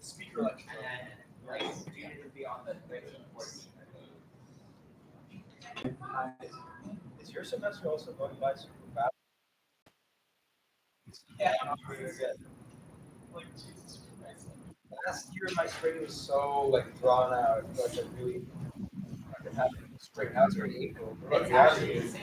Speaker lecture. Is your semester also going by super fast? Yeah, I'm not really good. Like Jesus Christ. Last year my spring was so like drawn out. I feel like I really I could have spring. Now it's already April. But reality is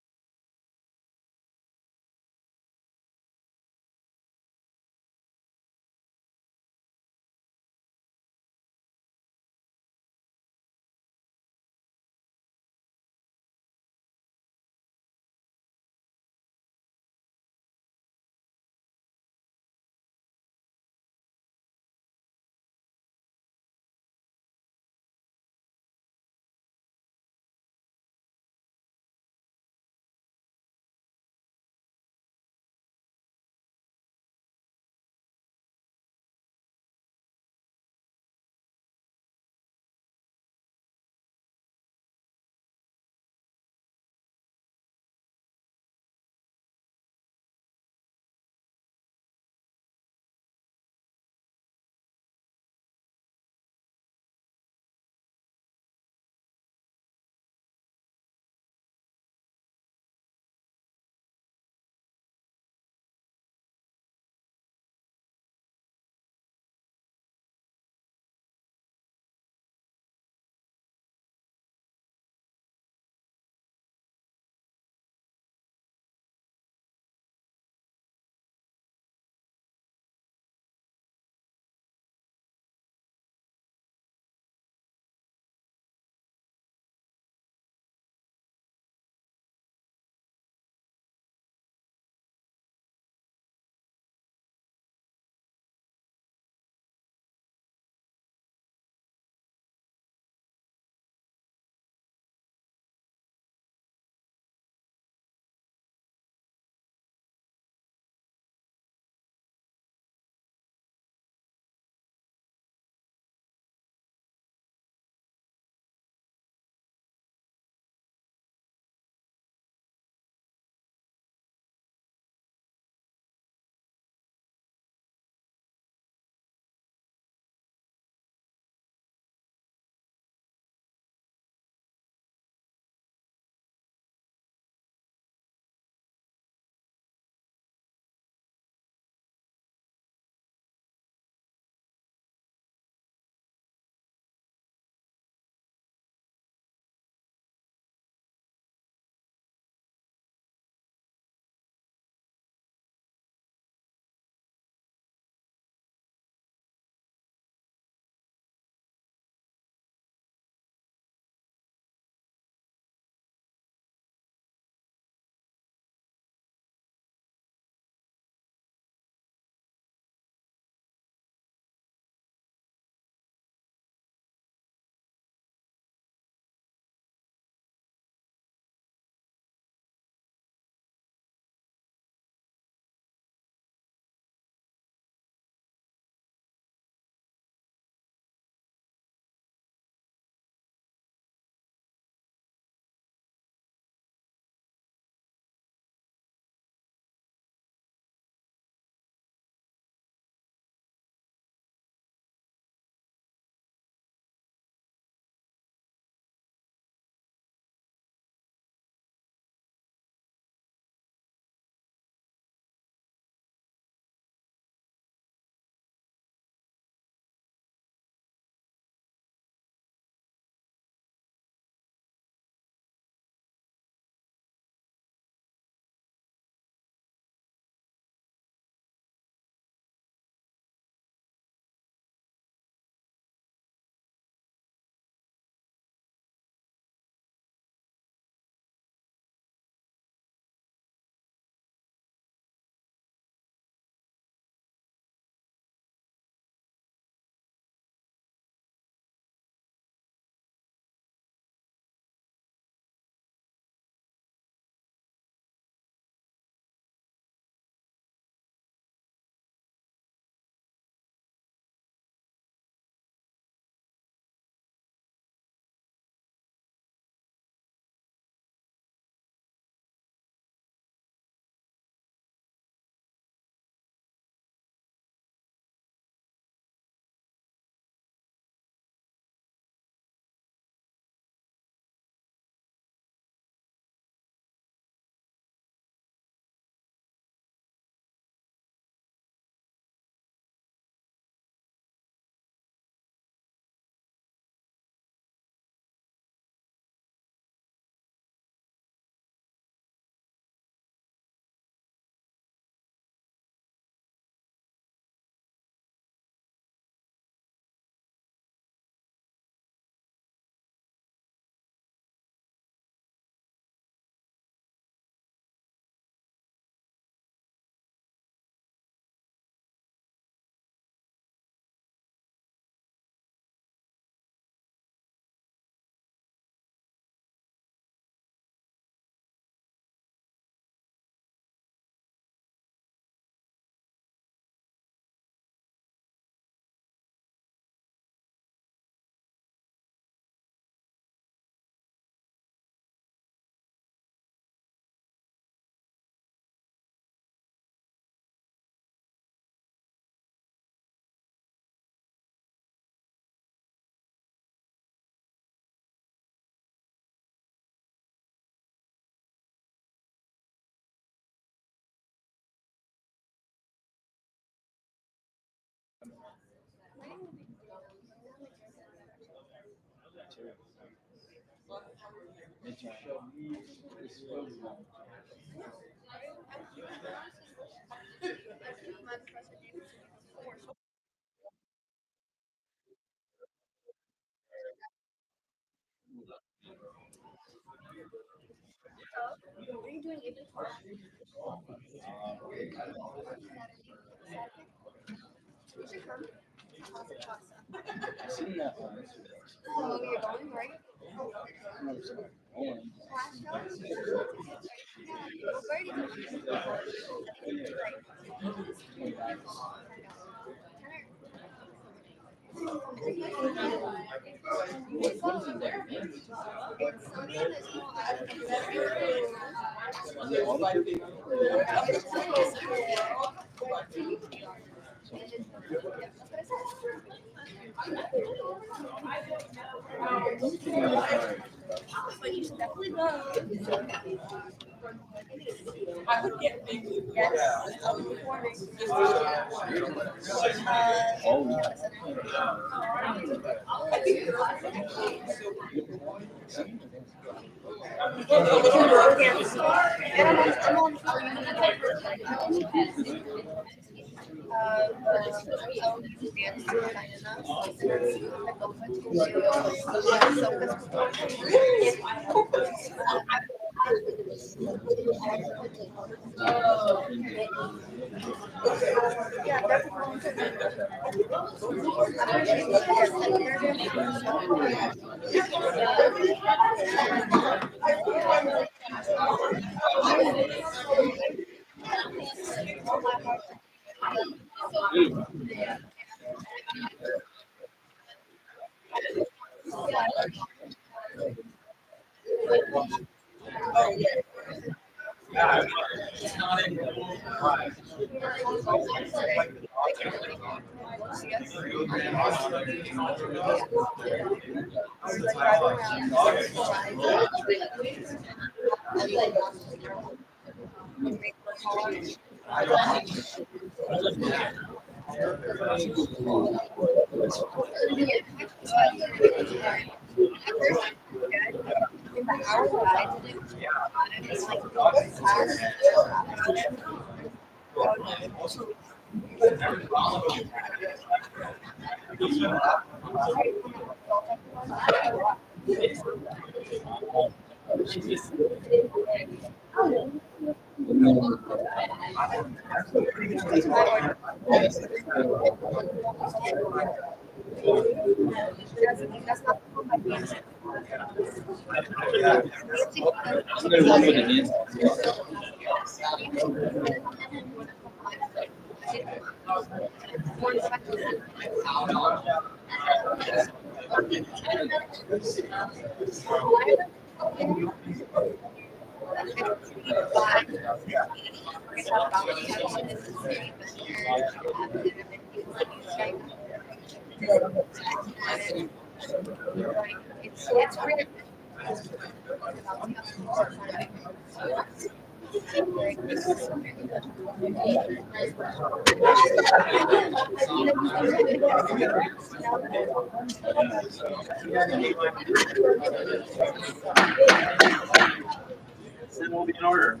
Then we'll be in order.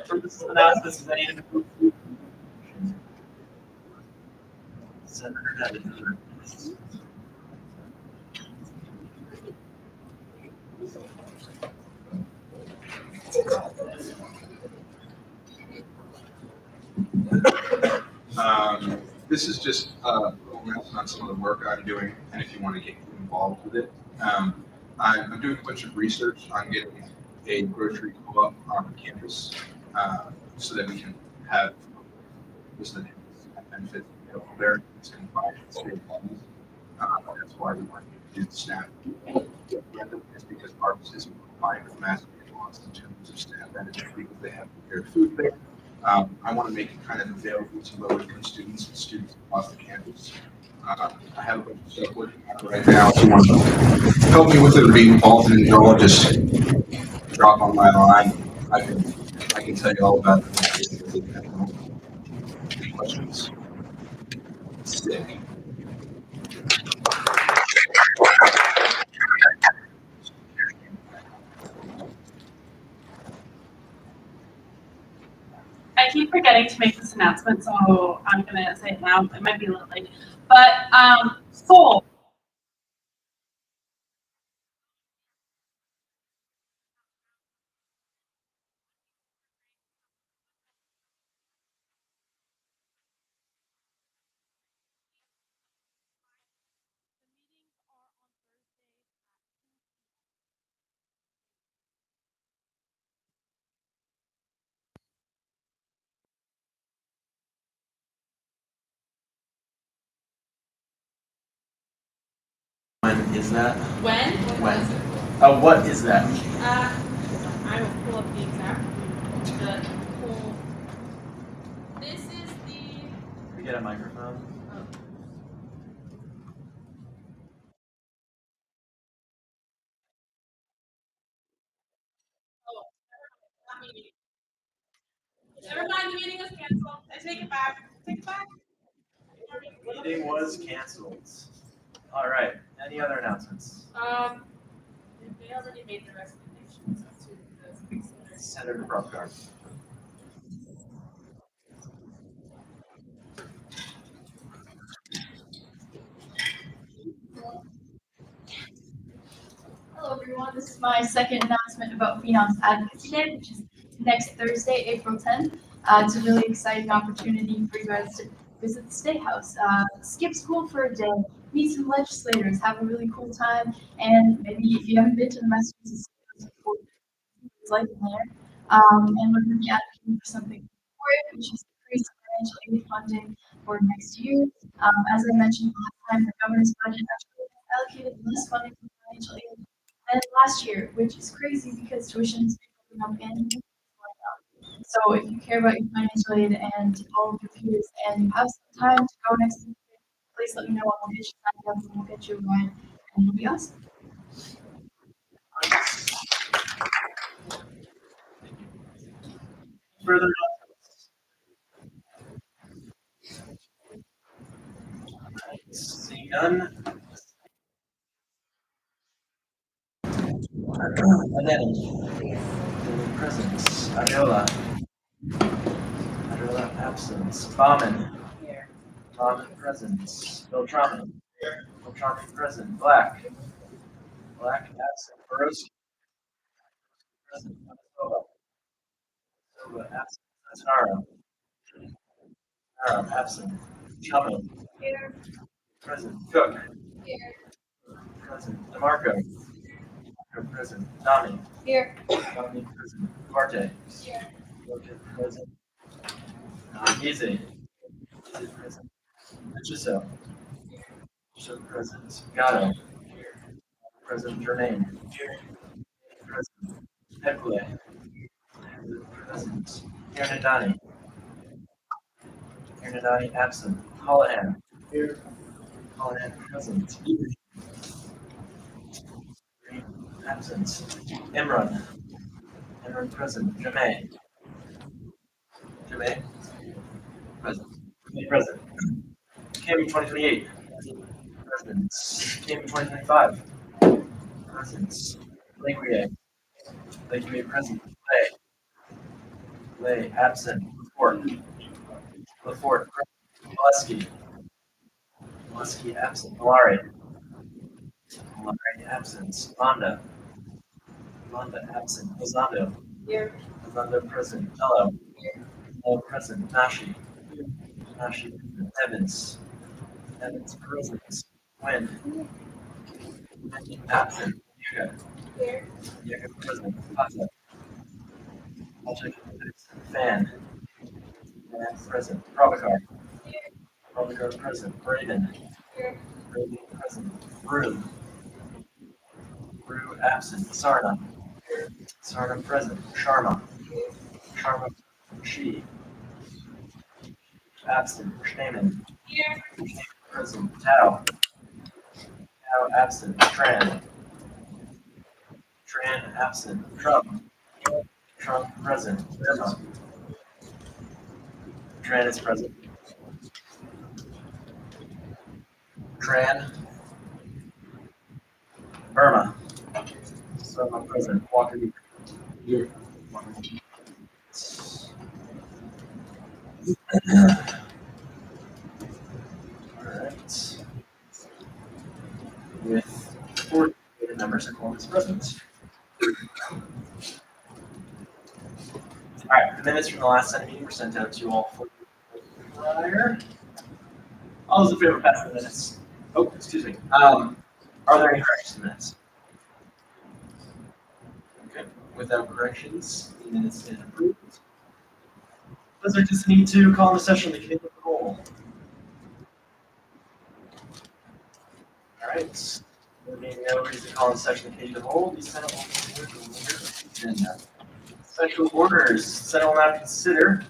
Purpose of analysis is any Senator Nevin. This is just on some of the work I'm doing, and if you want to get involved with it. I'm doing a bunch of research on getting a grocery co-op on campus so that we can have just the benefit there. It's going to buy state funds. That's why we want to do the SNAP. It's because Harvest isn't complying with massive laws in terms of SNAP benefits because they have prepared food there. I want to make it kind of available to low-income students and students across the campus. I have a bunch of stuff working on it right now. If you want to help me with it or be involved in it, y'all just drop on my line. I can tell you all about it. Any questions? Sick. forgetting to make this announcement, so I'm gonna say it now. It might be a little late, but Seoul. When is that? When? When? Oh, what is that? I will pull up the exact, the whole. This is the. Can we get a microphone? Oh, not meeting. Never mind, the meeting was canceled. I take it back. Take it back. Meeting was canceled. All right. Any other announcements? They already made the recommendations to the senators. Senator Brumgard. Hello, everyone. This is my second announcement about Phenoms Advocacy Day, which is next Thursday, April 10th. It's a really exciting opportunity for you guys to visit the State House. Skip school for a day, meet some legislators, have a really cool time, and maybe if you haven't been to the Massachusetts State House before, it's like in there. And we're going to be advocating for something for it, which is increased financial aid funding for next year. As I mentioned last time, the governor's budget actually allocated less funding for financial aid than last year, which is crazy because tuition is going up and so if you care about your financial aid and all of your peers and you have some time to go next week, please let me know and we'll get you signed up and we'll get you a ride and it'll be awesome. Further announcements? Seeing none. Annette. Presence. Adela. Adela absence. Bauman. Here. Bauman presence. Beltrami. Beltrami present. Black. Black absent. Borowski present. Silva. Silva absent. Azara. Azara absent. Chummy. Here. Present. Cook. Here. Present. DeMarco. DeMarco present. Tommy. Here. Tommy present. Duarte. Here. Duarte present. Easy. Easy present. Chiso. Chiso present. Gatto. Present. Jermaine. Present. Heckley. Present. Hernandani. Hernandani absent. Holohan. Here. Holohan present. Green absent. Imran. Imran present. Jamay. Jamay present. Jamay present. Kim 2028. Present. Kim 2025. Present. Lakeway. Lakeway present. Lay absent. Lefort. Lefort present. Molesky. Molesky absent. Malari. Malari absent. Londa. Londa absent. Lozando. Here. Lozando present. Mello. Mello present. Nashi. Nashi present. Evans. Evans present. Wynn. Wynn absent. Yuga. Here. Yuga present. Pata. Pata absent. Fan. Fan present. Prabhakar. Prabhakar present. Braden. Here. Braden present. Rue. Rue absent. Sarna. Sarna present. Sharma. Sharma she. Absent. Schneeman. Here. Present. Tao. Tao absent. Tran. Tran absent. Trump. Trump present. Burma. Tran is present. Tran. Burma. Burma present. Walker. Here. Alright. With 4 members and quorum is present. Alright, the minutes from the last Senate meeting were sent out to all 4 prior. All those in favor of passing the minutes? Oh, excuse me. Are there any corrections to the minutes? Okay, without corrections, the minutes stand approved. Does there just need to call the session the committee of the whole? Alright, there being no reason to call the session the committee of the whole, the Senate will consider the remainder of the agenda. Special orders, Senate will now consider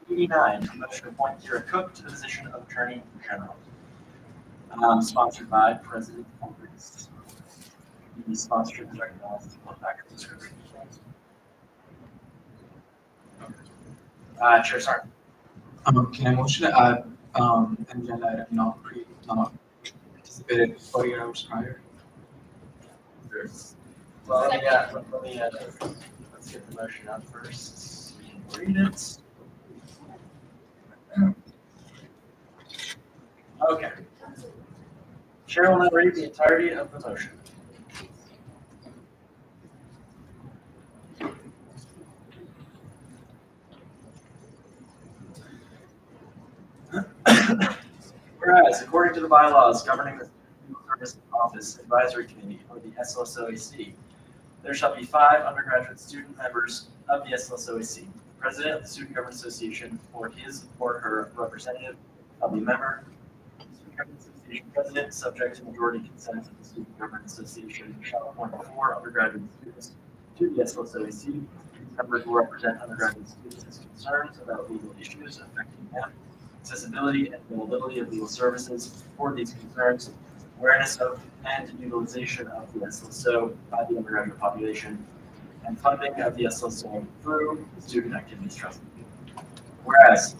S89, motion to appoint Kira Cook to the position of Attorney General. Sponsored by President Congress. The sponsorship is recognized as one factor description. Chair Sarn. Can I motion to add an agenda item not anticipated 48 hours prior? Well, let's get the motion up first. We can read it. Okay. Chair will now read the entirety of the motion. Whereas, according to the bylaws governing the Service Office Advisory Committee, or the SLSOAC, there shall be 5 undergraduate student members of the SLSOAC. The president of the Student Government Association, or his or her representative, shall be a member. The Student Government Association president, subject to majority consent of the Student Government Association, shall appoint 4 undergraduate students to the SLSOAC. These members will represent undergraduate students' concerns about legal issues affecting them, accessibility and availability of legal services for these concerns, awareness of and utilization of the SLSO by the undergraduate population, and funding of the SLSO through the Student Activities Trust. Whereas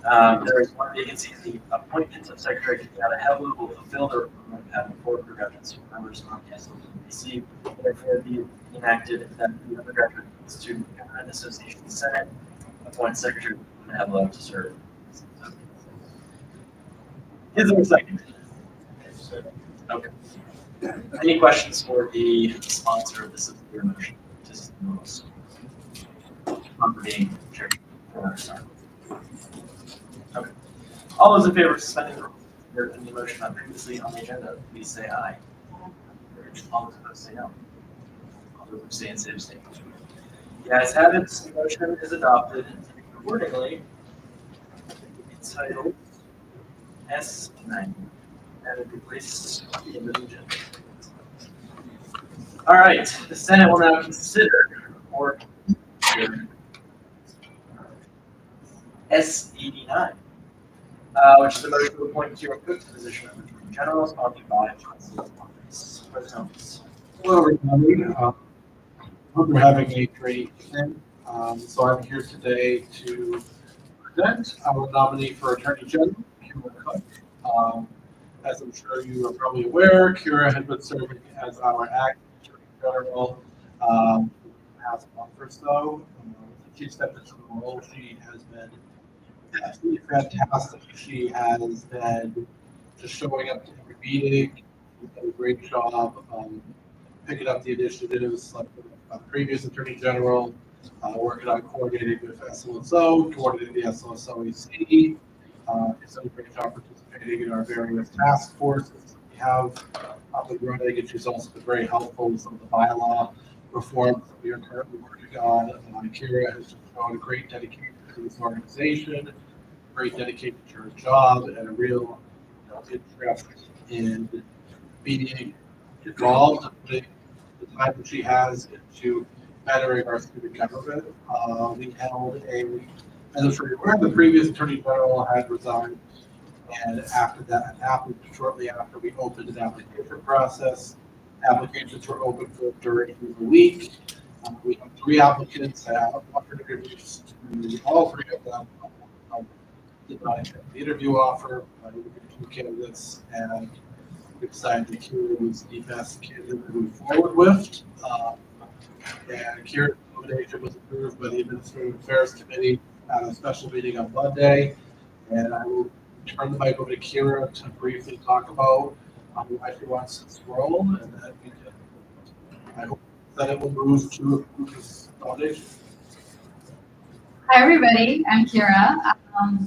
there is 1 vacancy in the appointment of Secretary Kenyatta Heavily will fulfill the requirement of having 4 undergraduate student members on the SLSO. Therefore, be enacted that the Undergraduate Student Government Association Senate appoints Secretary Heavily to serve. Is there a second? Okay. Any questions for the sponsor of this motion? This is the most being chair. Okay. All those in favor of suspending the rules in the motion not previously on the agenda, please say aye. All those opposed say no. All those abstain say abstain. The ayes have it. The motion is adopted. Accordingly, entitled S9. And it replaces the end of the agenda. All right, the Senate will now consider or S89, which is a motion to appoint Kira Cook to the position of Attorney General, sponsored by President Congress. President. Hello, everybody. Hope we're having a great evening. So I'm here today to present our nominee for Attorney General, Kira Cook. As I'm sure you are probably aware, Kira has been serving as our acting Attorney General for the past month or so. Since she stepped into the role, she has been absolutely fantastic. She has been just showing up to every meeting. She's done a great job picking up the initiatives like the previous Attorney General, working on coordinating with SLSO, coordinating the SLSOAC. She's done a great job participating in our various task forces that we have up and running, and she's also been very helpful with some of the bylaw reforms that we are currently working on. Kira has shown a great dedication to this organization, great dedication to her job, and a real interest in being involved and putting the time that she has into bettering our student government. We held as I'm sure you're aware, the previous Attorney General had resigned, and after that happened, shortly after, we opened an application process. Applications were open for during the week. We have 3 applicants that have offered interviews. All 3 of them did not accept the interview offer. We were 2 candidates, and we decided that Kira was the best candidate to move forward with. And Kira's nomination was approved by the Administrative Affairs Committee at a special meeting on Monday. And I will turn the mic over to Kira to briefly talk about why she wants this role, and then we can, I hope that it will move to approve this foundation. Hi, everybody. I'm Kira.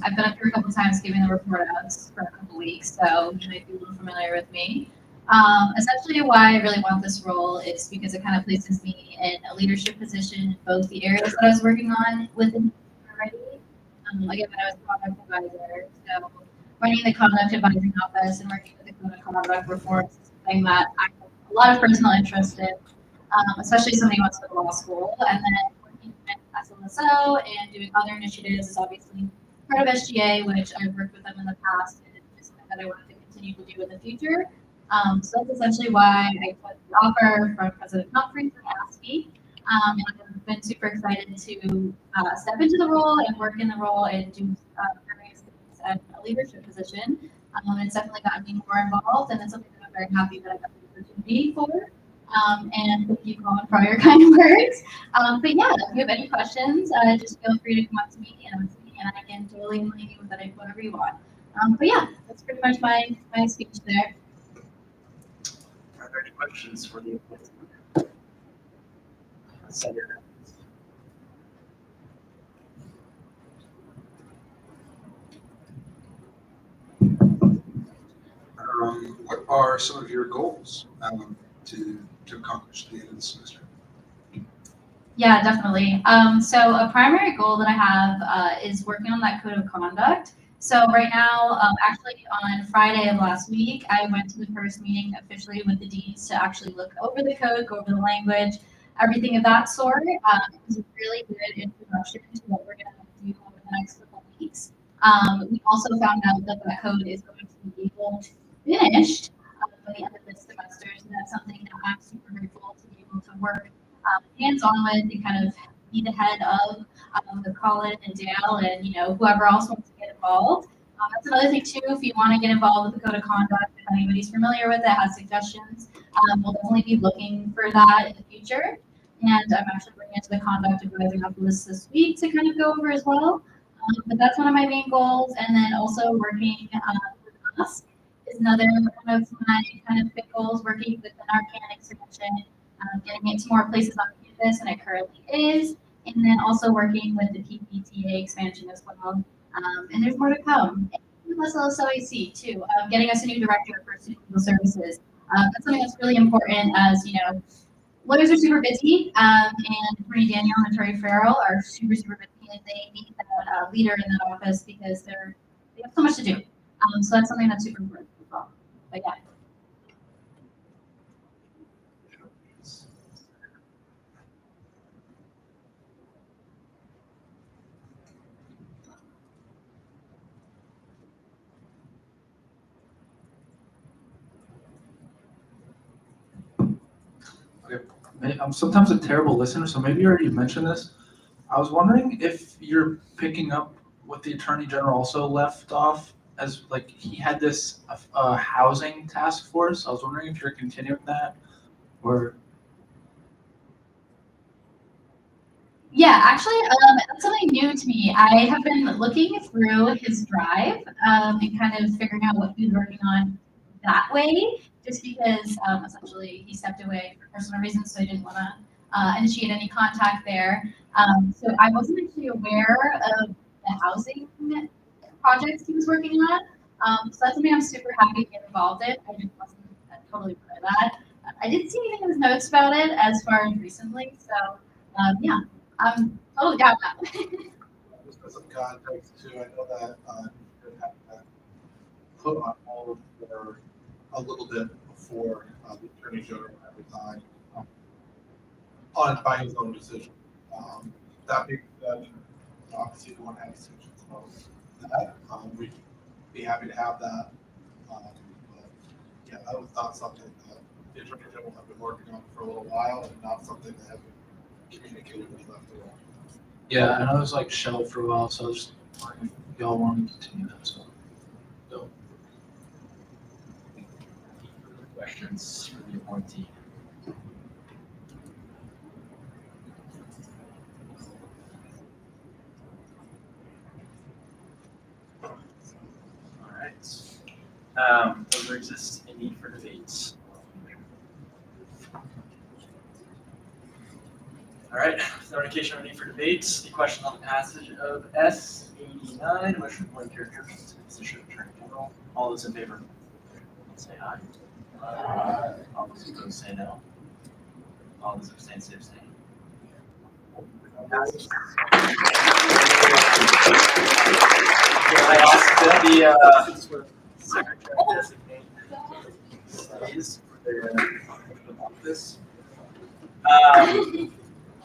I've been up here a couple times giving the report outs for a couple weeks, so you might be a little familiar with me. Essentially, why I really want this role is because it kind of places me in a leadership position in both the areas that I was working on within already. Again, when I was product advisor, so running the conduct advising office and working with the code of conduct reforms is something that I have a lot of personal interest in, especially somebody who wants to go to law school. And then working with SLSO and doing other initiatives is obviously part of SGA, which I've worked with them in the past, and it's something that I wanted to continue to do in the future. So that's essentially why I put the offer from President Humphrey and asked me. And I've been super excited to step into the role and work in the role and do various things at a leadership position. It's definitely gotten me more involved, and it's something that I'm very happy that I got the opportunity for. And thank you, Colin, for all your kind words. But yeah, if you have any questions, just feel free to come up to me and I can totally enlighten you with whatever you want. But yeah, that's pretty much my speech there. Are there any questions for the appointee? Senator. What are some of your goals to accomplish at the end of the semester? Yeah, definitely. So a primary goal that I have is working on that code of conduct. So right now, actually on Friday of last week, I went to the first meeting officially with the deans to actually look over the code, go over the language, everything of that sort. It was a really good introduction to what we're going to do over the next couple of weeks. We also found out that that code is going to be able to be finished by the end of this semester. So that's something that I'm super grateful to be able to work hands-on with and kind of be the head of the Colin and Dale and whoever else wants to get involved. That's another thing too. If you want to get involved with the code of conduct, if anybody's familiar with it, has suggestions, we'll definitely be looking for that in the future. And I'm actually bringing it to the conduct advising office this week to kind of go over as well. But that's one of my main goals. And then also working with us is another one of my kind of big goals. Working within our CAN extension. Getting it to more places on campus than it currently is, and then also working with the PPTA expansion as well. And there's more to come. And with SLSOAC too, getting us a new director for student legal services. That's something that's really important as, lawyers are super busy, and Attorney Daniel and Attorney Farrell are super, super busy, and they need that leader in that office because they have so much to do. So that's something that's super important as well. But yeah. I'm sometimes a terrible listener, so maybe you already mentioned this. I was wondering if you're picking up what the Attorney General also left off, as like he had this housing task force. I was wondering if you're continuing that, or yeah, actually, that's something new to me. I have been looking through his drive and kind of figuring out what he's working on that way, just because essentially he stepped away for personal reasons, so I didn't want to initiate any contact there. So I wasn't actually aware of the housing projects he was working on. So that's something I'm super happy to get involved in. I just wasn't totally aware of that. I didn't see anything in his notes about it as far as recently, so yeah. I'm totally down with that. Just for some context too, I know that you have that put on hold for a little bit before the Attorney General had resigned on by his own decision. That being said, obviously we want to have decisions about that. We'd be happy to have that. But yeah, that was not something that the Attorney General had been working on for a little while, and not something that had been communicated with left alone. yeah, I know it was like shelved for a while, so I was just wondering if y'all want to continue that. So Questions for the appointee? exists a need for debate? All right, with no indication of a need for debate, the question on the passage of S89, which would appoint characteristics to the position of Attorney General. All those in favor, say aye. All those opposed say no. All those abstain say abstain. Passes. I asked the secretary designate studies for their office.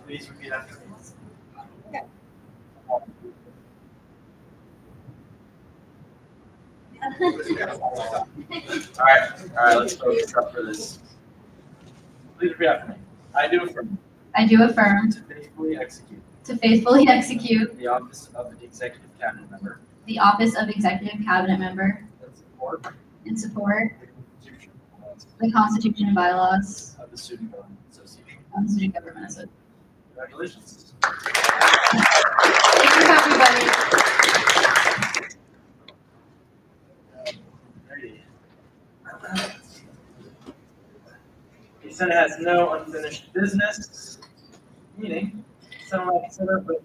Please repeat after me. All right, let's focus up for this. Please repeat after me. I do affirm I do affirm to faithfully execute to faithfully execute the office of the Executive Cabinet Member the office of Executive Cabinet Member and support and support the Constitution and bylaws of the Student Government Association. of the Student Government Association. Congratulations. Thank you, everybody. The Senate has no unfinished business, meaning Senate will consider but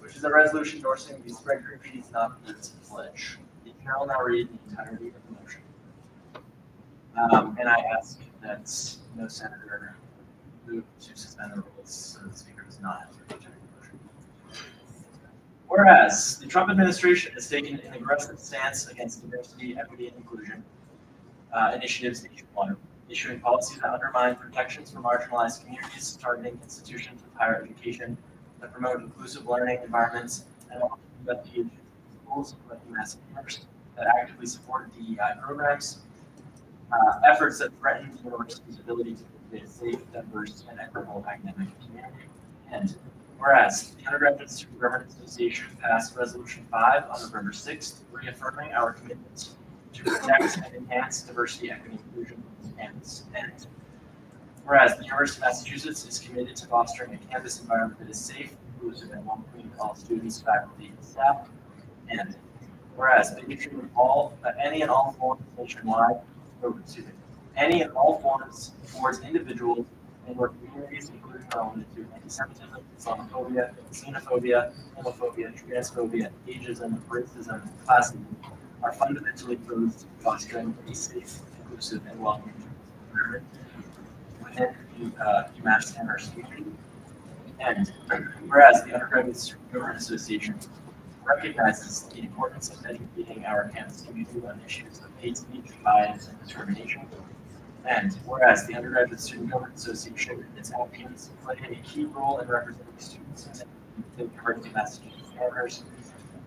which is a resolution endorsing the spread group sheets not pledge. The chair will now read the entirety of the motion. And I ask that no senator move to suspend the rules so the speaker does not have to return the motion. Whereas the Trump administration has taken an aggressive stance against diversity, equity, and inclusion initiatives nationwide, issuing policies that undermine protections for marginalized communities, targeting institutions of higher education that promote inclusive learning environments, and investigate schools like UMass and Amherst that actively support DEI programs, efforts that threaten the university's ability to create a safe, diverse, and equitable academic community. And whereas the Undergraduate Student Government Association passed Resolution 5 on November 6th, reaffirming our commitment to protect and enhance diversity, equity, inclusion on campus. And whereas the University of Massachusetts is committed to fostering a campus environment that is safe, inclusive, and welcoming to all students, faculty, and staff. And whereas bigotry in any and all forms nationwide, any and all forms towards individuals and or communities, including related to anti-Semitism, Islamophobia, xenophobia, homophobia, transphobia, ageism, racism, and classism, are fundamentally opposed to fostering a safe, inclusive, and welcoming environment within UMass Amherst community. And whereas the Undergraduate Student Government Association recognizes the importance of educating our campus community on issues of hate speech, bias, and discrimination. And whereas the Undergraduate Student Government Association and its activities play a key role in representing students in the University of Massachusetts Amherst,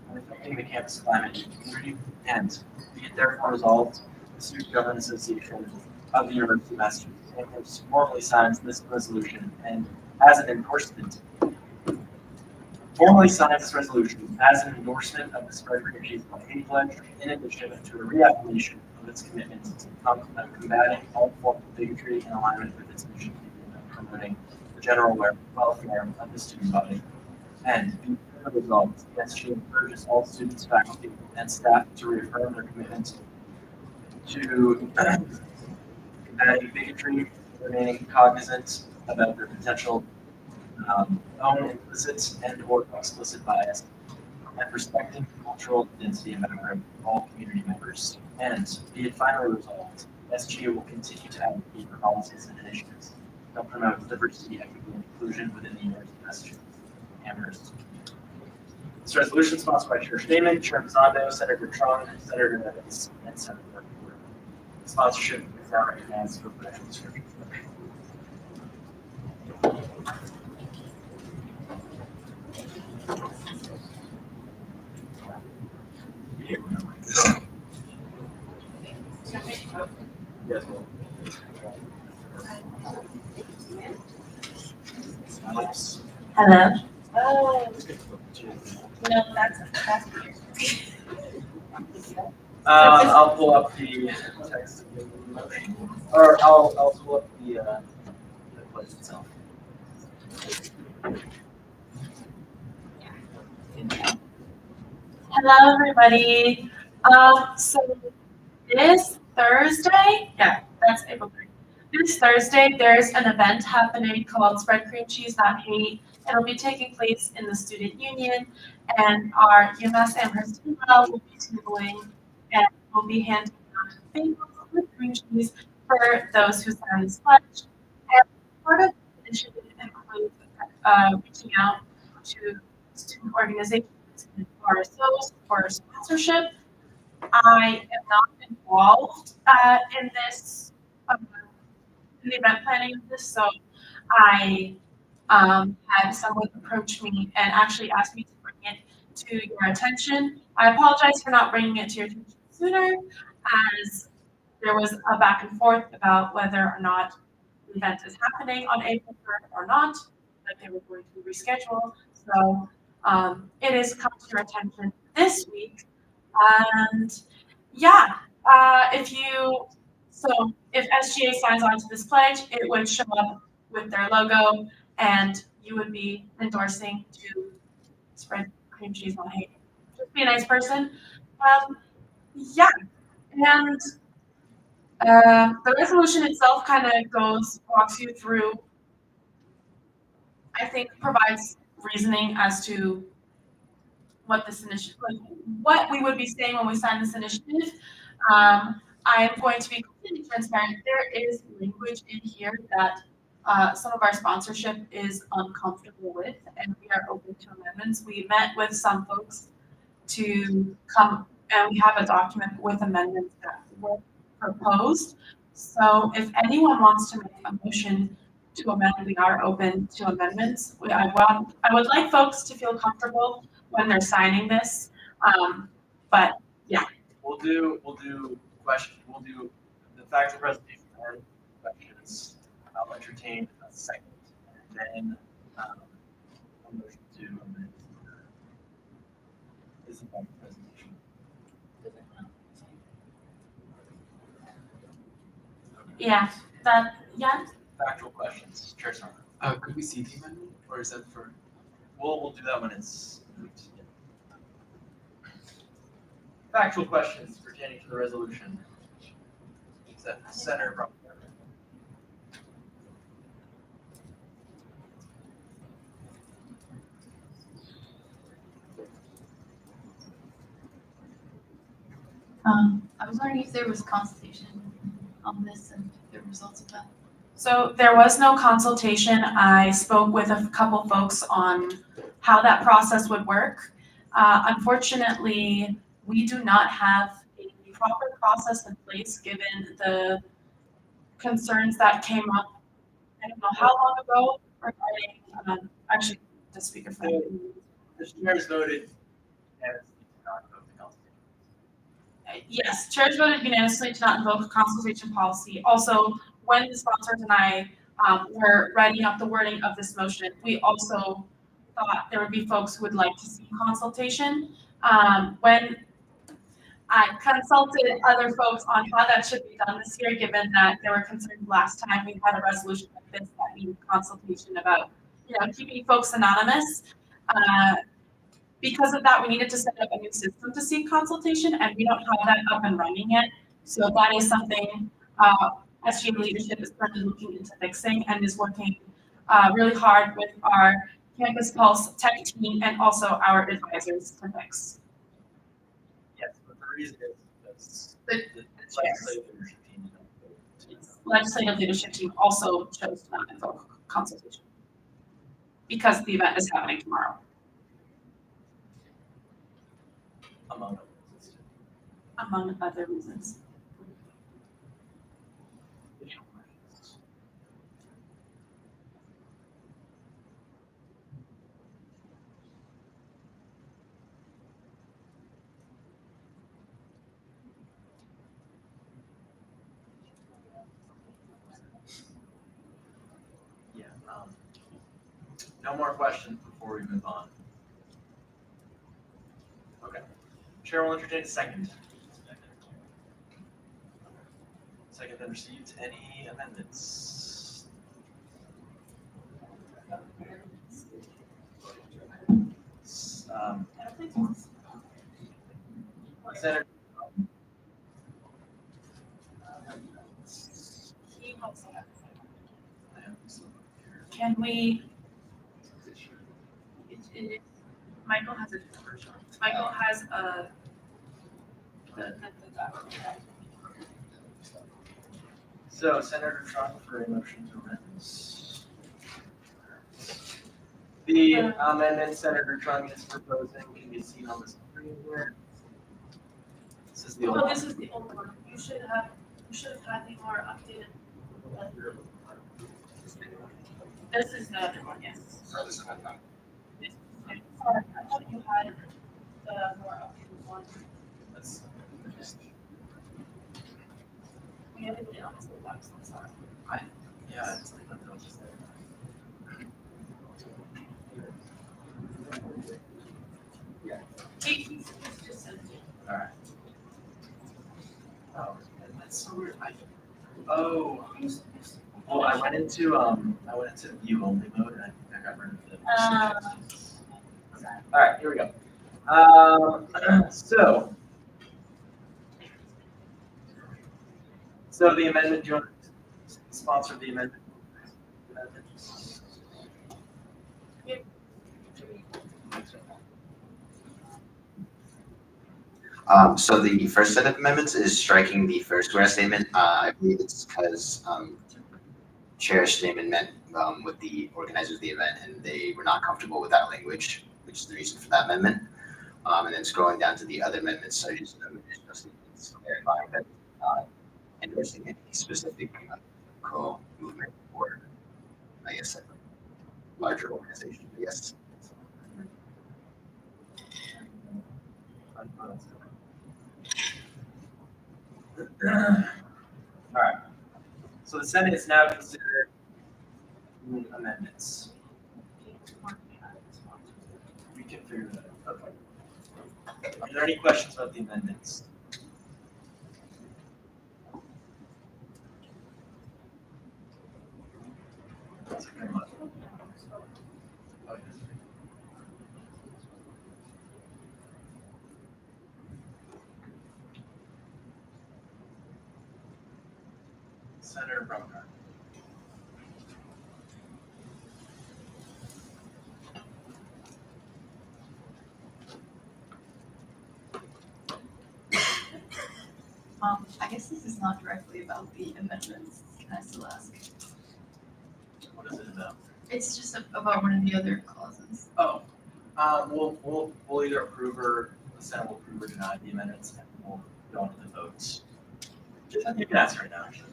and affecting the campus climate and community. And be it therefore resolved, the Student Government Association of the University of Massachusetts Amherst formally signs this resolution and as an endorsement of the Spread Group Sheets on Hate Pledge, in addition to a reaffirmation of its commitment to combating all forms of bigotry in alignment with its mission of promoting the general welfare of the student body. And be further resolved, the SGA urges all students, faculty, and staff to reaffirm their commitment to combating bigotry, remaining cognizant about their potential own implicit and or explicit bias, and respecting the cultural identity and background of all community members. And be it finally resolved, SGA will continue to advocate for policies and initiatives that promote diversity, equity, and inclusion within the University of Massachusetts Amherst. This resolution is sponsored by Chair Stamen, Chair Mazzando, Senator Chung, Senator Evans, and Senator Porter. Sponsorship is now recognized for financial description. Yes. Hello. Oh. No, that's weird. I'll pull up the text of the motion, or I'll pull up the pledge itself. Hello, everybody. So this Thursday, yeah, that's April 3rd. This Thursday, there's an event happening called Spread Cream Cheese, Not Hate. It'll be taking place in the Student Union, and our UMass Amherst email will be tabling, and we'll be handing out bagels with cream cheese for those who sign this pledge. And part of the initiative includes reaching out to student organizations and RSOs for sponsorship. I am not involved in this, in the event planning of this, so I had someone approach me and actually asked me to bring it to your attention. I apologize for not bringing it to your attention sooner, as there was a back and forth about whether or not the event is happening on April 3rd or not, that they were going to reschedule. So it is come to your attention this week. And yeah, if SGA signs on to this pledge, it would show up with their logo and you would be endorsing to spread cream cheese on hate. Just be a nice person. Yeah, and the resolution itself kind of walks you through, I think, provides reasoning as to what this initiative, what we would be saying when we sign this initiative. I am going to be completely transparent. There is language in here that some of our sponsorship is uncomfortable with, and we are open to amendments. We met with some folks to come, and we have a document with amendments that were proposed. So if anyone wants to make a motion to amend, we are open to amendments. I would like folks to feel comfortable when they're signing this. But yeah. We'll do the factual presentation and questions. I'll entertain a second, and then a motion to amend this factual presentation. Yeah, Factual questions, Chair Sarno. Could we see the amendment, or is that for? We'll do that when it's moved. Factual questions pertaining to the resolution. Is that Senator Brown? I was wondering if there was consultation on this and the results of that. So there was no consultation. I spoke with a couple folks on how that process would work. Unfortunately, we do not have a proper process in place given the concerns that came up, I don't know how long ago, regarding, actually, the speakerphone. The chairs voted and not vote the consultation. Yes, chairs voted unanimously to not invoke a consultation policy. Also, when the sponsors and I were writing up the wording of this motion, we also thought there would be folks who would like to see consultation. When I consulted other folks on how that should be done this year, given that there were concerns last time we had a resolution like this that needed consultation about, keeping folks anonymous. Because of that, we needed to set up a new system to seek consultation, and we don't have that up and running yet. So that is something SGA leadership is currently looking into fixing and is working really hard with our Campus Pulse tech team and also our advisors to fix. Yes, but the reason is The legislative leadership team. Legislative leadership team also chose to not invoke consultation because the event is happening tomorrow. Among other reasons. Yeah. No more questions before we move on. Okay. Chair will entertain a second. Second then received. Any amendments? also has a second. Can we? Michael has a different version. Michael has a. So Senator Trump for a motion to amend. The amendment Senator Trump is proposing can be seen on the screen here. This is the old Oh, one. this is the old one. You should have had the more updated. This is the other one, yes. So this is my time. Sorry, I thought you had the more updated one. That's- We have it on the box, I'm sorry. Yeah, it's like that. Just there. He's just sent it. All right. Oh, that's so weird. Oh. Well, I went into view only mode and I got rid of the. All right, here we go. So the amendment, do you want to sponsor the amendment? So the first set of amendments is striking the first whereas statement. I believe it's because Chair Stamen met with the organizers of the event and they were not comfortable with that language, which is the reason for that amendment. And then scrolling down to the other amendments, so just clarifying that endorsing any specific political movement or, I guess, a larger organization. Yes. All right. So the Senate is now considering amendments. We can figure that out. Okay. Are there any questions about the amendments? Senator Brummer. I guess this is not directly about the amendments. Can I still ask? What is it about? It's just about one of the other clauses. Oh, we'll either approve or the Senate will approve or deny the amendments, and we'll go on to the votes. You can ask right now, actually.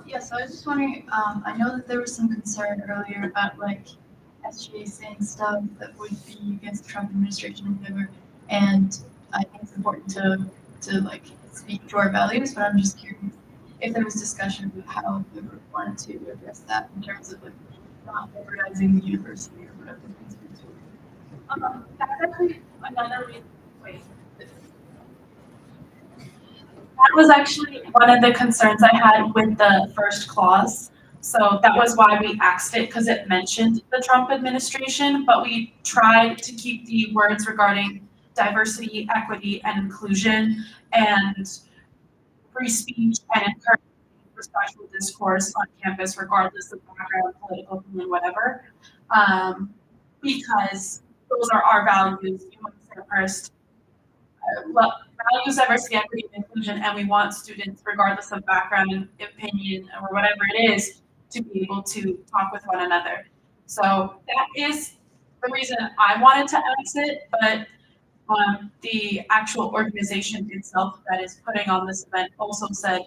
Yeah. So I was just wondering, I know that there was some concern earlier about like SGA saying stuff that would be against the Trump administration and whatever, and I think it's important to like speak to our values, but I'm just curious if there was discussion of how the group wanted to address that in terms of like not organizing the university or whatever. That's actually another reason. Wait. That was actually one of the concerns I had with the first clause. So that was why we axed it, because it mentioned the Trump administration, but we tried to keep the words regarding diversity, equity, and inclusion, and free speech and encouraging respectful discourse on campus, regardless of background, political opinion, whatever. Because those are our values. UMass Amherst values diversity, equity, and inclusion, and we want students, regardless of background, opinion, or whatever it is, to be able to talk with one another. So that is the reason I wanted to exit, but the actual organization itself that is putting on this event also said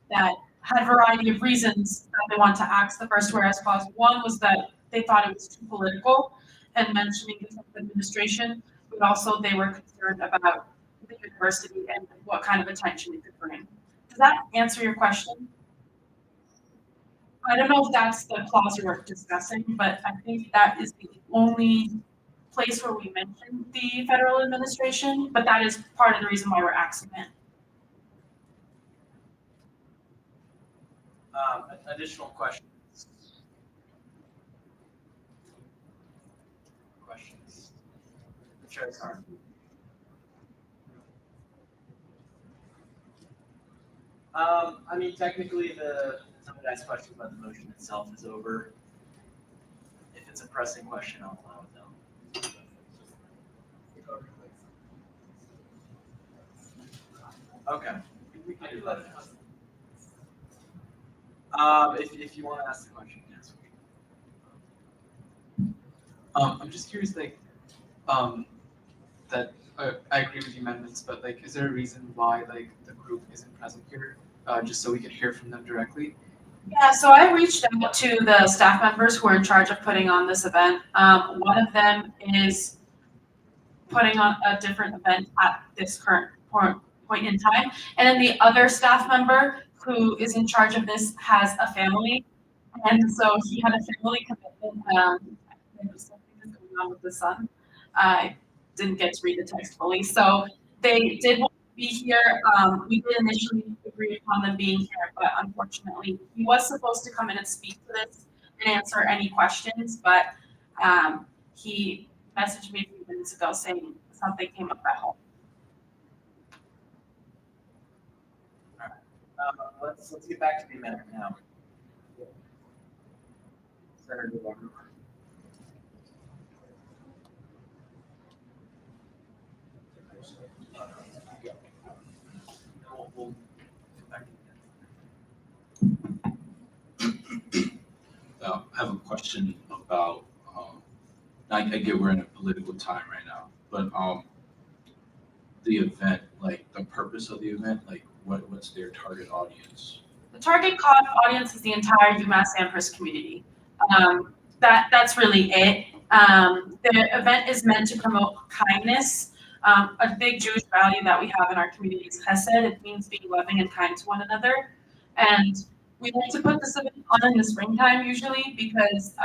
that had a variety of reasons that they want to axe the first whereas clause. One was that they thought it was too political and mentioning the Trump administration, but also they were concerned about the university and what kind of attention it could bring. Does that answer your question? I don't know if that's the clause we're discussing, but I think that is the only place where we mention the federal administration, but that is part of the reason why we're axing it. Additional questions? Questions? Chair Carr. I mean, technically, the somebody asks questions about the motion itself is over. If it's a pressing question, I'll allow it though. Okay. We can do that. If you want to ask the question, yes. I'm just curious, like, that I agree with the amendments, but like, is there a reason why like the group isn't present here, just so we could hear from them directly? Yeah, so I reached out to the staff members who are in charge of putting on this event. One of them is putting on a different event at this current point in time. And then the other staff member who is in charge of this has a family. And so he had a family commitment. There was something that's going on with the son. I didn't get to read the text fully. So they did want to be here. We did initially agree upon them being here, but unfortunately, he was supposed to come in and speak to this and answer any questions, but he messaged me a few minutes ago saying something came up at home. Let's get back to the amendment now. Senator Walker. We'll come back to I have a question about, I get we're in a political time right now, but the event, like the purpose of the event, like what's their target audience? The target audience is the entire UMass Amherst community. That's really it. The event is meant to promote kindness. A big Jewish value that we have in our community is chesed. It means being loving and kind to one another. And we like to put this event on in the springtime usually because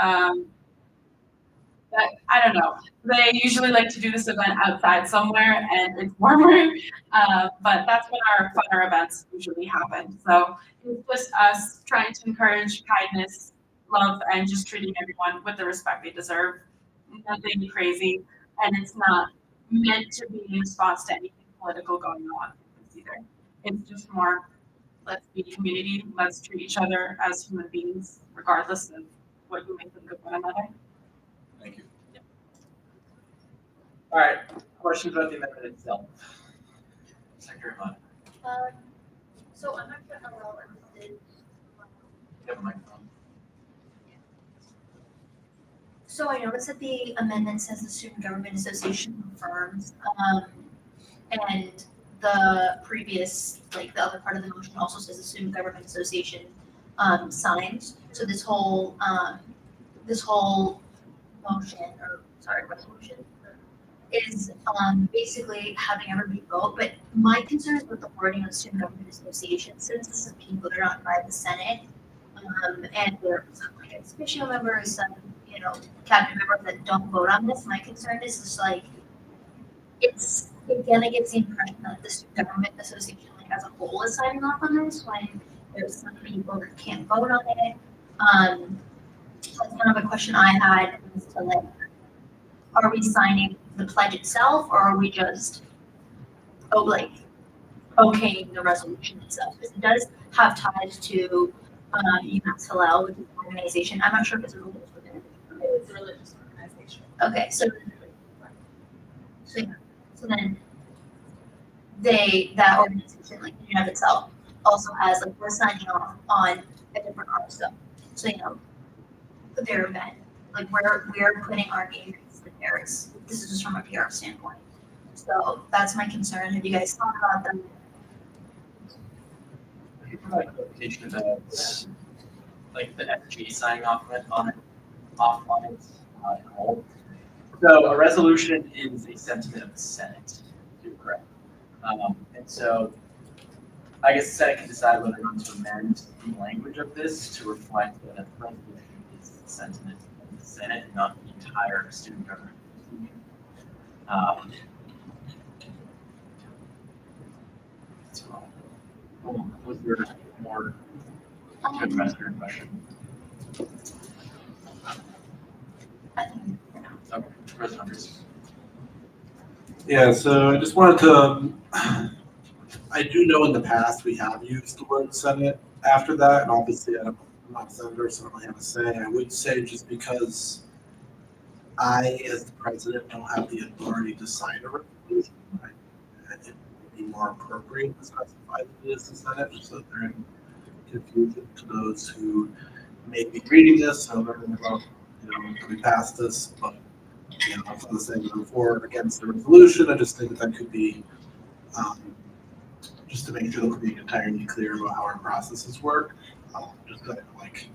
I don't know. They usually like to do this event outside somewhere and it's warmer, but that's when our funner events usually happen. So it's just us trying to encourage kindness, love, and just treating everyone with the respect they deserve. Nothing crazy, and it's not meant to be in response to anything political going on either. It's just more, let's be community, let's treat each other as human beings, regardless of what you may think of one another. Thank you. All right, questions about the amendment itself? Secretary Mott. So I'm not gonna allow it. You have a microphone. So I noticed that the amendment says the Student Government Association confirms, and the previous, like the other part of the motion also says the Student Government Association signs. So this whole motion, or sorry, resolution, is basically having everybody vote. But my concern is with the wording of the Student Government Association, since this is people, they're not by the Senate, and they're like official members, some cabinet members that don't vote on this. My concern is just like it's again, it gives the impression that the Student Government Association like as a whole is signing off on this when there's some people that can't vote on it. So that's kind of a question I had as to like, are we signing the pledge itself, or are we just okaying the resolution itself? Because it does have ties to UMass Hillel, which is an organization. I'm not sure if it's a religious organization. It's a religious organization. Okay, so then that organization, like in and of itself, also has like we're signing off on a different art stuff. So their event, like we're putting our name in theirs. This is just from a PR standpoint. So that's my concern. Have you guys thought about that? Can you provide clarification about like the SGA signing off on it offline at all? So a resolution is a sentiment of the Senate. You're correct. And so I guess the Senate can decide whether or not to amend the language of this to reflect that the resolution is the sentiment of the Senate and not the entire student government. Was there more to address your question? Okay, President Hunters. Yeah, so I just wanted to, I do know in the past we have used the word Senate After that, and obviously I'm not a senator, so I don't really have a say, I would say just because I, as the president, don't have the authority to sign a resolution, I think it would be more appropriate to specify that it is the Senate, just so that they're in confusion to those who may be reading this and learning about, that we passed this, but, I'm not saying I'm for or against the resolution, I just think that could be, just to make sure that we're being entirely clear about how our processes work. Just kind of like,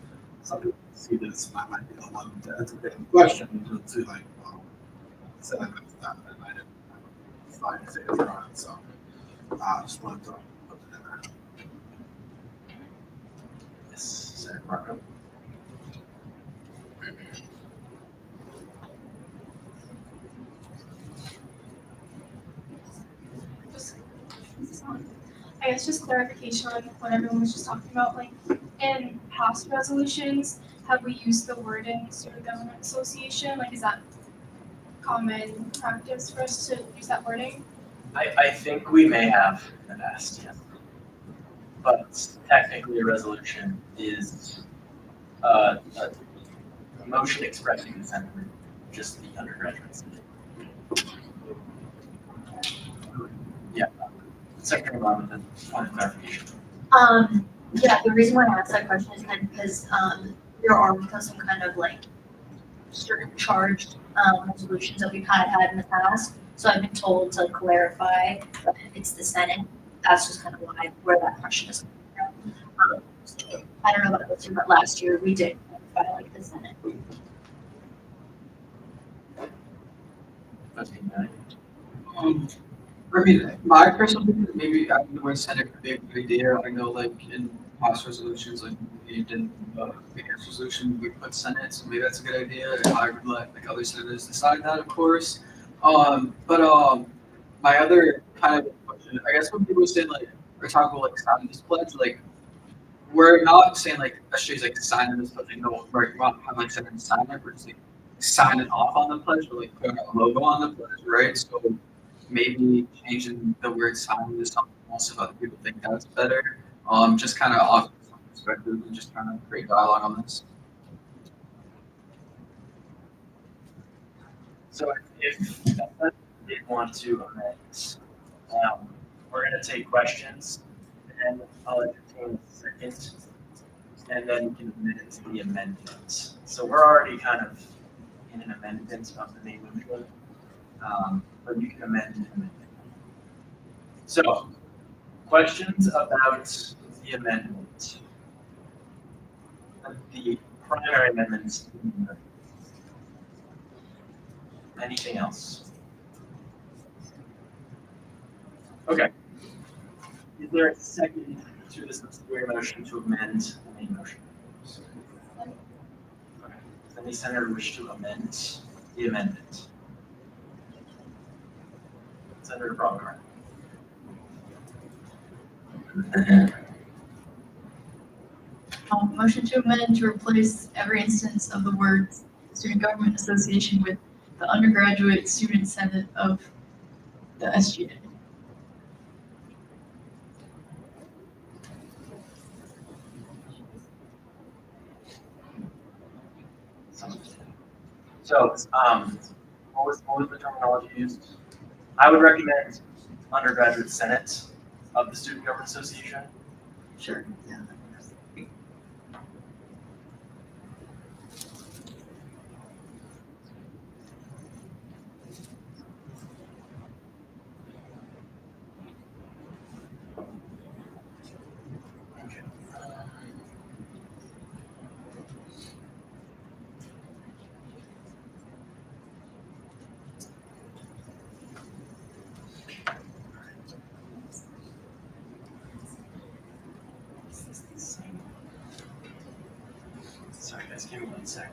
some people see this, and I might be the one to entertain the question, to like, well, said I missed that, and I didn't slide to say it on it, so, just wanted to put it in there. Yes, Senator Marco. Just, I guess just clarification on what everyone was just talking about, like in past resolutions, have we used the wording student government association? Like, is that common practice for us to use that wording? I think we may have in the past, yes. But technically a resolution is a motion expressing the sentiment, just the undergraduates. Yeah. Secretary Robinson, point of clarification. Yeah, the reason why I asked that question is kind of because, there are some kind of like certain charged, resolutions that we've had in the past. So I've been told to clarify that if it's the Senate, that's just kind of where that question is coming from. So I don't know about this year, but last year we did clarify like the Senate. I mean, my personal opinion, maybe I think the word Senate could be a good idea. I know like in past resolutions, like we did the next resolution, we put Senate, so maybe that's a good idea. I would let like other senators decide that, of course. But my other kind of question, I guess when people say like, or talk about like signing this pledge, like we're not saying like SGA's like signing this pledge, like no, right, we want to have like senators sign it, we're just like signing off on the pledge, or like putting a logo on the pledge, right? So maybe changing the word sign to something else if other people think that's better. Just kind of off some perspective and just kind of create dialogue on this. So if they want to amend, we're gonna take questions and I'll entertain a second. And then you can amend the amendment. So we're already kind of in an amendment of the main motion. But you can amend an amendment. So, questions about the amendment? The primary amendments. Anything else? Okay. Is there a second to this subsidiary motion to amend the main motion? Okay. Does any senator wish to amend the amendment? Senator Bronner. Motion to amend to replace every instance of the words Student Government Association with the Undergraduate Student Senate of the SGA. So, what was the terminology used? I would recommend undergraduate senate of the Student Government Association. Sure, yeah. Sorry guys, give me 1 sec.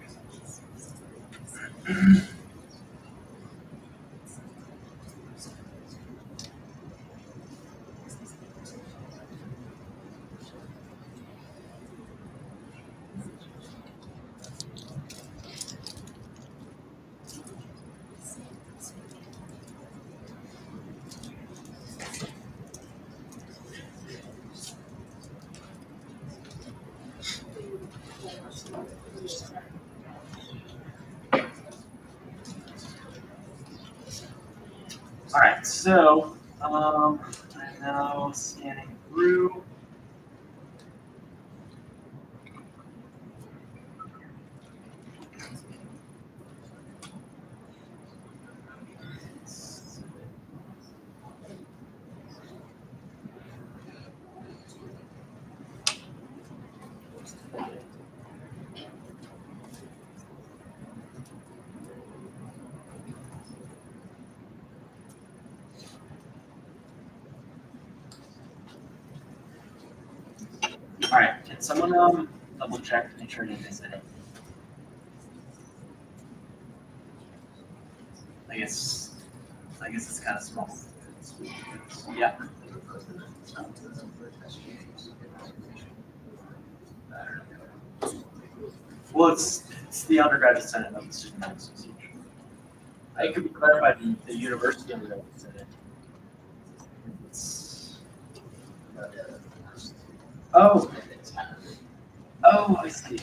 All right, so I'm now scanning through. All right, can someone double check to make sure I didn't miss it? I guess it's kind of small. Yeah. Well, it's the undergraduate senate of the student Members association. I could be clarified the university undergraduate senate. Oh. Oh, I see.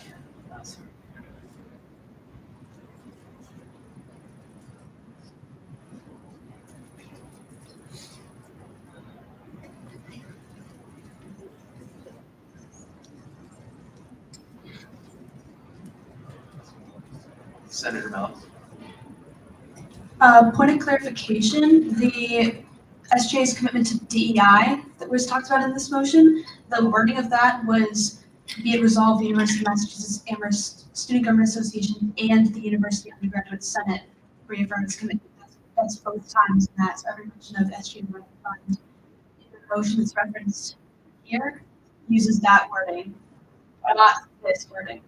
Senator Mel. Point of clarification, the SGA's commitment to DEI that was talked about in this motion, the wording of that was, be it resolved, the University of Massachusetts Amherst Student Government Association and the University Undergraduate Senate reaffirm its commitment. That's both times, and that's every mention of SGA fund. The motion that's referenced here uses that wording, not this wording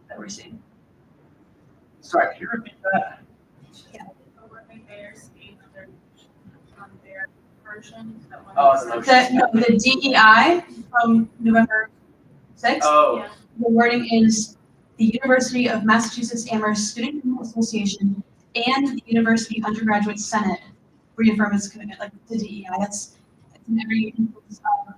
that we're seeing. Sorry, can you repeat that? Their version. Oh, the motion. The DEI from November 6th. Oh. Yeah. The wording is the University of Massachusetts Amherst Student Government Association and the University Undergraduate Senate reaffirm its commitment, like the DEI. That's in every instance of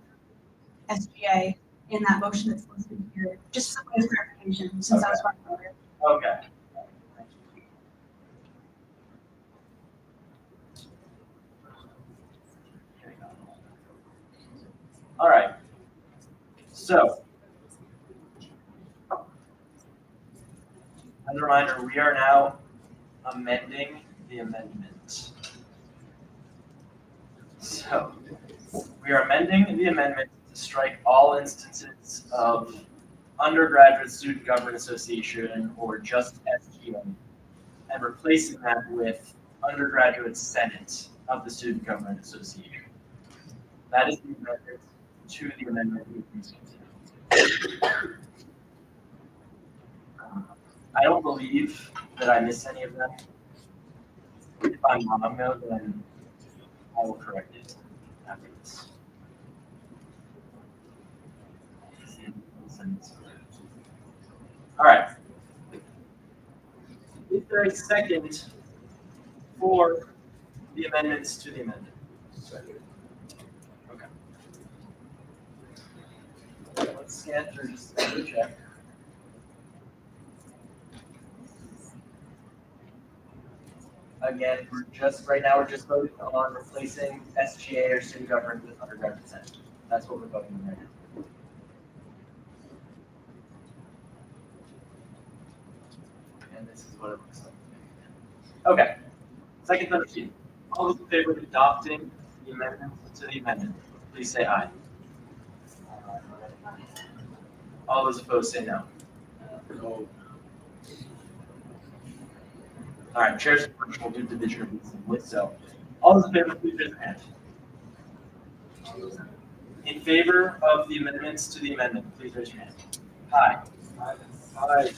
SGA in that motion that's listed here. Just some kind of clarification, since that was part of it. Okay. All right. So, as a reminder, we are now amending the amendment. So, we are amending the amendment to strike all instances of undergraduate student government association or just SGA and replacing that with undergraduate senate of the student government association. That is the amendment to the amendment we please consider. I don't believe that I missed any of them. If I'm wrong though, then I will correct it after this. All right. Is there a second for the amendments to the amendment? Okay. Let's scan through just to check. Again, right now we're just voting on replacing SGA or student government with undergraduate senate. That's what we're voting on right now. And this is what it looks like. Okay. Second 13. All those in favor of adopting the amendment to the amendment, please say aye. All those opposed say no. No. All right, chair's will do division of these simply. So, all those in favor, please raise your hand. In favor of the amendments to the amendment, please raise your hand. Aye. Aye. Aye.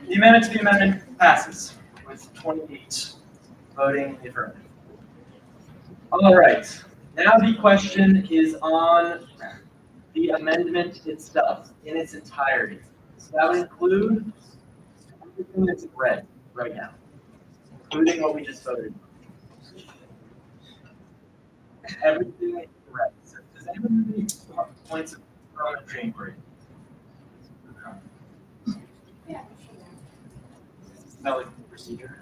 The amendment to the amendment passes with 28 voting in the affirmative. All right, now the question is on the amendment itself in its entirety. So that would include everything that's in red right now, including what we just voted. Everything in red. So does anyone have any points of parliamentary inquiry? Yeah. Is that like the procedure?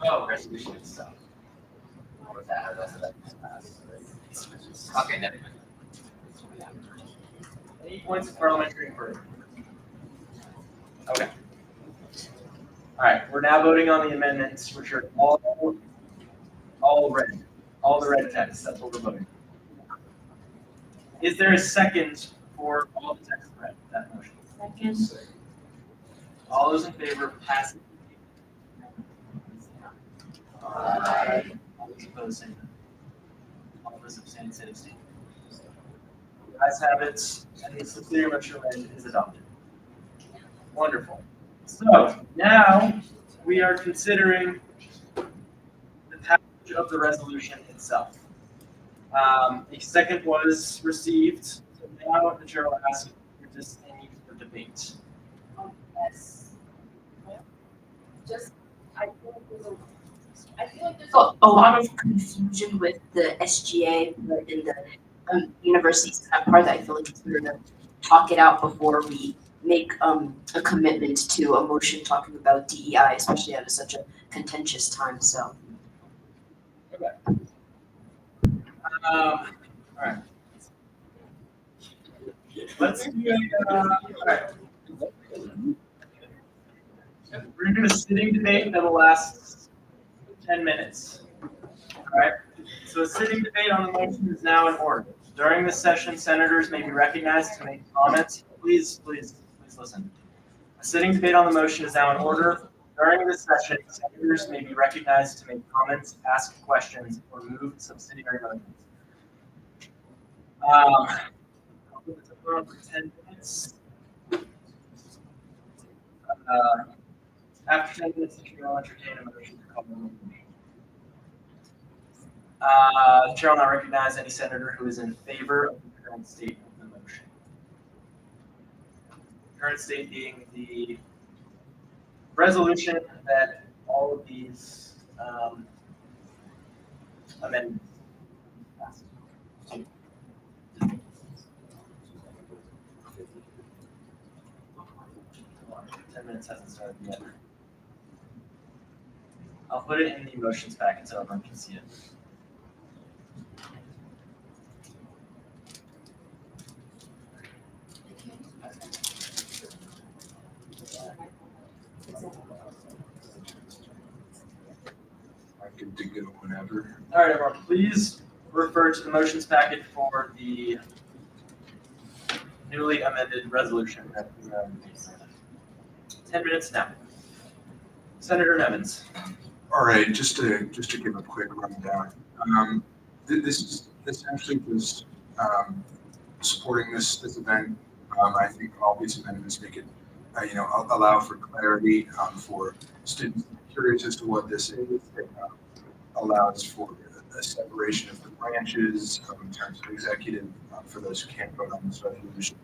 Oh, resolution itself. Okay, never mind. Any points of parliamentary inquiry? Okay. All right, we're now voting on the amendments, which are all red, all the red text. That's what we're voting. Is there a second for all the text red? That motion. Second. All those in favor of passing? Aye. All those opposed, say no. All those abstaining, say abstain. The ayes have it, and the subsidiary motion is adopted. Wonderful. So now we are considering the passage of the resolution itself. A second was received, so now the chair will ask if there's any for debate. Yes. Just, I feel like there's A lot of confusion with the SGA in the university senate part that I feel like it's better to talk it out before we make a commitment to a motion talking about DEI, especially at such a contentious time. So. All right. Let's do all right. We're gonna do a sitting debate that will last 10 minutes. All right. So a sitting debate on the motion is now in order. During this session, senators may be recognized to make comments. Please listen. A sitting debate on the motion is now in order. During this session, senators may be recognized to make comments, ask questions, or move subsidiary motions. I'll put this on for 10 minutes. After 10 minutes, the chair will entertain a motion to call the roll. The chair will not recognize any senator who is in favor of the current state of the motion. Current state being the resolution that all of these amendments pass. 10 minutes hasn't started yet. I'll put it in the motions packet so everyone can see it. I can dig it up whenever. All right, everyone, please refer to the motions packet for the newly amended resolution. 10 minutes now. Senator Nevins. All right, just to give a quick rundown. This is essentially just supporting this event. I think all these amendments make it, allow for clarity for students curious as to what this is. It allows for a separation of the branches in terms of executive for those who can't vote on this resolution.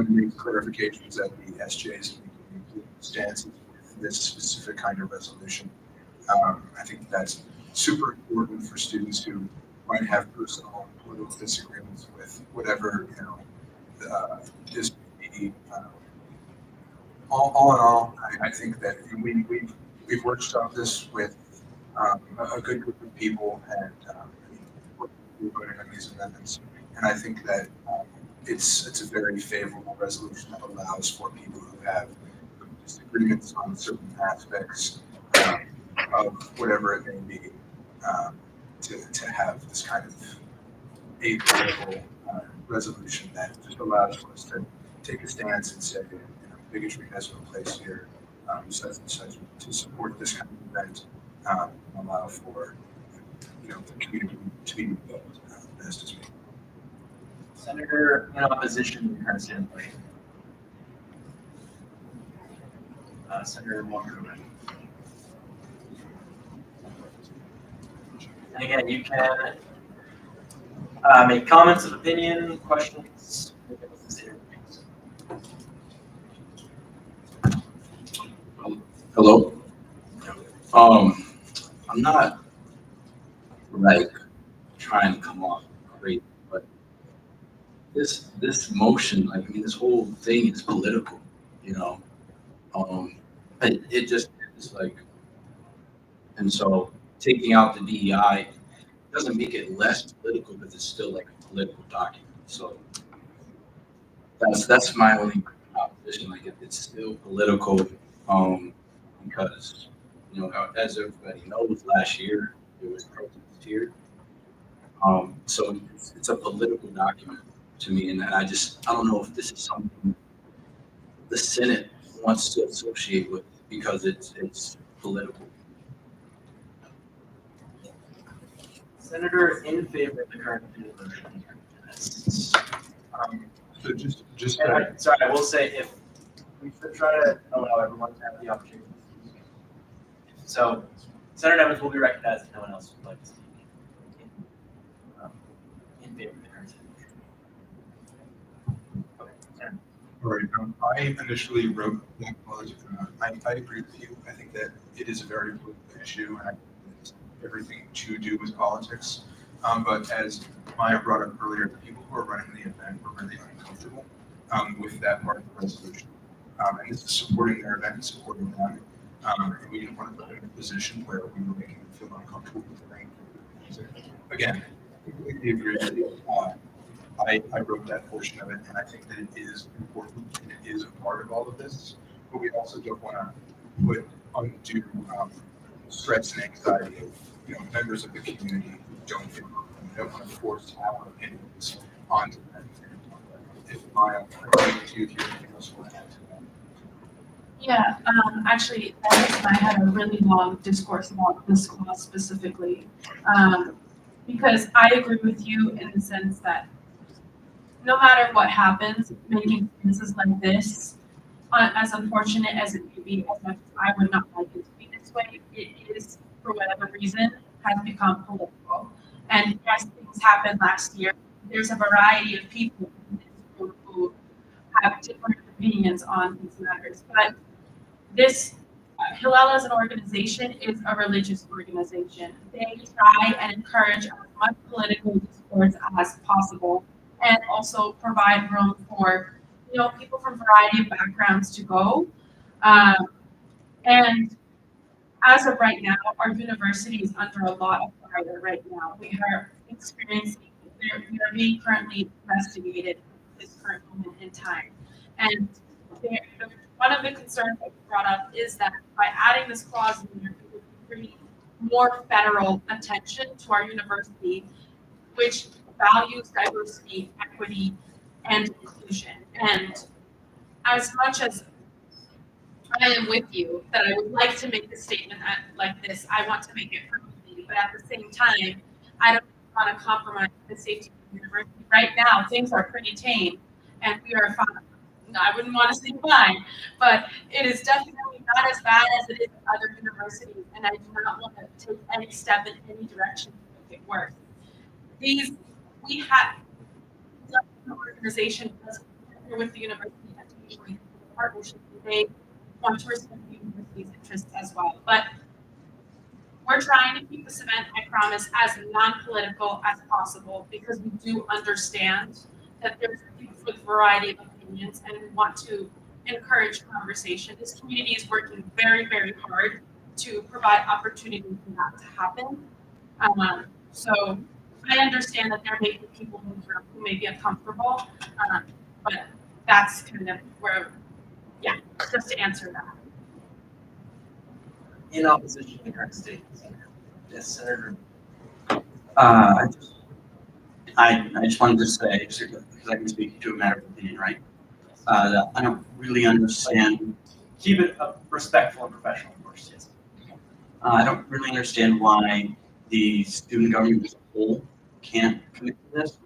Make clarifications that the SGA is making stances with this specific kind of resolution. I think that's super important for students who might have personal political disagreements with whatever this may be. All in all, I think that we've workshopped this with a good group of people, and we're voting on these amendments. And I think that it's a very favorable resolution that allows for people who have disagreements on certain aspects of whatever it may be to have this kind of apolitical resolution that just allows for us to take a stance and say, bigotry has no place here, such and such, to support this kind of event, and allow for community to be involved as to speak. Senator in opposition to the current state of the motion. Senator Walker. And again, you can make comments of opinion, questions. Hello? I'm not like trying to come off crazy, but this motion, like, I mean, this whole thing is political, you know? It just is like, and so taking out the DEI doesn't make it less political, but it's still like a political document. So that's my only opposition. Like, it's still political, because, you know, as everybody knows, last year there was protest here. So it's a political document to me, and I don't know if this is something the Senate wants to associate with because it's political. Senator in favor of the current motion. So just And sorry, I will say if we should try to allow everyone to have the opportunity to speak. So Senator Evans will be recognized if no one else would like to speak in favor of the current motion. Okay, Senator. All right. I initially wrote that clause. I agree with you. I think that it is a very political issue, and I think it's everything to do with politics. But as Maya brought up earlier, the people who are running the event were really uncomfortable with that part of the resolution. And this is supporting their event and supporting them. And we didn't want to put them in a position where we were making them feel uncomfortable with the music. Again, I completely agree with you. I wrote that portion of it, and I think that it is important and it is a part of all of this. But we also don't want to put undue stress and anxiety of members of the community who don't feel comfortable. We don't want to force our opinions onto them. If I agree with you, if you have anything else you want to add to that. Yeah, actually, Alex and I had a really long discourse about this clause specifically. Because I agree with you in the sense that no matter what happens, making businesses like this, as unfortunate as it may be, as much as I would not like it to be this way, it is, for whatever reason, has become political. And yes, things happened last year. There's a variety of people in this group who have different opinions on these matters. But this, Hillel as an organization is a religious organization. They try and encourage as much political discourse as possible, and also provide room for, people from a variety of backgrounds to go. And as of right now, our university is under a lot of fire right now. We are experiencing, we are being currently investigated at this current moment in time. And one of the concerns that we brought up is that by adding this clause in there, it would bring more federal attention to our university, which values diversity, equity, and inclusion. And as much as I am with you that I would like to make a statement like this, I want to make it permanently, but at the same time, I don't want to compromise the safety of the university. Right now, things are pretty tame, and we are fine. I wouldn't want to say fine, but it is definitely not as bad as it is at other universities, and I do not want to take any step in any direction to make it worse. We have the organization does partner with the university occasionally in partnership. They want to respect the university's interests as well. But we're trying to keep this event, I promise, as non-political as possible, because we do understand that there's people with a variety of opinions, and we want to encourage conversation. This community is working very, very hard to provide opportunity for that to happen. So I understand that there may be people who may be uncomfortable, but that's kind of where, just to answer that. In opposition to the current state. Yes, Senator. I just wanted to say, because I can speak to a matter of opinion, right? That I don't really understand. Keep it respectful and professional, of course, yes. I don't really understand why the student government as a whole can't commit to this.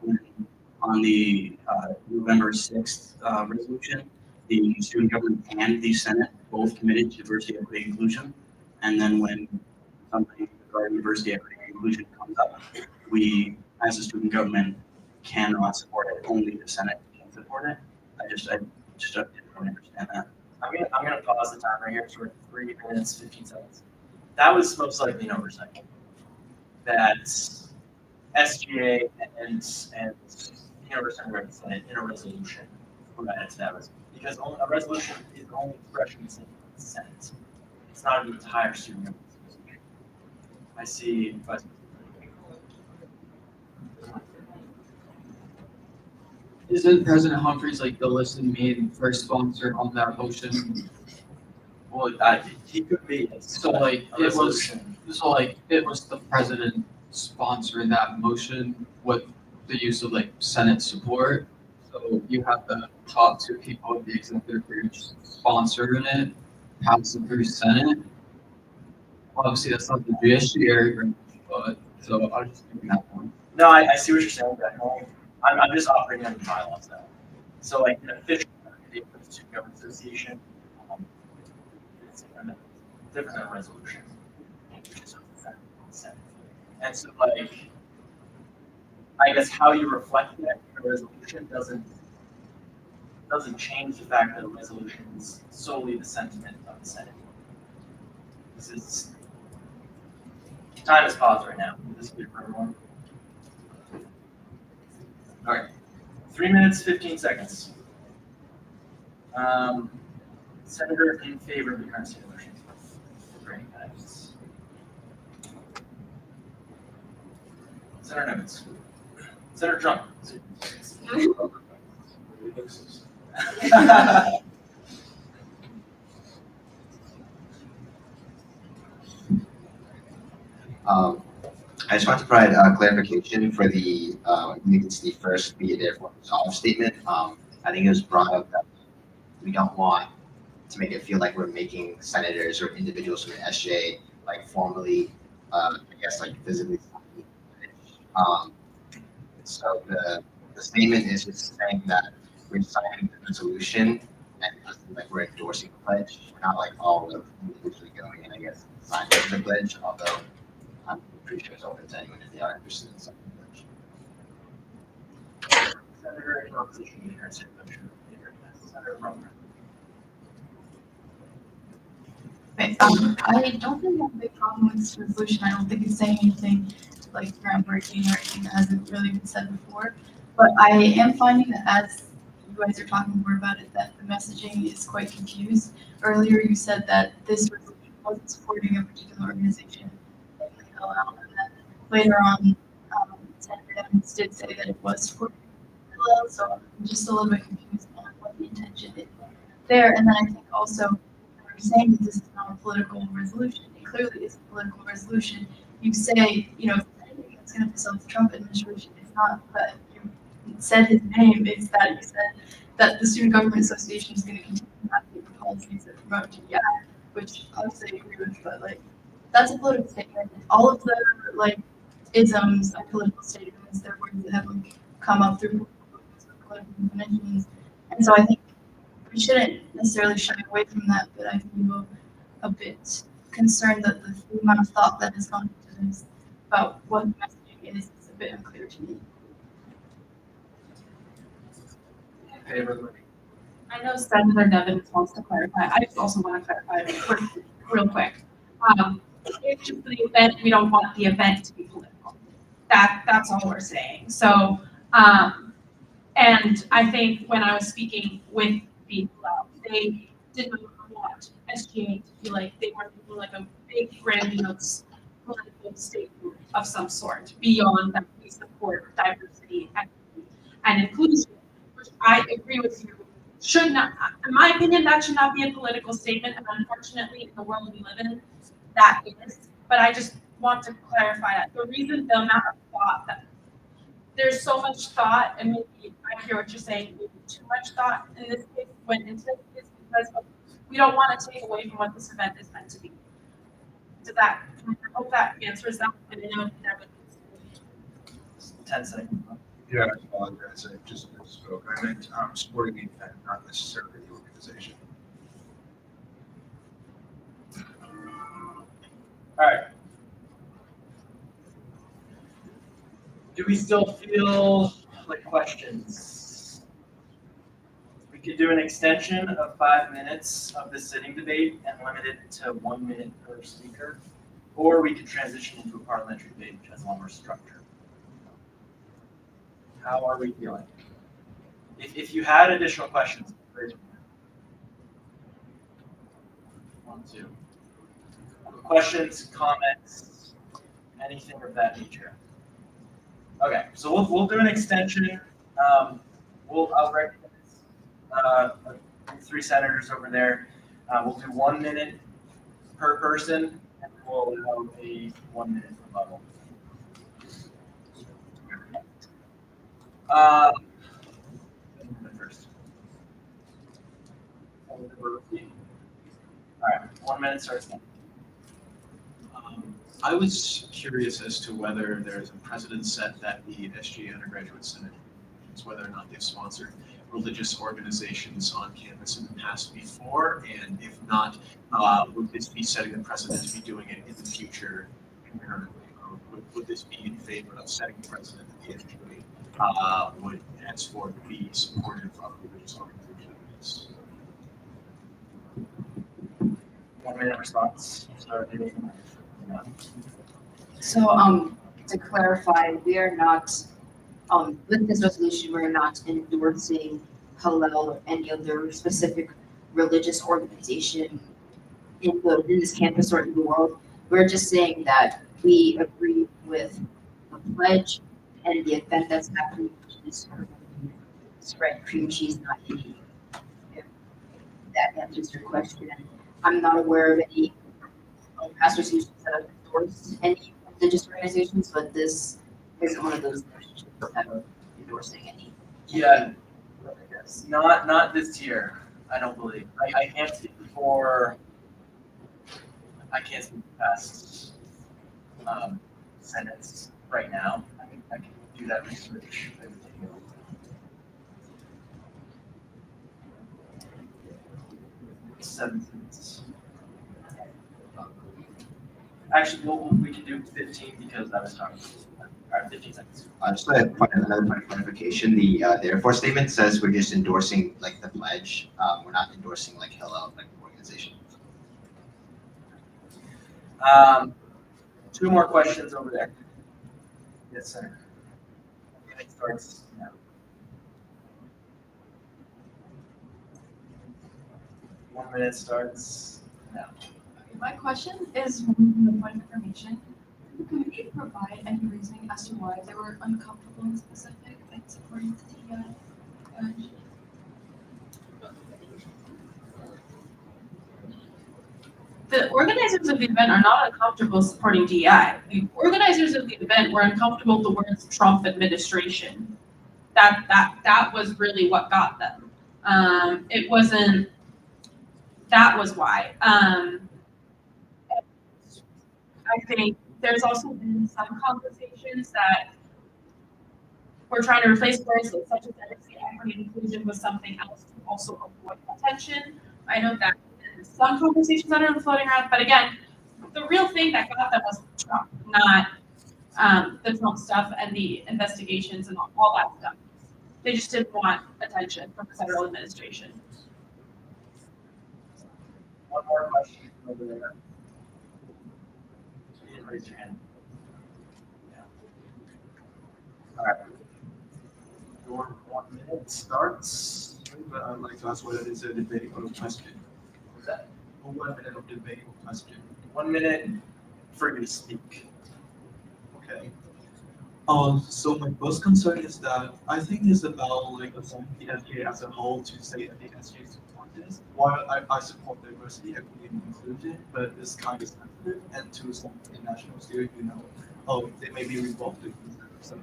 On the November 6th resolution, the student government and the Senate both committed to diversity, equity, inclusion. And then when something regarding diversity, equity, and inclusion comes up, we, as a student government, cannot support it. Only the Senate can support it. I just don't really understand that. I'm gonna pause the timer here for 3 minutes, 15 seconds. That was most likely an oversight. That SGA and University represented in a resolution were added to that resolution. Because a resolution is only expressions in the Senate. It's not an entire student government resolution. I see. Isn't President Humphreys like the listed main first sponsor on that motion? Well, he could be. So like A it was, resolution. so like it was the president sponsoring that motion with the use of like Senate support. So you have the top two people of the executive branch sponsoring it, House and through Senate. Obviously, that's not the judiciary branch, but so I was just thinking that one. No, I see what you're saying, but I'm just operating on the bylaws now. So like an official mandate for the Student Government Association, it's different than a resolution, which is Senate. And so like, I guess how you reflect that in a resolution doesn't change the fact that a resolution is solely the sentiment of the Senate. This is, time is paused right now. Is this good for everyone? All right, 3 minutes, 15 seconds. Senator in favor of the current state of motion. Great, guys. Senator Nevins. Senator Trump. I just want to provide clarification for the, I think it's the first be it therefore resolved statement. I think it was brought up that we don't want to make it feel like we're making senators or individuals from the SGA like formally, I guess like physically. So the statement is just saying that we're signing the resolution and it doesn't like we're endorsing the pledge. We're not like all of individually going in, I guess, signing the pledge, although I'm pretty sure it's open to anyone if they are interested in signing the pledge. Senator in opposition to the current state of motion. Senator Romer. Okay, I don't think I have a big problem with this resolution. I don't think it's saying anything like groundbreaking or anything that hasn't really been said before. But I am finding that as you guys are talking more about it, that the messaging is quite confused. Earlier you said that this resolution wasn't supporting a particular organization, and then later on, Senator Evans did say that it was supporting PLL, so I'm just a little bit confused on what the intention is there. And then I think also you're saying that this is not a political resolution. It clearly is a political resolution. You say, you know, it's going to piss off the Trump administration. It's not that you said his name. It's that you said that the Student Government Association is going to continue advocating for policies that promote DEI, which obviously I agree with, but like that's a political statement. All of the like isms and political statements, they're words that have like come up through political conventions, and so I think we shouldn't necessarily shy away from that, but I feel a bit concerned that the amount of thought that has gone into this about what the messaging is a bit unclear to me. I know Senator Nevins wants to clarify. I just also want to clarify real quick. It's just the event, we don't want the event to be political. That's all we're saying. So, and I think when I was speaking with people, they didn't want SGA to feel like they were making like a big grandiose political statement of some sort beyond that we support diversity, equity, and inclusion, which I agree with you. Should not, in my opinion, that should not be a political statement, and unfortunately, in the world we live in, that is. But I just want to clarify that the reason, the amount of thought that there's so much thought, and maybe I hear what you're saying, maybe too much thought in this case went into this is because we don't want to take away from what this event is meant to be. Does that I hope that answers that. And I know that was 10 seconds. Yeah, I apologize. I just misspoke. I meant supporting the event, not necessarily the organization. All right. Do we still feel like questions? We could do an extension of 5 minutes of the sitting debate and limit it to 1 minute per speaker. Or we could transition into a parliamentary debate which has longer structure. How are we feeling? If you had additional questions, raise your hand. 1, 2. Questions, comments, anything of that nature. Okay, so we'll do an extension. I'll recognize 3 senators over there. We'll do 1 minute per person, and we'll allow a 1 minute rebuttal. First. All right, 1 minute starts now. I was curious as to whether there's a precedent set that the SGA undergraduate senate, whether or not they've sponsored religious organizations on campus in the past before, and if not, would this be setting the precedent to be doing it in the future? Would this be in favor of setting the precedent that the SGA would henceforth be supportive of religious organizations? 1 minute response. So, to clarify, we are not, with this resolution, we're not endorsing Hillel or any other specific religious organization in this campus or in the world. We're just saying that we agree with the pledge and the event that's happening, which is spread cream cheese, not any. If that answers your question. I'm not aware of any pastors who have endorsed any religious organizations, but this is one of those relationships that are endorsing any. Yeah, not this year. I don't believe. I can't speak for. I can't speak past senates right now. I can do that research. Seven minutes. Actually, we can do 15 because I was talking. All right, 15 seconds. Just another point of clarification. The Air Force statement says we're just endorsing like the pledge. We're not endorsing like Hillel like organization. 2 more questions over there. Yes, sir. It starts now. 1 minute starts now. My question is one point of information. Did the committee provide any reasoning as to why they were uncomfortable in specific, like supporting the judge? the organizers of the event are not uncomfortable supporting DEI. The organizers of the event were uncomfortable with the words Trump administration. That was really what got them. It wasn't, that was why. I think there's also been some conversations that we're trying to replace words such as diversity, equity, and inclusion with something else to also avoid attention. I know that there's some conversations that are floating around, but again, the real thing that got them was Trump, not the Trump stuff and the investigations and all that stuff. They just didn't want attention from the federal administration. One more question over there. You didn't raise your hand. Yeah. All right. Your 1 minute starts. But I'd like to ask whether it is a debate or a question. What's that? Or 1 minute of debate or question. 1 minute for you to speak. Okay. So my first concern is that I think it's about like assigning the SGA as a whole to say that the SGA support this. While I support diversity, equity, and inclusion, but it's kind of sensitive, and to some international students, they may be revolted because some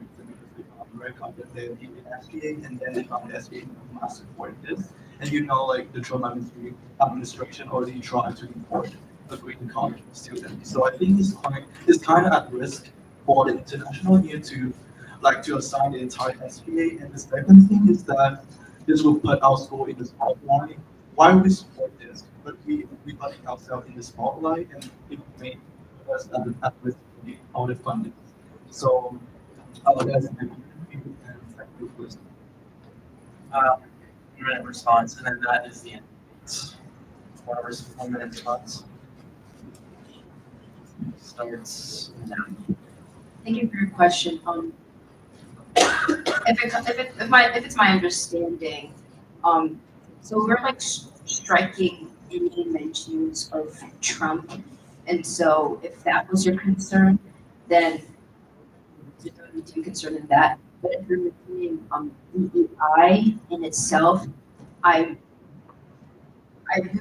very confident they're in the SGA, and then they found the SGA not support this. And like the Trump administration already tried to import a green college student. So I think it's kind of at risk for the international union to assign the entire SGA. And the second thing is that this will put our school in the spotlight. Why we support this? But we put ourselves in the spotlight, and it may put us at risk of the audit funding. So that's my opinion, and thank you for listening. 1 minute response, and then that is the end. 1 minute response. Starts now. Thank you for your question. If it's my understanding, so we're like striking any mentions of Trump, and so if that was your concern, then there's no need to be concerned in that. But if you're mentioning DEI in itself,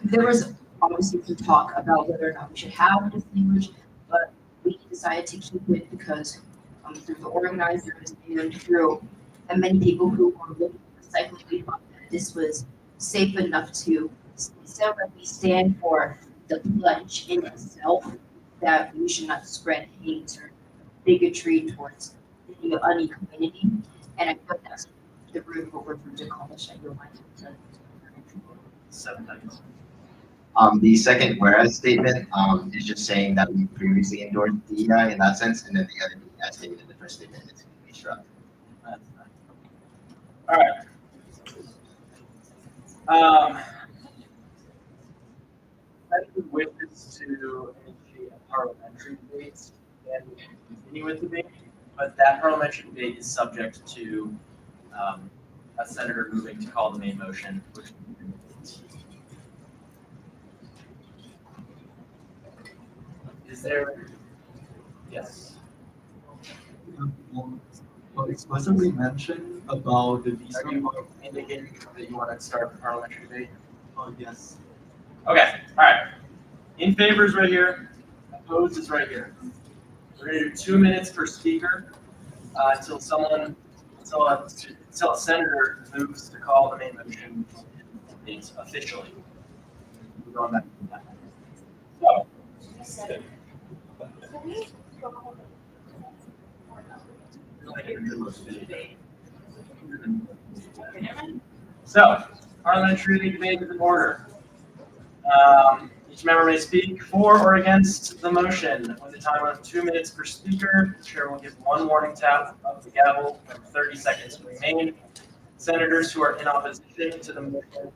there was obviously some talk about whether or not we should have this language, but we decided to keep it because through the organizers and through and many people who were looking for cycling, we thought that this was safe enough to so that we stand for the pledge in itself that we should not spread hate or bigotry towards the any community. And I feel that's the root of what we're trying to accomplish at UMass. 7 seconds. The second whereas statement is just saying that we previously endorsed DEI in that sense, and then the other DEI statement in the first statement is going to be struck. All right. I wish this to initiate a parliamentary debate, and we can continue with the debate, but that parliamentary debate is subject to a senator moving to call the main motion, which is there? Yes. Well, explicitly mentioned about the visa. Are you indicating that you want to start the parliamentary debate? Oh, yes. Okay, all right. In favor is right here. Opposed is right here. We're going to do 2 minutes per speaker until a senator moves to call the main motion officially. We're going back to that. So, parliamentary debate is in order. Each member may speak for or against the motion with a time of 2 minutes per speaker. The chair will give 1 warning tap of the gavel when 30 seconds remain. Senators who are in opposition to the motion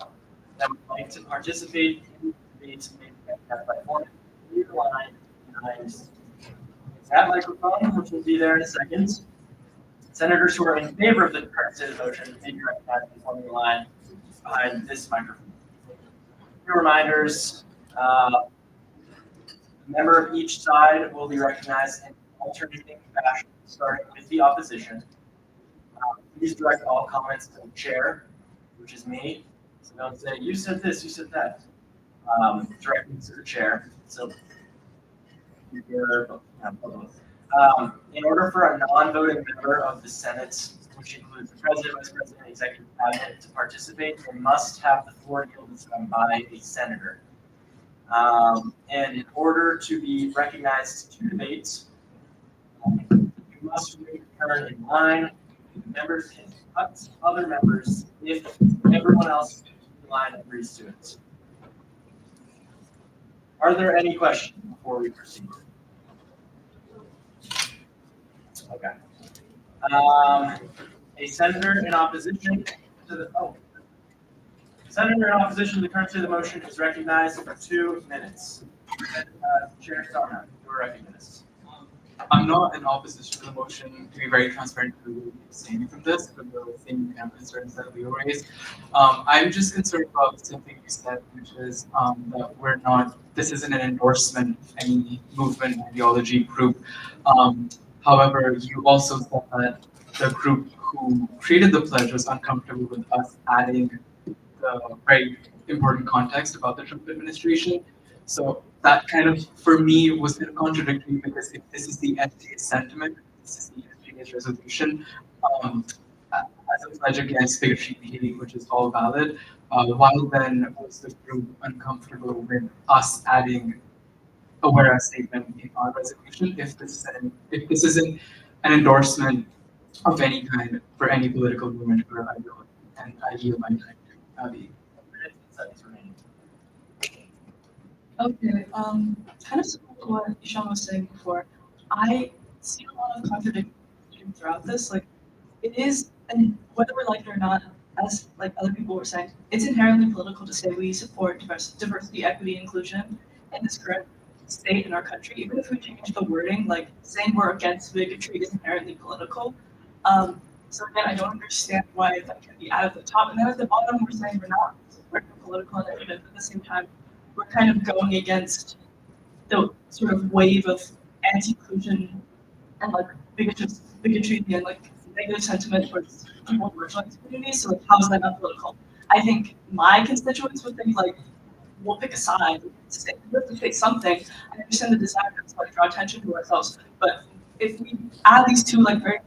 that would like to participate in the debate may be identified by forming the line behind that microphone, which will be there in a second. Senators who are in favor of the current state of motion may be recognized by forming the line behind this microphone. Few reminders. A member of each side will be recognized in alternating fashion, starting with the opposition. Please direct all comments to the chair, which is me. So don't say, you said this, you said that. Directly to the chair. So in order for a non-voting member of the Senate, which includes the president, vice president, and executive cabinet, to participate, they must have the floor yielded to them by a senator. And in order to be recognized to debate, you must return in line. Members can cut other members if everyone else in line agrees to it. Are there any questions before we proceed? Okay. A senator in opposition to the senator in opposition to the current state of the motion is recognized for 2 minutes. Chair Starner, you are recognized. I'm not in opposition to the motion. To be very transparent, we will be abstaining from this for the same concerns that we raised. I'm just concerned about something you said, which is that we're not. This isn't an endorsement of any movement, ideology, group. However, you also said that the group who created the pledge was uncomfortable with us adding the very important context about the Trump administration. So that kind of, for me, was kind of contradictory, because if this is the SGA sentiment, this is the SGA's resolution, as a pledge against bigotry, hate, which is all valid, why then was the group uncomfortable with us adding a whereas statement in our resolution if this isn't an endorsement of any kind for any political movement or ideology. And I yield my time to Abby. Okay, kind of similar to what Ishan was saying before, I see a lot of contradiction throughout this. Like, it is, and whether we like it or not, as like other people were saying, it's inherently political to say we support diversity, equity, inclusion in this current state in our country. Even if we change the wording, like saying we're against bigotry is inherently political. So again, I don't understand why that can be added at the top, and then at the bottom we're saying we're not supporting political initiative. At the same time, we're kind of going against the sort of wave of anti-inclusion and like bigotry and like negative sentiment towards people in marginalized communities. So like, how is that not political? I think my constituents would think like, we'll pick a side. We have to say something. I understand the desire to like draw attention to ourselves, but if we add these two like very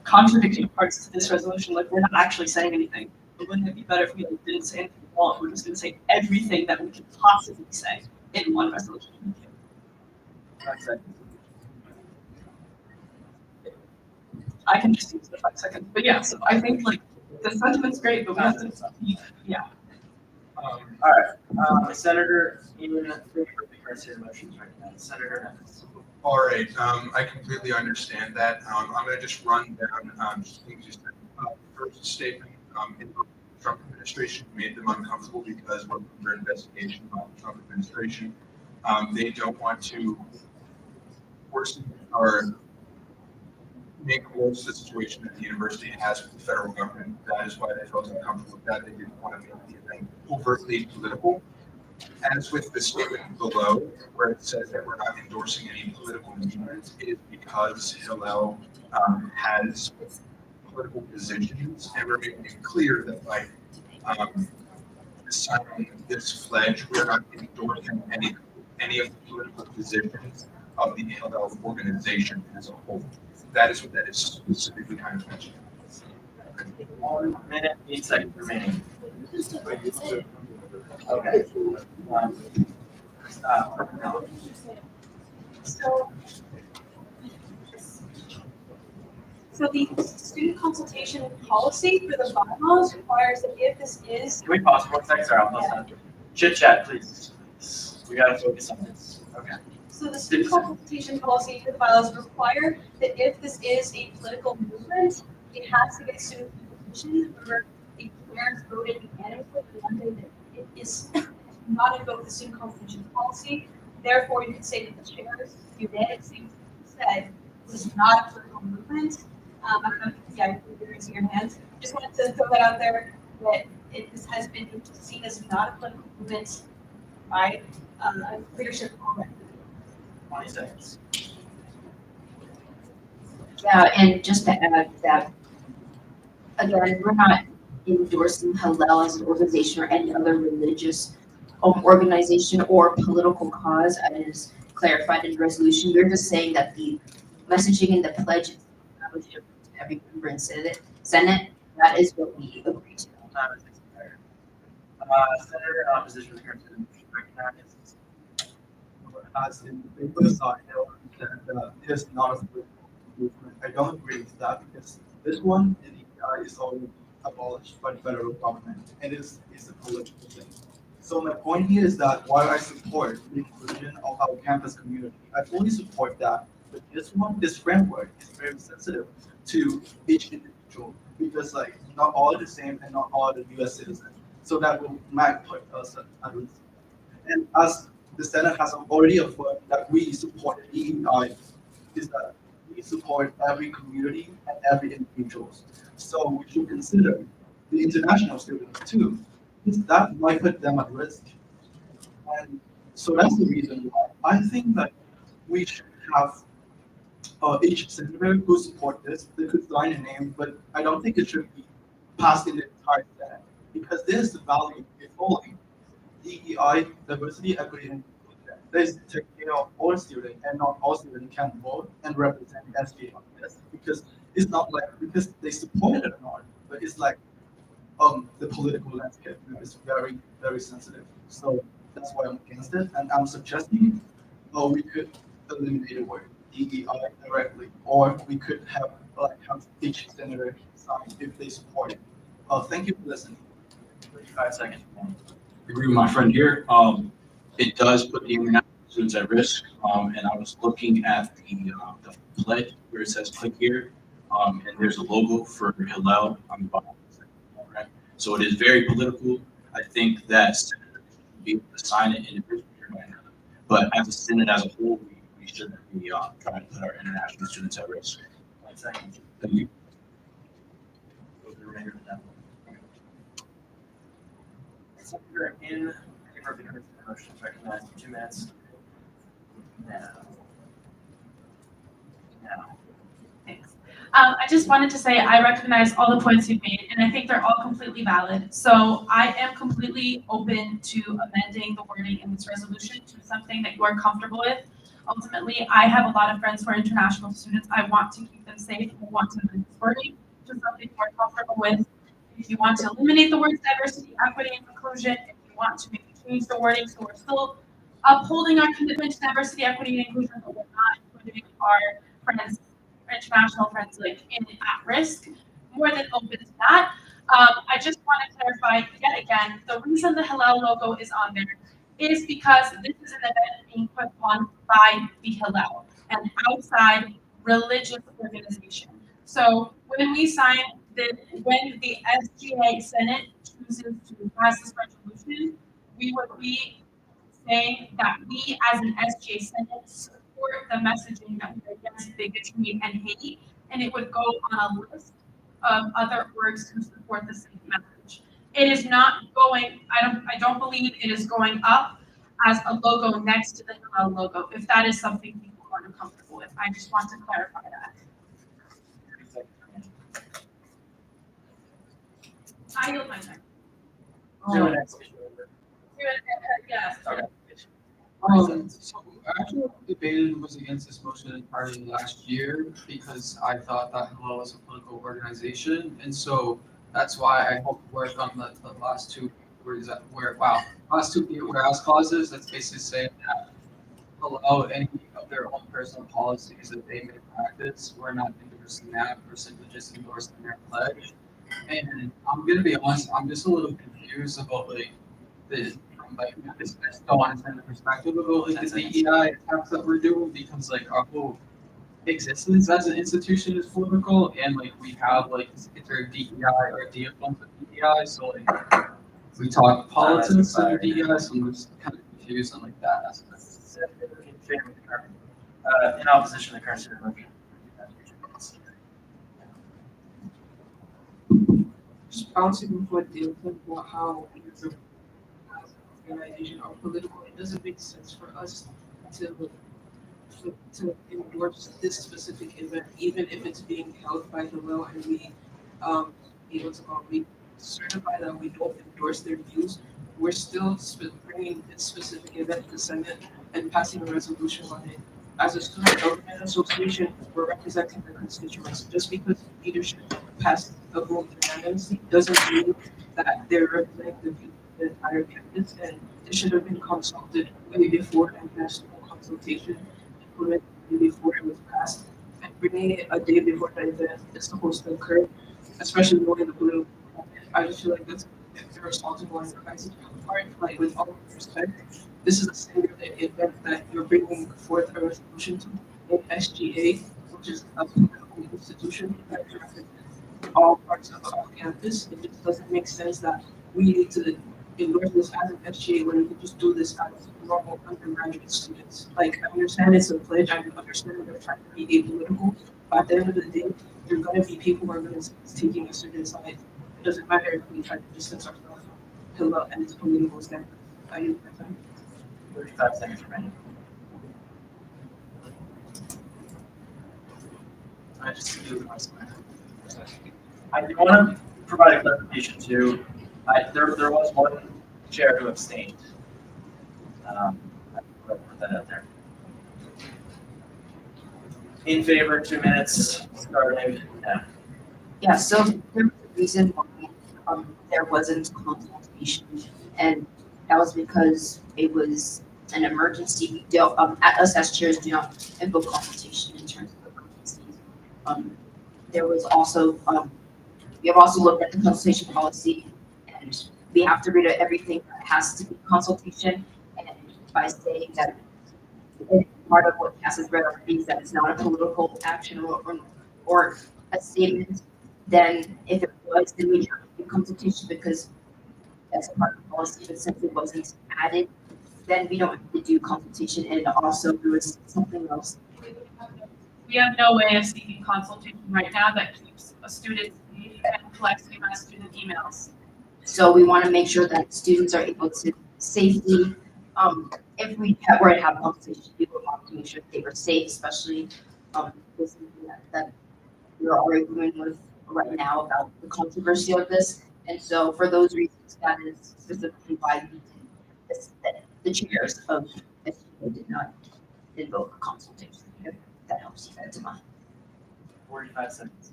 contradicting parts to this resolution, like we're not actually saying anything. But wouldn't it be better if we like, didn't say anything at all? If we're just going to say everything that we could possibly say in one resolution. I can just use the 5 seconds. But yeah, so I think like the sentiment's great, but we have to yeah. All right, Senator, in favor of the current motions right now, Senator Nevins. All right, I completely understand that. I'm going to just run down just things you said. First statement, in the Trump administration made them uncomfortable because we're under investigation by the Trump administration. They don't want to worsen or make worse the situation that the university has with the federal government. That is why they felt uncomfortable with that. They didn't want to make the event overtly political. As with the statement below, where it says that we're not endorsing any political movements, it is because Hillel has political positions, and we're making it clear that by signing this pledge, we're not endorsing any of the political positions of the Hillel organization as a whole. That is what that is specifically kind of mentioned. 1 minute, 8 seconds remaining. Okay. So the student consultation policy for the bylaws requires that if this is. Can we pause for 1 second? Sorry, I'll pause that. Chit chat, please. We gotta focus on this. Okay. So the student consultation policy for the bylaws require that if this is a political movement, it has to get student petition. Remember, the parents voted unanimously for one day that it is not invoke the student consultation policy. Therefore, you can say that the chairs unanimously said this is not a political movement. I don't know if you're raising your hands. Just wanted to throw that out there that this has been seen as not a political movement by leadership already. 20 seconds. Yeah, and just to add that, again, we're not endorsing Hillel as an organization or any other religious organization or political cause, as clarified in the resolution. We're just saying that the messaging in the pledge is established to every member in Senate. That is what we agree to. Time is expired. Senator, opposition to the current recognized. As in the paper side, that it is not a political movement. I don't agree with that because this one is already abolished by the federal government and it's a political thing. So my point here is that while I support the inclusion of our campus community, I fully support that. But this framework is very sensitive to each individual because like not all are the same and not all are the US citizens. So that might put us at risk. And as the Senate has already affirmed that we support DEI, is that we support every community and every individual. So we should consider the international students too, because that might put them at risk. And so that's the reason why I think that we should have each senator who support this, they could sign a name, but I don't think it should be passed in the entire Senate because there's the value in holding DEI, diversity, equity, and inclusion. There's take care of all students, and not all students can vote and represent SGA on this because it's not like because they support it or not, but it's like the political landscape is very, very sensitive. So that's why I'm against it, and I'm suggesting or we could eliminate the word DEI directly, or we could have each senator sign if they support it. Thank you for listening. 35 seconds. Agree with my friend here. It does put the international students at risk. And I was looking at the pledge where it says click here. And there's a logo for Hillel on the bottom. Right? So it is very political. I think that senators should be able to sign it individually, but as a Senate as a whole, we shouldn't be trying to put our international students at risk. 1 second. Thank you. Go through the remainder of that. So you're in favor of the motion, recognized for 2 minutes. Now. Thanks. I just wanted to say I recognize all the points you've made, and I think they're all completely valid. So I am completely open to amending the wording in this resolution to something that you are comfortable with. Ultimately, I have a lot of friends who are international students. I want to keep them safe. I want to amend this wording to something you are comfortable with. If you want to eliminate the words diversity, equity, and inclusion, if you want to maybe change the wording so we're still upholding our commitment to diversity, equity, and inclusion, but we're not putting our friends, our international friends, like at risk, more than open to that. I just want to clarify yet again, the reason the Hillel logo is on there is because this is an event being put on by the Hillel, an outside religious organization. So when we sign when the SGA Senate chooses to pass this resolution, we would be saying that we as an SGA Senate support the messaging that we're against bigotry and hate, and it would go on a list of other orgs who support the same message. It is not going, I don't believe it is going up as a logo next to the Hillel logo, if that is something people are uncomfortable with. I just want to clarify that. I yield my time. Yes. Okay. So I actually debated and was against this motion entirely last year because I thought that Hillel was a political organization, and so that's why I hope to work on the last two last two whereas clauses. That's basically saying that allow any of their own personal policies that they may practice. We're not endorsing that. We're simply just endorsing their pledge. And I'm gonna be honest, I'm just a little confused about this don't understand the perspective about the DEI attacks that we're doing because our whole existence as an institution is political and we have either DEI or defunct DEI, so we talk politics and DEI, so I'm just kind of confused on that. In opposition to the current student motion. Just bouncing off what Dale said about how organization are political, it doesn't make sense for us to endorse this specific event, even if it's being held by Hillel and we we certify that we don't endorse their views. We're still bringing this specific event to the Senate and passing a resolution on it. As a student government association, we're representing the constituents. Just because leadership passed a vote unanimously doesn't mean that they're representing the views of the entire campus, and it should have been consulted way before and national consultation implemented way before it was passed. And bringing it a day before the event is supposed to occur, especially knowing the political. I just feel like that's irresponsible on your guys' part. With all respect, this is a singular event that you're bringing forth a resolution to in SGA, which is a political institution that represents all parts of our campus. It just doesn't make sense that we need to endorse this as an SGA when we can just do this as normal undergraduate students. I understand it's a pledge. I understand they're trying to be apolitical, but at the end of the day, there are going to be people who are going to be taking a certain side. It doesn't matter if we try to distance ourselves from Hillel and its political standards. I use my time. 35 seconds remaining. I just do my slide. I do want to provide a clarification too. There was one chair who abstained. I put that out there. In favor, 2 minutes, starting now. Yeah, so there was a reason why there wasn't consultation, and that was because it was an emergency, we don't, us as chairs do not invoke consultation in terms of emergencies. There was also, we have also looked at the consultation policy, and we have to read everything that has to be consultation, and by saying that part of what Cass has read already is that it's not a political action or a statement, then if it was, then we have to do consultation because that's a part of the policy, but since it wasn't added, then we don't have to do consultation, and also there was something else. We have no way of seeking consultation right now that keeps a student safe and collects UMass student emails. So we want to make sure that students are able to safely, if we were to have a conversation, we would want to make sure they were safe, especially with something that we're arguing with right now about the controversy of this. And so for those reasons, that is specifically why we did the chairs of SGA did not invoke a consultation, if that helps you guys mind. 45 seconds.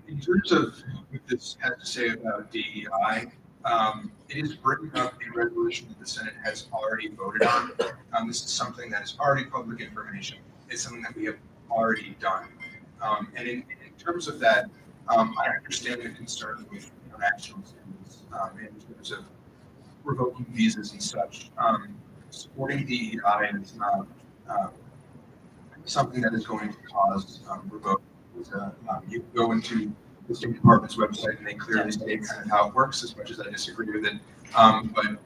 In terms of what this has to say about DEI, it is bringing up a resolution that the Senate has already voted on. This is something that is already public information. It's something that we have already done. And in terms of that, I understand the concern with international students in terms of revoking visas and such. Supporting DEI is not something that is going to cause revoke. You go into the State Department's website and they clearly state kind of how it works, as much as I disagree with it. But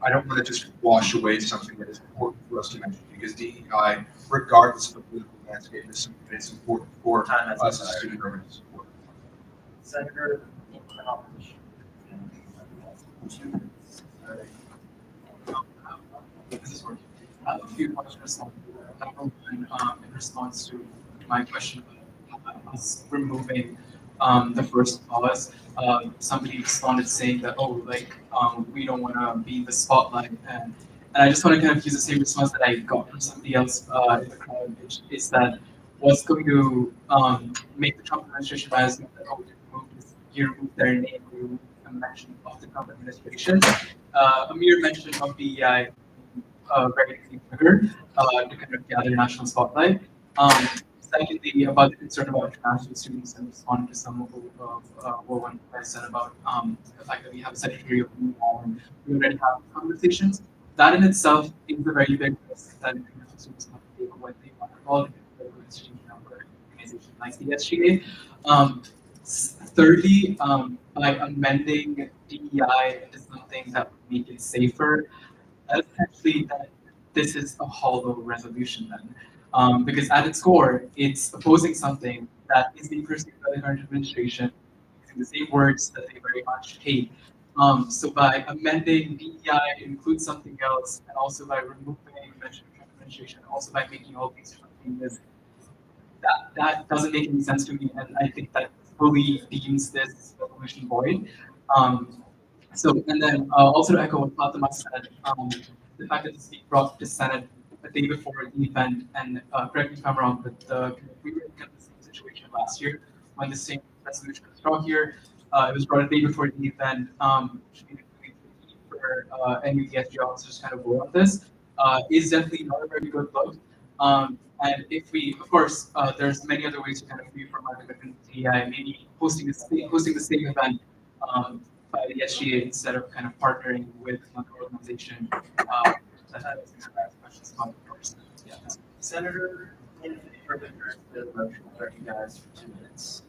I don't want to just wash away something that is important for us to mention, because DEI, regardless of the political landscape, is something that is important for us as student government to support. Senator I have a few questions. Number one, in response to my question about us removing the first clause, somebody responded saying that, oh, like, we don't want to be in the spotlight. And I just want to kind of use the same response that I got from somebody else in the crowd, which is that what's going to make the Trump administration realize that, oh, you remove their name, you remove a mention of the Trump administration. Amir mentioned of DEI very clean trigger to kind of gather national spotlight. Secondly, about the concern about international students and responding to some of what one guy said about the fact that we have a secretary of law and we already have conversations. That in itself is a very big risk that international students have to take when they want to involve in an institution or organization like the SGA. Thirdly, by amending DEI into something that would make it safer, essentially that this is a hollow resolution then. Because at its core, it's opposing something that is being perceived by the current administration using the same words that they very much hate. So by amending DEI to include something else, and also by removing mention of the administration, also by making all these changes, that doesn't make any sense to me, and I think that fully deems this resolution void. And then also to echo what Fatima said, the fact that this being brought to Senate a day before the event, and correct me if I'm wrong, but we were in the same situation last year when the same resolution was brought here. It was brought a day before the event, which made it really tricky for any of the SGA officers to kind of vote on this. Is definitely not a very good look. And if we, of course, there's many other ways to kind of reform our commitment to DEI, maybe hosting the same event by the SGA instead of kind of partnering with another organization. Questions about the course. Yeah. Senator, in favor of the motion, 30 guys for 2 minutes.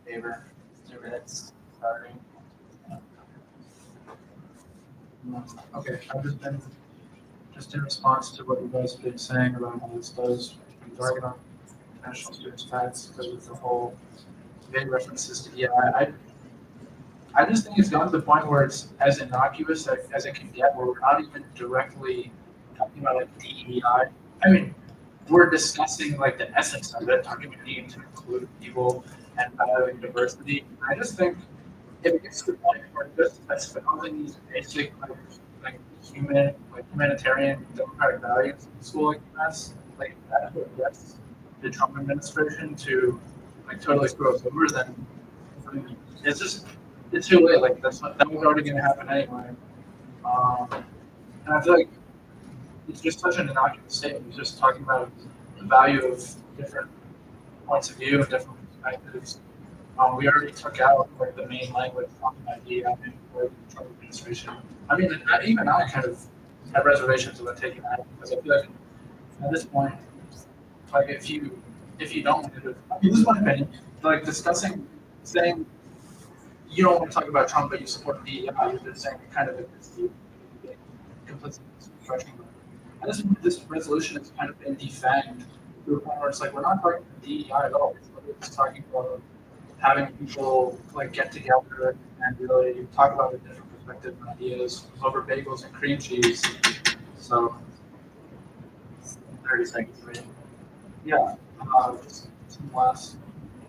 Favor, 2 minutes, starting. Okay, I've just in response to what you guys have been saying about how this does target on national students' rights because of the whole vague references to DEI. I just think it's gotten to the point where it's as innocuous as it can get, where we're not even directly talking about like DEI. I mean, we're discussing like the essence of it, talking about needing to include people and valuing diversity. I just think if it gets to the point where just espousing these basic like humanitarian democratic values in school like UMass, like that's what gets the Trump administration to like totally screw us over, then it's too late. Like that was already going to happen anyway. And I feel like it's just such an innocuous statement. He's just talking about the value of different points of view and different perspectives. We already took out like the main language talking about DEI for the Trump administration. I mean, even I kind of have reservations about taking that because I feel like at this point, like if you don't want to do it, I mean, this is my opinion. Like saying you don't want to talk about Trump, but you support DEI, you're just saying kind of it's the complicit construction. This resolution has kind of been defanged to a point where it's like we're not talking about DEI at all. We're just talking about having people like get together and really talk about the different perspectives and ideas over bagels and cream cheese. So 30 seconds, right? yeah, just some last,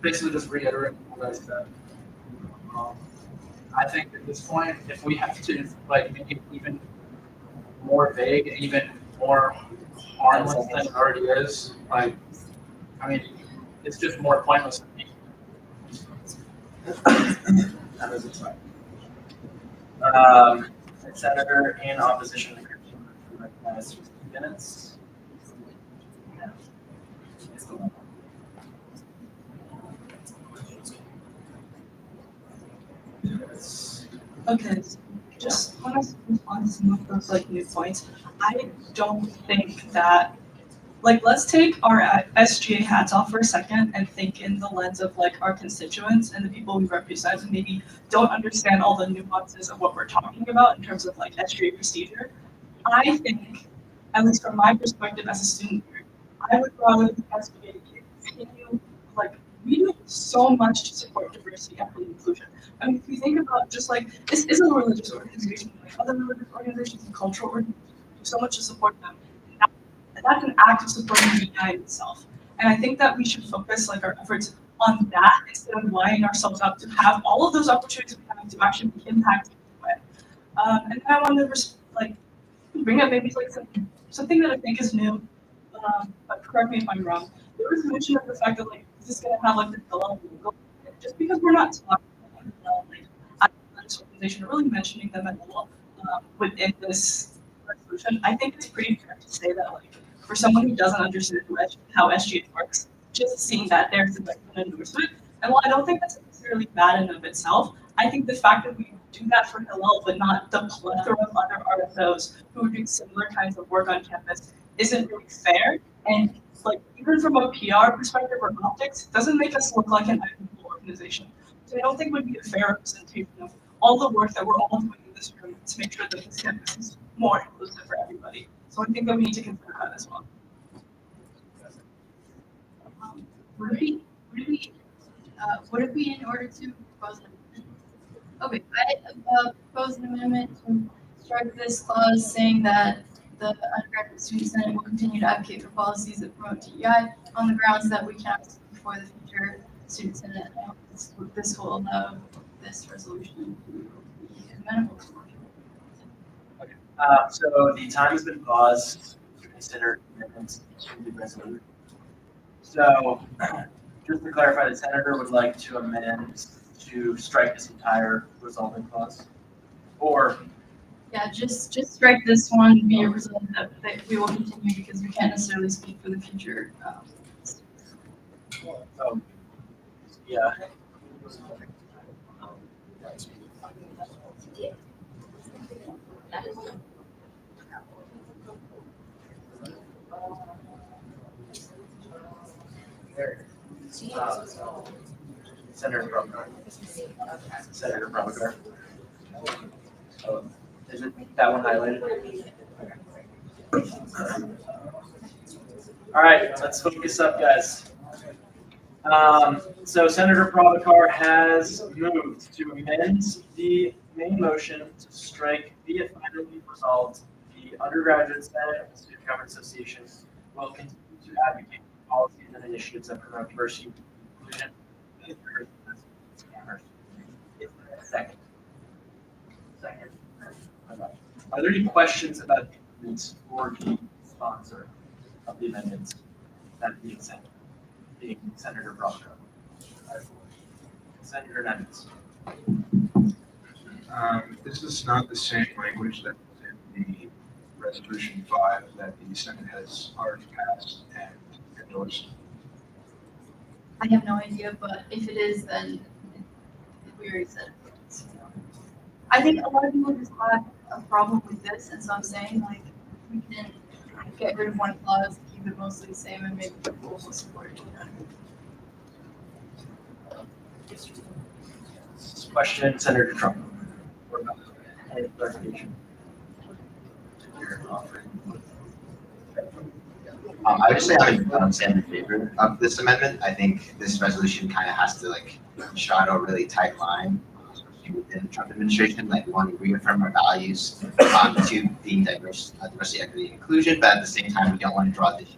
basically just reiterating what I said. I think at this point, if we have to like make it even more vague, even more harmless than it already is, like, I mean, it's just more pointless than me. That was it. Senator in opposition to Christian recognized 15 minutes. Yeah. It's the one. Okay, so just want to respond to some of those like new points. I don't think that like let's take our SGA hats off for a second and think in the lens of like our constituents and the people we represent and maybe don't understand all the nuances of what we're talking about in terms of like SGA procedure. I think, at least from my perspective as a student here, I would rather the SGA continue like we do so much to support diversity, equity, and inclusion. I mean, if you think about just like this isn't a religious organization, like other religious organizations and cultural organizations do so much to support them. And that's an act of supporting DEI itself. And I think that we should focus like our efforts on that instead of lining ourselves up to have all of those opportunities we have to actually be impacted anyway. And then I want to like bring up maybe like something that I think is new, but correct me if I'm wrong. There was mention of the fact that like this is going to have like the Hillel logo. Just because we're not talking about Hillel, like at this organization, or really mentioning them at all within this resolution, I think it's pretty fair to say that like for someone who doesn't understand how SGA works, just seeing that there's an endorsement, and while I don't think that's necessarily bad in and of itself, I think the fact that we do that for Hillel, but not the plethora of other RSOs who are doing similar kinds of work on campus isn't really fair. And like even from a PR perspective or optics, doesn't make us look like an equitable organization. So I don't think it would be a fair representation of all the work that we're all doing in this room to make sure that this campus is more inclusive for everybody. So I think that we need to consider that as well. Would it be in order to propose an amendment? Okay, I propose an amendment to strike this clause saying that the undergraduate student senate will continue to advocate for policies that promote DEI on the grounds that we cannot speak for the future student senate. I hope this will allow this resolution to be amenable to. So the time has been paused to consider amendments to the resolution. So just to clarify, the senator would like to amend to strike this entire resolving clause, or Yeah, just strike this one, be a result that we will continue because we can't necessarily speak for the future. so yeah. Senator Prabhakar. Senator Prabhakar. Is it that one highlighted? All right, let's focus up, guys. So Senator Prabhakar has moved to amend the main motion to strike be it finally resolved. The undergraduate senate and student government associations will continue to advocate for policies and initiatives that promote diversity and inclusion. Amherst. Second. Are there any questions about the amendments or the sponsor of the amendments that being Senator Prabhakar? Senator Nevins. This is not the same language that was the resolution 5 that the Senate has already passed and endorsed? I have no idea, but if it is, then we already said it. So, I think a lot of people just have a problem with this, and so I'm saying like we can get rid of one clause, keep it mostly the same, and maybe people will support it. Question, Senator Trump. Any clarification? I would just say I'm in favor of this amendment. I think this resolution kind of has to like straddle a really tight line within the Trump administration. Like we want to reaffirm our values to being diverse, diversity, equity, and inclusion, but at the same time, we don't want to draw this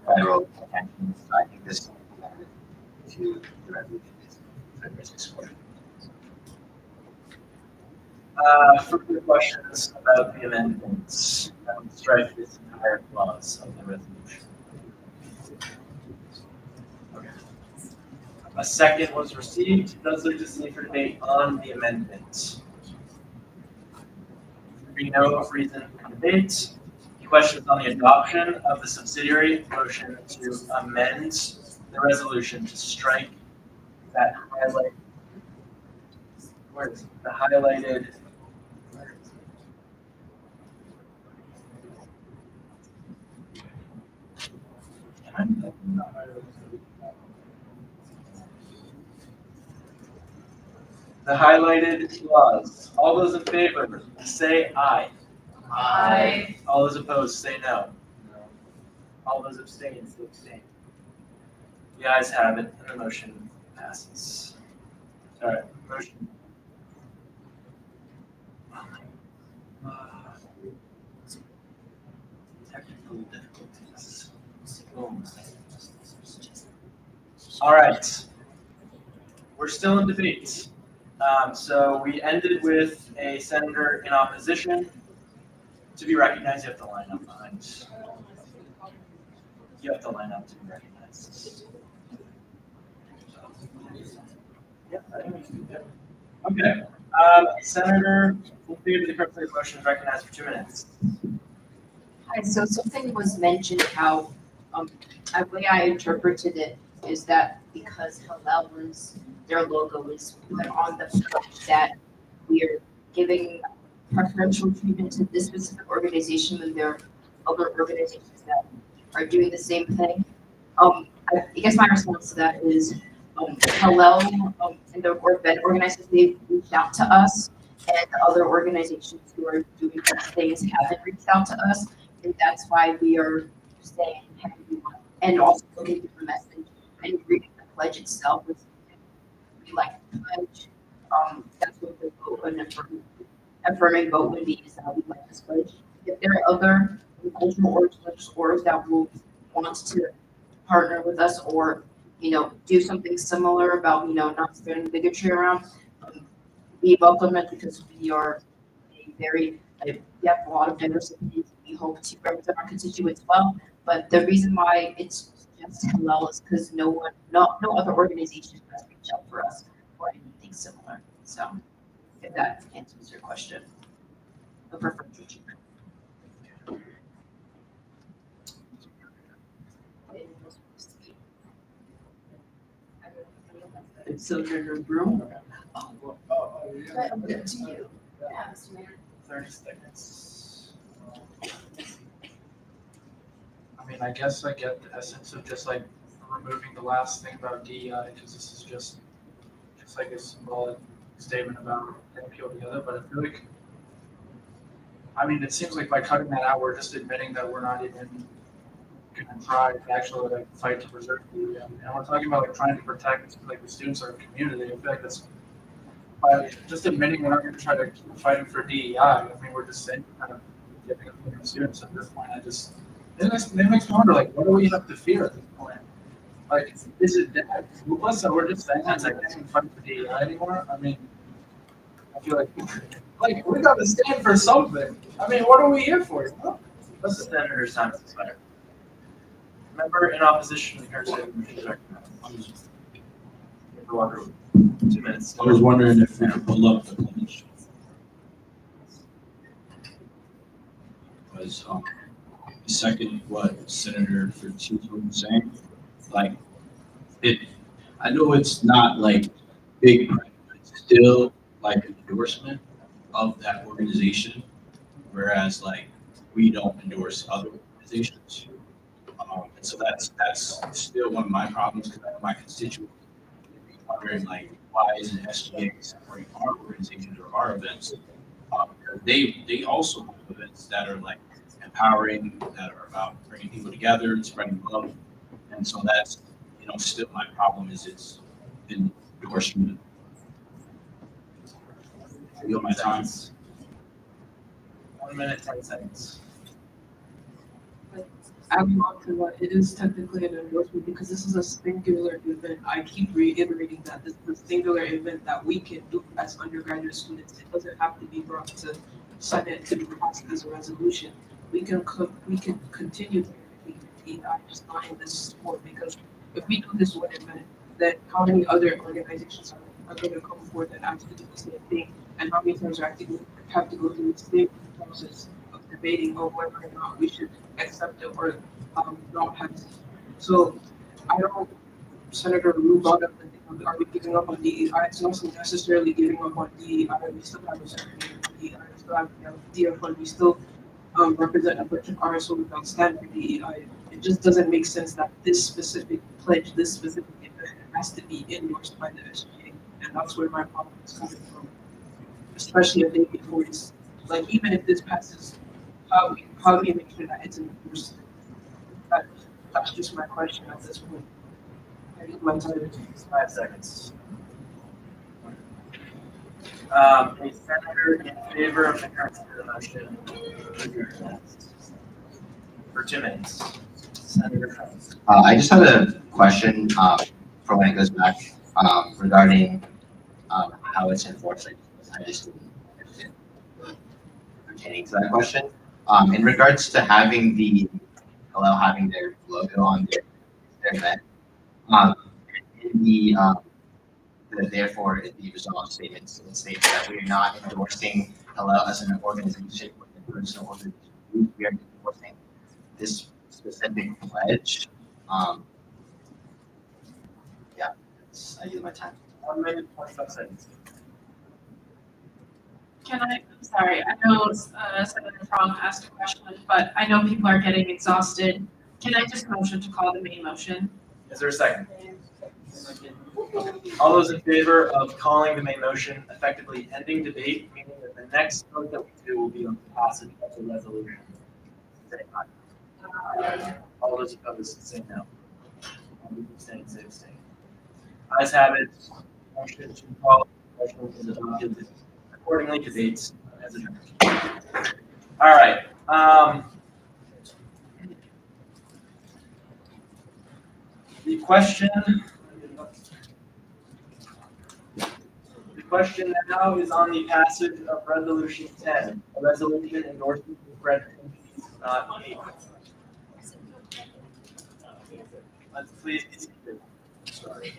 federal attention. So I think this amendment to the resolution is very support. Further questions about the amendments? Strike this entire clause of the resolution. Okay. A second was received. Does there just need for debate on the amendment? There being no reason for debate. Questions on the adoption of the subsidiary motion to amend the resolution to strike that highlight. Where is it? The highlighted. The highlighted clause. All those in favor, say aye. Aye. All those opposed, say no. All those abstain, say abstain. The ayes have it, and the motion passes. All right, motion. Technical difficulties. All right. We're still in debate. So we ended with a senator in opposition. To be recognized, you have to line up behind. You have to line up to be recognized. Okay. Senator, in favor of the correctly motion is recognized for 2 minutes. Hi, so something was mentioned how, the way I interpreted it is that because Hillel was, their logo is put on the pledge, that we are giving preferential treatment to this specific organization when there are other organizations that are doing the same thing. I guess my response to that is, Hillel and the event organizers, they've reached out to us, and other organizations who are doing things haven't reached out to us, and that's why we are saying, hey, and also looking through the message and reading the pledge itself. We like the pledge. That's what the vote, an affirming vote would be, is that we like this pledge. If there are other cultural orgs that will want to partner with us or, do something similar about, not spreading bigotry around, we welcome it because we are we have a lot of diversity. We hope to represent our constituents well, but the reason why it's just Hillel is because no other organization has reached out for us or anything similar. So if that answers your question, the preferential treatment. It's Senator Broom. Right, I'll give it to you. Yeah, Mr. Mayor. 30 seconds. I mean, I guess I get the essence of just like removing the last thing about DEI, because this is just like a symbolic statement about getting people together. But I feel like, I mean, it seems like by cutting that out, we're just admitting that we're not even going to try to actually like fight to preserve DEI. And we're talking about like trying to protect like the students of our community. I feel like that's by just admitting we're not going to try to keep fighting for DEI. I mean, we're just saying kind of giving up on the students at this point. It makes me wonder, like, what do we have to fear at this point? Like, is it that hopeless that we're just saying that I can't fight for DEI anymore? I mean, I feel like we got to stand for something. I mean, what are we here for? Huh? Let's the senator's time to expire. Member in opposition to the current statement is recognized. Member Walker, 2 minutes. I was wondering if we could pull up the pledge. because second what Senator Fertitta was saying, like it. I know it's not like big, but it's still like an endorsement of that organization, whereas like we don't endorse other organizations. And so that's still one of my problems because my constituents wondering like why isn't SGA supporting our organizations or our events? They also have events that are like empowering, that are about bringing people together and spreading love, and so that's still my problem is it's endorsement. I yield my time. 1 minute, 10 seconds. Adding on to what it is technically an endorsement because this is a singular event. I keep reiterating that this is a singular event that we can do as undergraduate students. It doesn't have to be brought to Senate to be passed as a resolution. We can continue to be just not in this sport because if we do this one event, then how many other organizations are going to come forth and ask to do the same thing? And how many times are actually have to go through the same process of debating on whether or not we should accept it or not have it. So I don't, Senator Rue brought up the thing, are we giving up on DEI? It's not necessarily giving up on DEI. We still have a secretary of DEI, we still have DFL, we still represent a bunch of RSO without stand for DEI. It just doesn't make sense that this specific pledge, this specific event has to be endorsed by the SGA. And that's where my problem is coming from. Especially a day before this. Like even if this passes, how do you make sure that it's enforced? That's just my question at this point. I need my time. 5 seconds. A senator in favor of the consider motion for 2 minutes. Senator Franks. I just had a question for when it goes back regarding how it's enforced. I just didn't pertaining to that question. In regards to having having their logo on their event, in the therefore the resolve statements it states that we are not endorsing Hillel as an organization with a personal organization. We are endorsing this specific pledge. Yeah, I use my time. 1 minute, 25 seconds. Can I, I'm sorry, I know Senator Fromm asked a question, but I know people are getting exhausted. Can I just motion to call the main motion? Is there a second? All those in favor of calling the main motion effectively ending debate, meaning that the next vote that we do will be on the passage of the resolution. Say aye. All those opposed say no. All those abstaining say abstain. Ayes have it. Motion to call the motion is adopted. Accordingly, debates as adjourned. All right. The question now is on the passage of Resolution 10, a resolution endorsing the spread fees not paid. Let's please be seated. Sorry.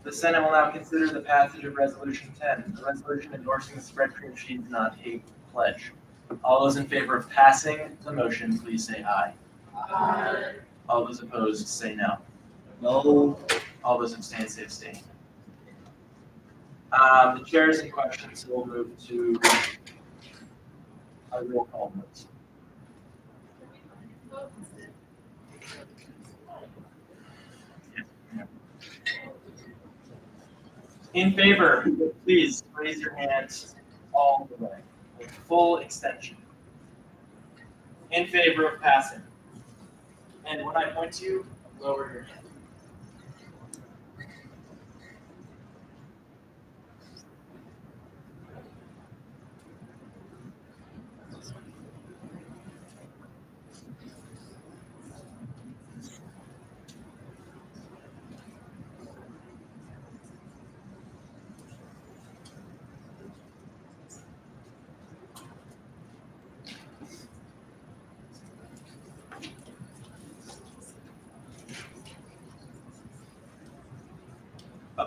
The Senate will now consider the passage of Resolution 10, a resolution endorsing the spread cream sheet not hate pledge. All those in favor of passing the motion, please say aye. Aye. All those opposed, say no. No. All those abstain, say abstain. The chair is in question, so we'll move to a roll call vote. In favor, please raise your hands all the way, with full extension. In favor of passing. And when I point to you, lower your hand.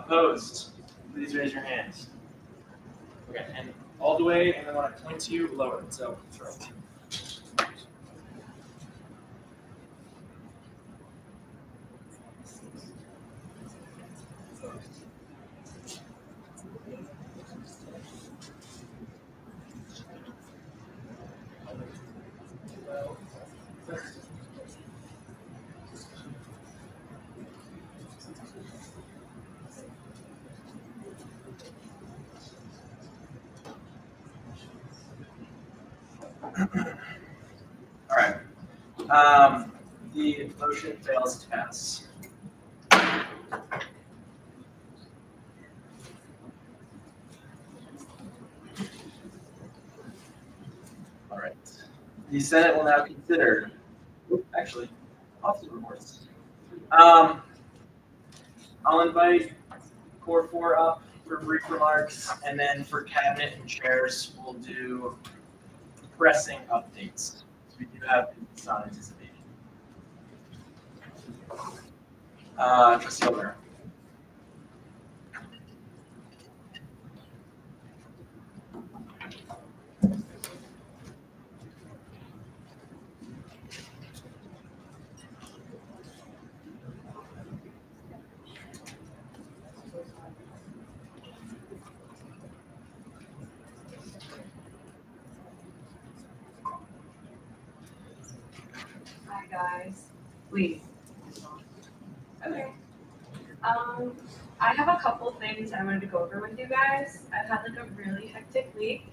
Opposed? Please raise your hands. Okay, and all the way, and then when I point to you, lower it. So throw. All right. The motion fails to pass. All right. The Senate will now consider, actually, officer reports. I'll invite Core 4 up for brief remarks, and then for cabinet and chairs, we'll do pressing updates. So we do have these on anticipated. Trustee Elder. Hi guys. Wait. Okay. I have a couple things I wanted to go over with you guys. I've had like a really hectic week.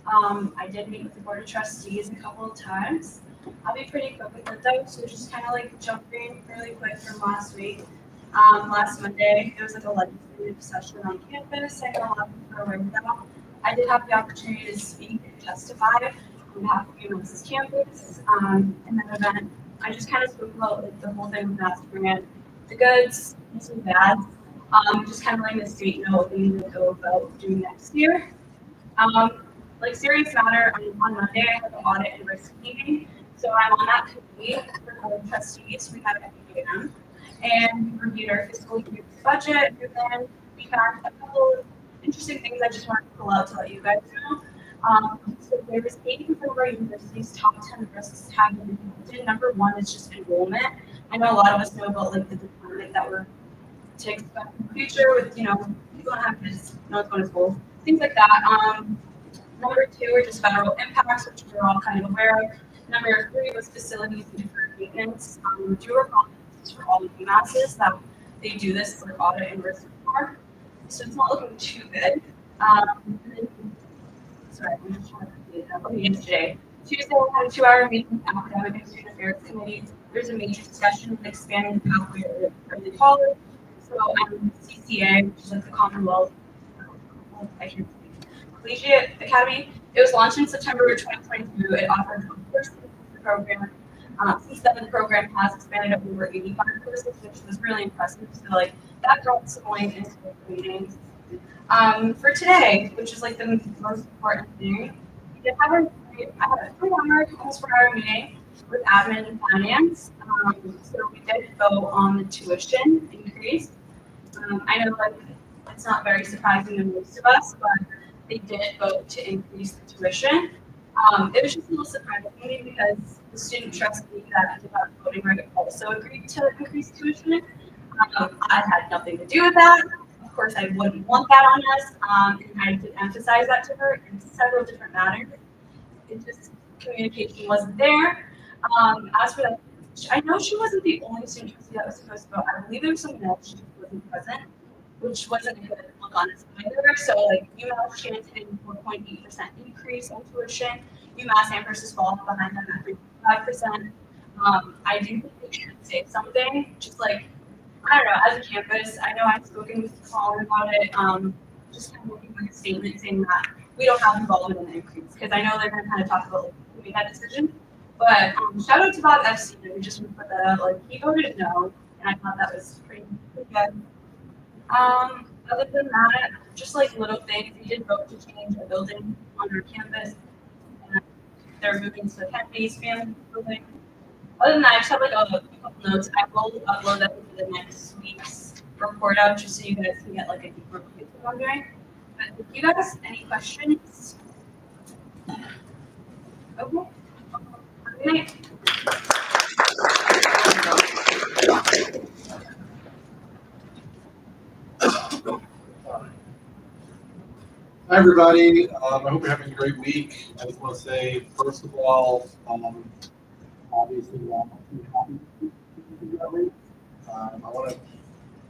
I did meet with the board of trustees a couple of times. I'll be pretty quick with it though, so just kind of like jumping really quick from last week. Last Monday, it was like a legislative session on campus. I know a lot of people are aware of that. I did have the opportunity to speak and testify on behalf of UMass's campus in that event. I just kind of spoke about like the whole thing with mass brand, the goods, and some bads. Just kind of letting the state know what they need to go about doing next year. Like serious matter, on Monday I have an audit and risk meeting. So I'm on that committee for board of trustees. We have at 8 a.m. And we reviewed our fiscal year's budget, and then we found a couple of interesting things I just wanted to pull out to let you guys know. So there was 80% of our university's top 10 risks have been included. Number one is just enrollment. I know a lot of us know about like the department that we're to expect in the future with, you know, people don't have kids, no one's going to school, things like that. Number two are just federal impacts, which we're all kind of aware of. Number three was facilities and deferred maintenance. Do recall this for all the UMasses that they do this for audit and risk for. So it's not looking too good. Sorry, I'm just trying to read that. Okay, yesterday. Tuesday, we had a 2-hour meeting with the Academic and Student Affairs Committee. There's a major discussion of expanding the pathway to early college. So CCA, which is like the Commonwealth, I can't speak, Collegiate Academy. It was launched in September 2022. It offered courses in the program. Since then, the program has expanded to over 85 courses, which was really impressive. So like that brought some light into the meetings. For today, which is like the most important thing, we did have I had a 3-hour, almost 4-hour meeting with admin and finance. So we did vote on the tuition increase. I know like it's not very surprising to most of us, but they did vote to increase the tuition. It was just a little surprising to me because the student trustee that did that voting right also agreed to increase tuition. I had nothing to do with that. Of course, I wouldn't want that on us, and I did emphasize that to her in several different matters. It just communication wasn't there. As for that, I know she wasn't the only student trustee that was supposed to vote. I believe there was someone else who wasn't present, which wasn't a good look on us either. So like UMass chanted 4.8% increase in tuition. UMass Amherst is falling behind them at 5%. I do think they should say something, just like, I don't know, as a campus, I know I've spoken with Colin about it, just kind of making like a statement saying that we don't have involvement in the increase, because I know they're going to kind of talk about like, who made that decision. But shout out to Bob FC, who just put that out, like he voted no, and I thought that was pretty good. Other than that, just like little things, we did vote to change a building on our campus. And they're moving to the Kennedy's family building. Other than that, I just have like a couple notes. I will upload them for the next week's report out just so you guys can get like a deeper look at what I'm doing. But if you guys, any questions? Okay. Good night. Hi, everybody. I hope you're having a great week. I just want to say, first of all, obviously, I want to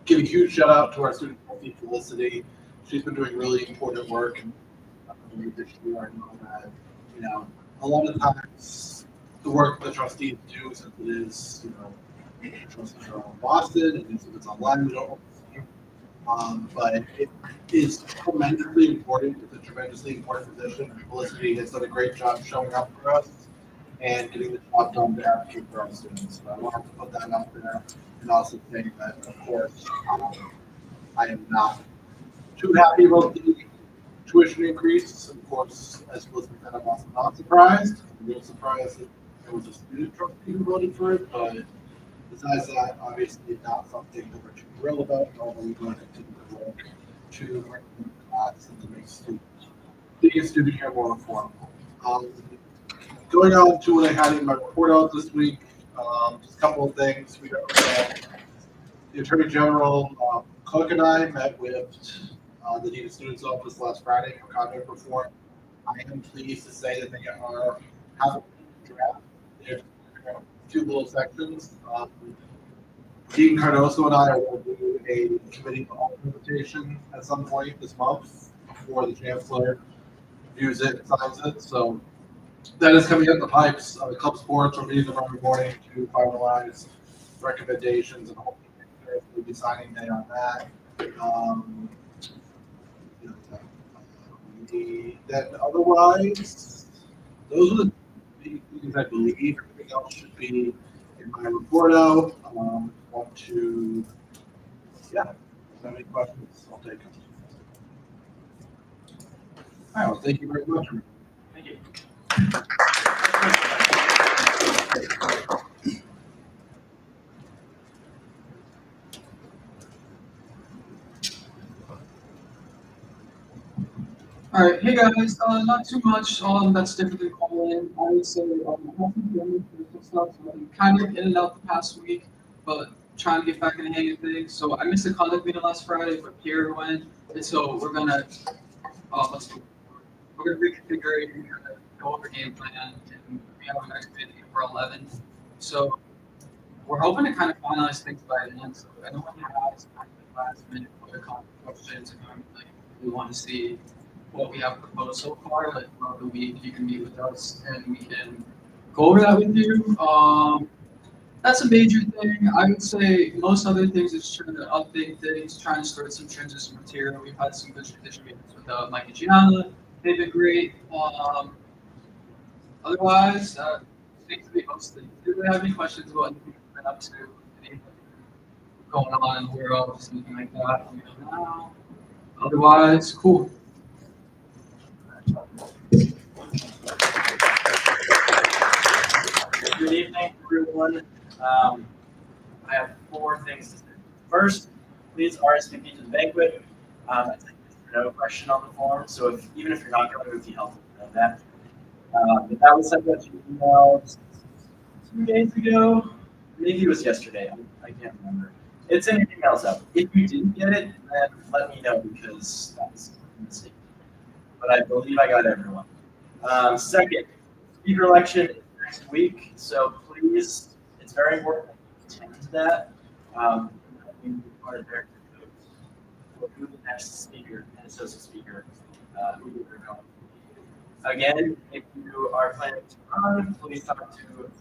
give a huge shout out to our student trustee Felicity. She's been doing really important work this year. I know that, you know, a lot of times the work the trustees do, since it is, you know, trustees are in Boston and since it's online, we don't. But it is tremendously important. It's a tremendously important position. Felicity has done a great job showing up for us and getting the job done to advocate for our students. So I wanted to put that out there and also say that, of course, I am not too happy about the tuition increase. Of course, as Felicity said, I'm also not surprised. I'm real surprised that there was a student trustee who voted for it, but besides that, obviously it's not something that we're too thrilled about, although we're going to continue to work to bring the class and to make student care more affordable. Going on to what I had in my report out this week, just a couple of things. We got the Attorney General Cook and I met with the Dean of Students Office last Friday for conduct reform. I am pleased to say that they have a draft. There's two little sections. Dean Cardoso and I will do a committee implementation at some point this month before the chancellor reviews it and signs it. So that is coming up the pipes. The club sports are meeting tomorrow morning to finalize recommendations, and hopefully we'll be signing day on that. Then otherwise, those are the things I believe. Everything else should be in my report out. Want to, yeah, if you have any questions, I'll take them. All right, well, thank you very much. Thank you. All right, hey guys, not too much that's different than calling. I would say kind of in and out the past week, but trying to get back in the hang of things. So I missed the conduct meeting last Friday, but Pierre went, and so we're gonna reconfigure it, we're gonna go over game plan, and we have our next meeting for 11th. So we're hoping to kind of finalize things by then. So if anyone has kind of last minute questions, and we want to see what we have proposed so far, like throughout the week, you can meet with us and we can go over that with you. That's a major thing. I would say most other things is trying to update things, trying to start some transition material. We've had some good transition meetings with Mike and Gianna. They've been great. Otherwise, seems to be mostly. Do you have any questions about anything you've been up to, anything going on in the world, something like that? Now. Otherwise, cool. Good evening, everyone. I have 4 things to say. First, please RSVP to the banquet. I think there's no question on the form, so even if you're not going, it would be helpful to know that. But that was sent out to emails 2 days ago. Maybe it was yesterday. I can't remember. It's in your emails out. If you didn't get it, then let me know because that was a mistake. But I believe I got everyone. Second, speaker election is next week, so please, it's very important that you attend that. You are there to vote for who the next speaker and associate speaker who you're going. Again, if you are planning to run, please talk to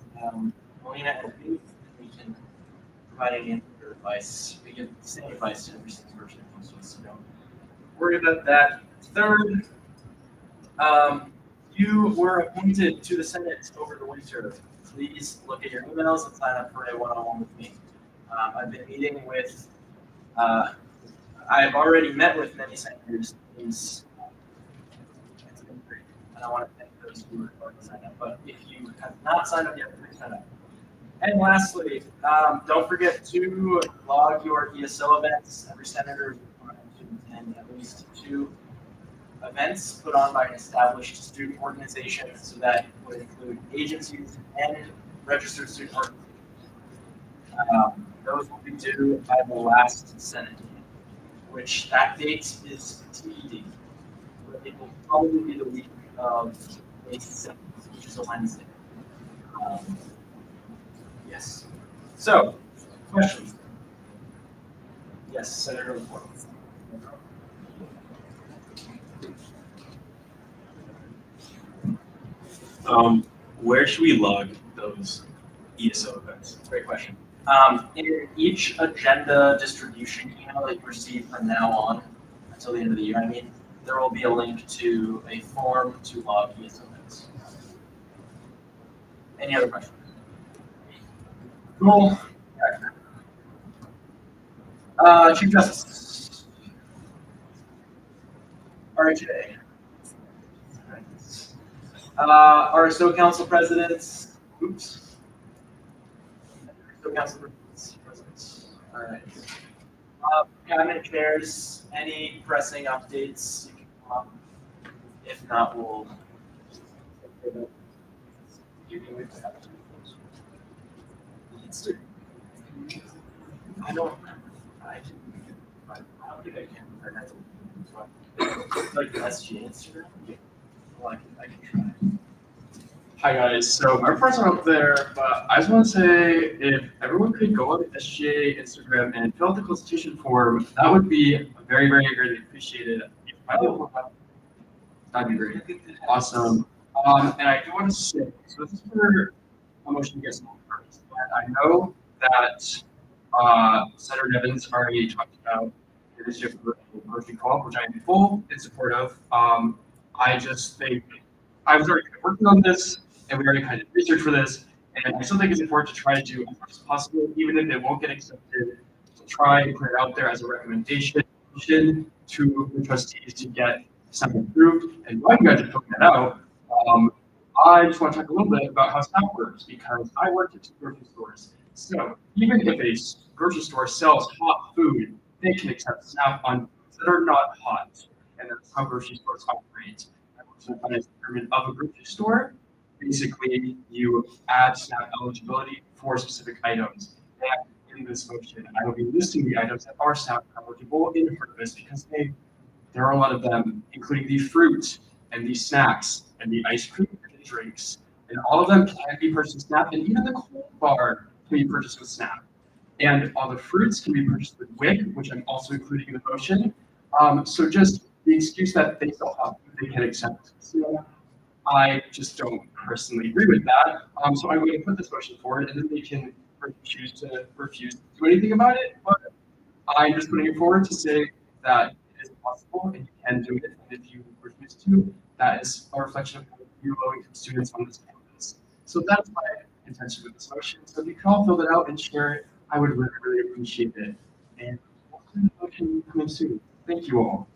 Melina and me. We can provide any advice. We give the same advice to every single person who comes to us, so don't worry about that. Third, you were appointed to the Senate over the winter. Please look at your emails and sign up for a one-on-one with me. I've been meeting with, I've already met with many senators. It's been great. And I want to thank those who have already signed up. But if you have not signed up yet, please sign up. And lastly, don't forget to log your ESO events. Every senator is required to attend at least 2 events put on by an established student organization, so that would include agencies and registered student organizations. Those will be due by the last Senate meeting, which that date is TBD. But it will probably be the week of May 7th, which is a Wednesday. Yes. So, questions? Yes, Senator LaFleur. Where should we log those ESO events? Great question. In each agenda distribution email that you receive from now on until the end of the year, there will be a link to a form to log ESO events. Any other questions? Cool. Chief Justice. RHA. RSO Council Presidents. Oops. RSO Council Presidents. All right. Cabinet chairs, any pressing updates? You can come up. If not, we'll. You can move to I don't think I can. Like the SGA Instagram? Well, I can try. Hi guys, so my reports are up there, but I just want to say if everyone could go on the SGA Instagram and fill out the constitution form, that would be very, very, very appreciated. That'd be great. Awesome. And I do want to say, so this is for a motion to get some first. And I know that Senator Nevins already talked about the initiative for a grocery co-op, which I am full in support of. I just think I was already working on this, and we already kind of researched for this, and I still think it's important to try to do as much as possible, even if it won't get accepted, to try and put it out there as a recommendation to the trustees to get something approved. And while you guys are filling that out, I just want to talk a little bit about how SNAP works, because I work at 2 grocery stores. So even if a grocery store sells hot food, they can accept SNAP on foods that are not hot, and that's how grocery stores operate. As determined of a grocery store, basically you add SNAP eligibility for specific items. And in this motion, I will be listing the items that are SNAP eligible in purpose, because there are a lot of them, including the fruit and the snacks and the ice cream and the drinks, and all of them can be purchased with SNAP, and even the cold bar can be purchased with SNAP. And all the fruits can be purchased with WIC, which I'm also including in the motion. So just the excuse that they sell hot food, they can accept. So I just don't personally agree with that. So I'm going to put this motion forward, and then they can choose to refuse to do anything about it. But I'm just putting it forward to say that it is possible and you can do it. And if you refuse to, that is a reflection of you low-income students on this campus. So that's my intention with this motion. So if you can all fill it out and share it, I would really, really appreciate it. And hopefully the motion coming soon. Thank you all.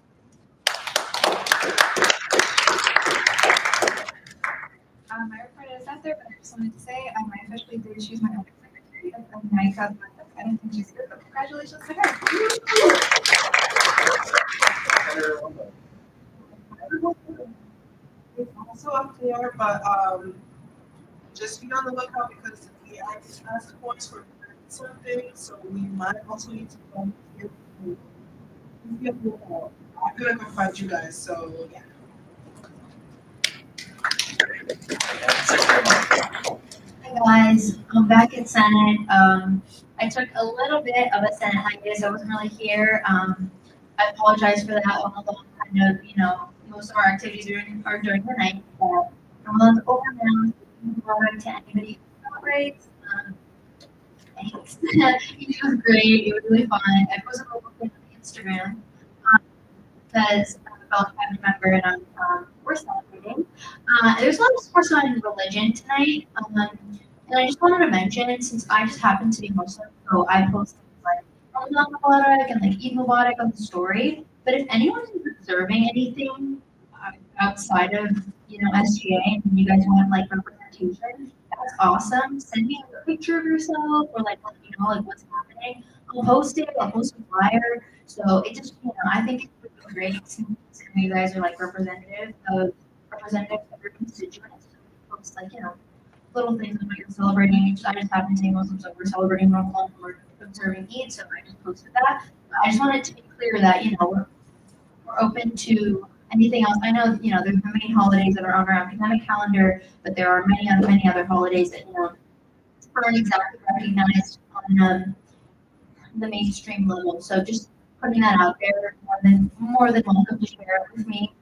My report is out there, but I just wanted to say I might officially do choose my own secretary of the night of. I don't think she's good, but congratulations to her. It's also up there, but just be on the lookout because the task force for something, so we might also need to go here. I'm gonna go find you guys, so yeah. Hi guys, I'm back at Senate. I took a little bit of a Senate hiatus. I wasn't really here. I apologize for that. Although kind of, most of our activities are during the night. But I'm over now. To anybody who celebrates. Thanks. It was great. It was really fun. I posted a little bit on Instagram because I'm a fellow family member and we're celebrating. There's a lot of discourse on religion tonight. And I just wanted to mention, since I just happen to be Muslim, so I posted like Ramadan Mubarak and like Eid Mubarak on the story. But if anyone is observing anything outside of SGA and you guys want like representation, that's awesome. Send me a picture of yourself or like let you know like what's happening, I'll post it. I'll post a flyer. So it just I think it would be great considering you guys are like representatives of your constituents. Post like little things about you're celebrating. I just happen to say Muslims that we're celebrating Ramadan and we're observing Eid, so I just posted that. But I just wanted to be clear that we're open to anything else. I know there's the main holidays that are on our academic calendar, but there are many other holidays that aren't exactly recognized on the mainstream level. So just putting that out there, more than welcome to share it with me.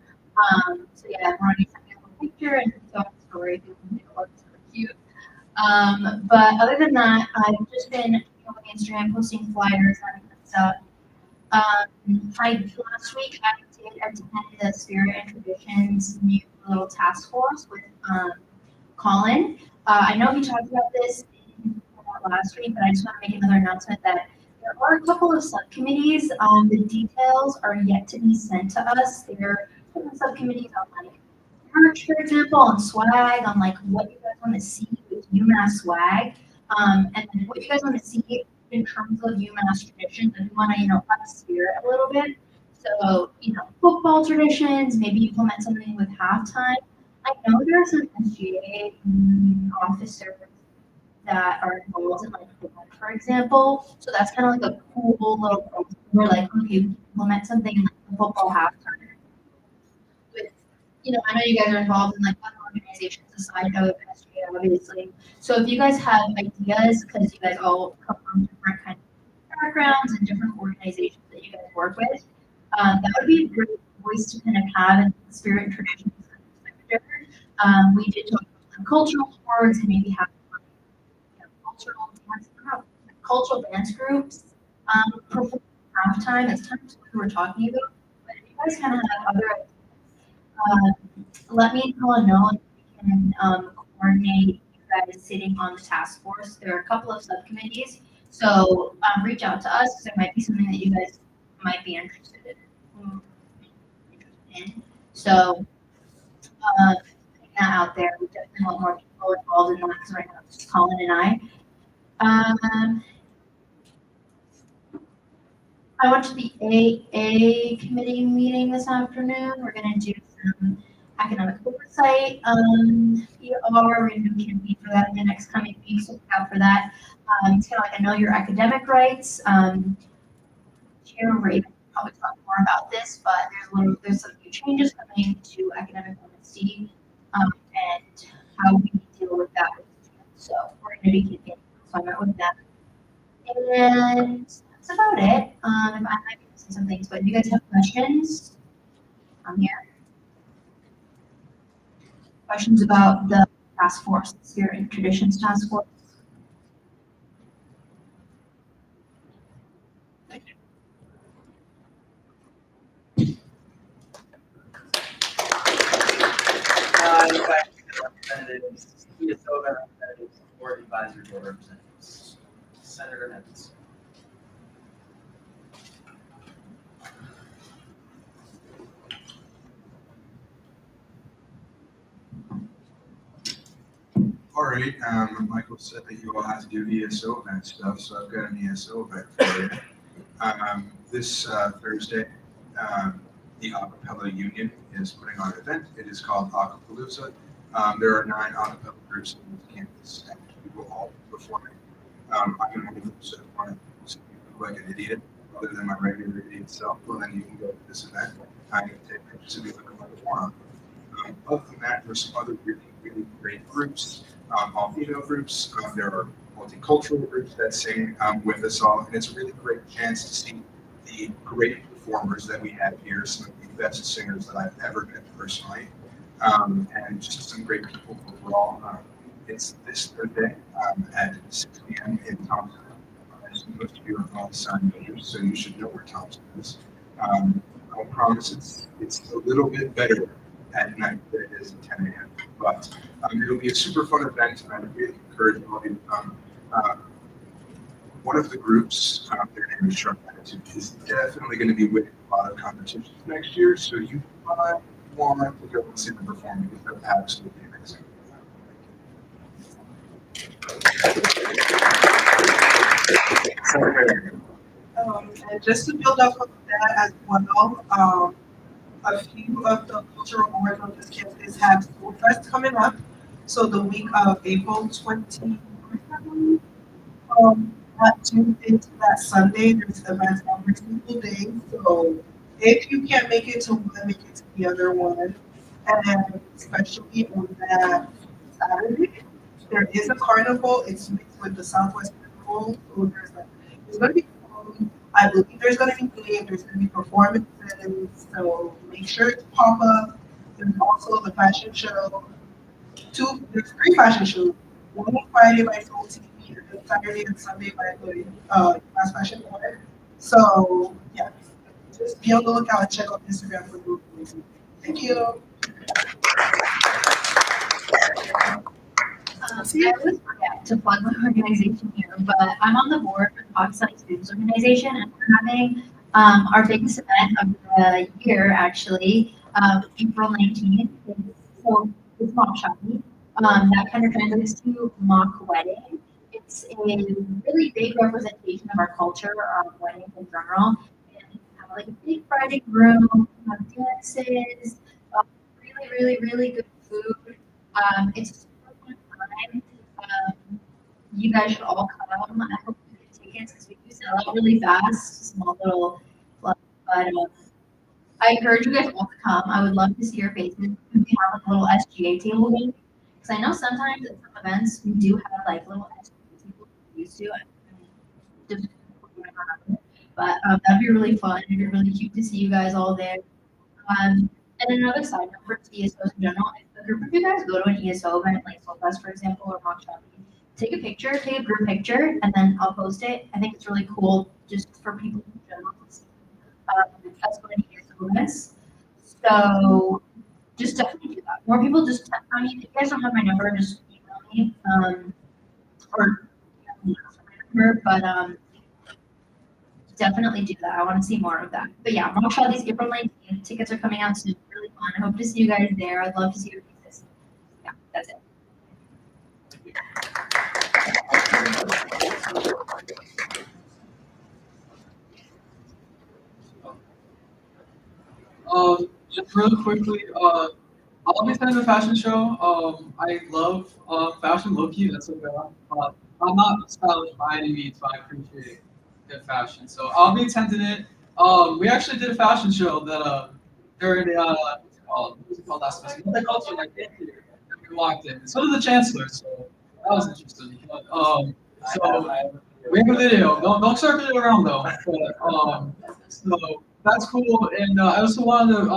So yeah, we're already sending a picture and so on the story. If you can take a look, it's really cute. But other than that, I've just been on Instagram posting flyers and stuff. Last week I did attend the Spirit and Traditions new little task force with Colin. I know he talked about this last week, but I just want to make another announcement that there are a couple of subcommittees. The details are yet to be sent to us. There are different subcommittees on like merch, for example, on swag, on like what you guys want to see with UMass swag, and then what you guys want to see in terms of UMass traditions, and we want to up the spirit a little bit. So football traditions, maybe implement something with halftime. I know there are some SGA officers that are involved in like football, for example. So that's kind of like a cool little program where like okay, we can implement something in like the football halftime. With I know you guys are involved in like other organizations aside of SGA, obviously. So if you guys have ideas, because you guys all come from different kind of backgrounds and different organizations that you guys work with, that would be a great voice to kind of have in the spirit and traditions sector. We did talk about cultural sports and maybe have cultural dance groups perform halftime. It's kind of what we were talking about. But if you guys kind of have other let me know and we can coordinate you guys sitting on the task force. There are a couple of subcommittees, so reach out to us because there might be something that you guys might be interested in. So putting that out there, we definitely want more people involved in that because right now it's just Colin and I. I went to the AA committee meeting this afternoon. We're going to do some academic oversight. We're going to do a campaign for that in the next coming weeks. So look out for that. It's kind of like I know your academic rights. Chair Raven probably talk more about this, but there's some new changes coming to academic honesty and how we deal with that with students. So we're going to be keeping contact with that. And that's about it. I might be missing some things, but if you guys have questions, I'm here. Questions about the task force, the Spirit and Traditions task force? Representatives, ESO representatives, or advisory board representatives. Senator Evans. All right, Michael said that you all have to do ESO event stuff, so I've got an ESO event for you. This Thursday, the Acapella Union is putting on an event. It is called Acapalooza. There are 9 acapella groups on the campus, and we will all be performing. I'm one of them, so if you want to look like an idiot, other than my regular idiot self, well, then you can go to this event. I'm going to take pictures of you looking like a moron. Other than that, there's some other really, really great groups, all female groups. There are multicultural groups that sing with us all, and it's a really great chance to see the great performers that we have here, some of the best singers that I've ever met personally, and just some great people overall. It's this Thursday at 6 p.m. in Thompson. As most of you are all sign majors, so you should know where Thompson is. I promise it's a little bit better at night than it is at 10 a.m. But it'll be a super fun event, and I really encourage all of you to come. One of the groups, their name is Sharp Attitude, is definitely going to be winning a lot of competitions next year, so you might want to go and see them perform because they're absolutely amazing. And just to build up on that as well, a few of the cultural boards on this campus have School Fest coming up. So the week of April 20, that Tuesday to that Sunday, there's events every single day. So if you can't make it to one, make it to the other one. And especially on that Saturday, there is a carnival. It's mixed with the Southwest Carnival. So there's going to be food. I believe there's going to be games. There's going to be performances. So make sure to pop up. There's also the fashion show. There's 3 fashion shows. One on Friday by Soul TV, and then Saturday and Sunday by the UMass Fashion Board. So yeah, just be on the lookout and check out Instagram for group. Thank you. I always forget to plug my organization here, but I'm on the board for the Pakistani Students Organization, and we're having our biggest event of the year, actually, April 19th. So it's mock shadi. That kind of translates to mock wedding. It's a really big representation of our culture, our weddings in general. And have like a big Friday room, have dances, really good food. It's a super fun time. You guys should all come. I hope you get tickets because we do sell out really fast. Small little club, but I encourage you guys all to come. I would love to see your faces. We have like a little SGA table game because I know sometimes at some events we do have like little SGA tables we used to. Just but that'd be really fun. It'd be really cute to see you guys all there. And another side note for ESOs in general, if a group of you guys go to an ESO event, like Soulfest, for example, or Mock Shop, take a picture, take a group picture, and then I'll post it. I think it's really cool just for people in general to see us going to ESO events. So just definitely do that. More people just, I mean, if you guys don't have my number, just email me, or but definitely do that. I want to see more of that. But yeah, Mock Shop these April 19th. Tickets are coming out soon. Really fun. I hope to see you guys there. I'd love to see your faces. Yeah, that's it. Just really quickly, I'll be attending the fashion show. I love fashion, low-key, that's okay. I'm not stylish by any means, but I appreciate good fashion. So I'll be attending it. We actually did a fashion show that during the what was it called last semester? Multicultural like theater that we walked in. So did the chancellor, so that was interesting. So we have a video. Don't circle it around though. But, so that's cool. And I also wanted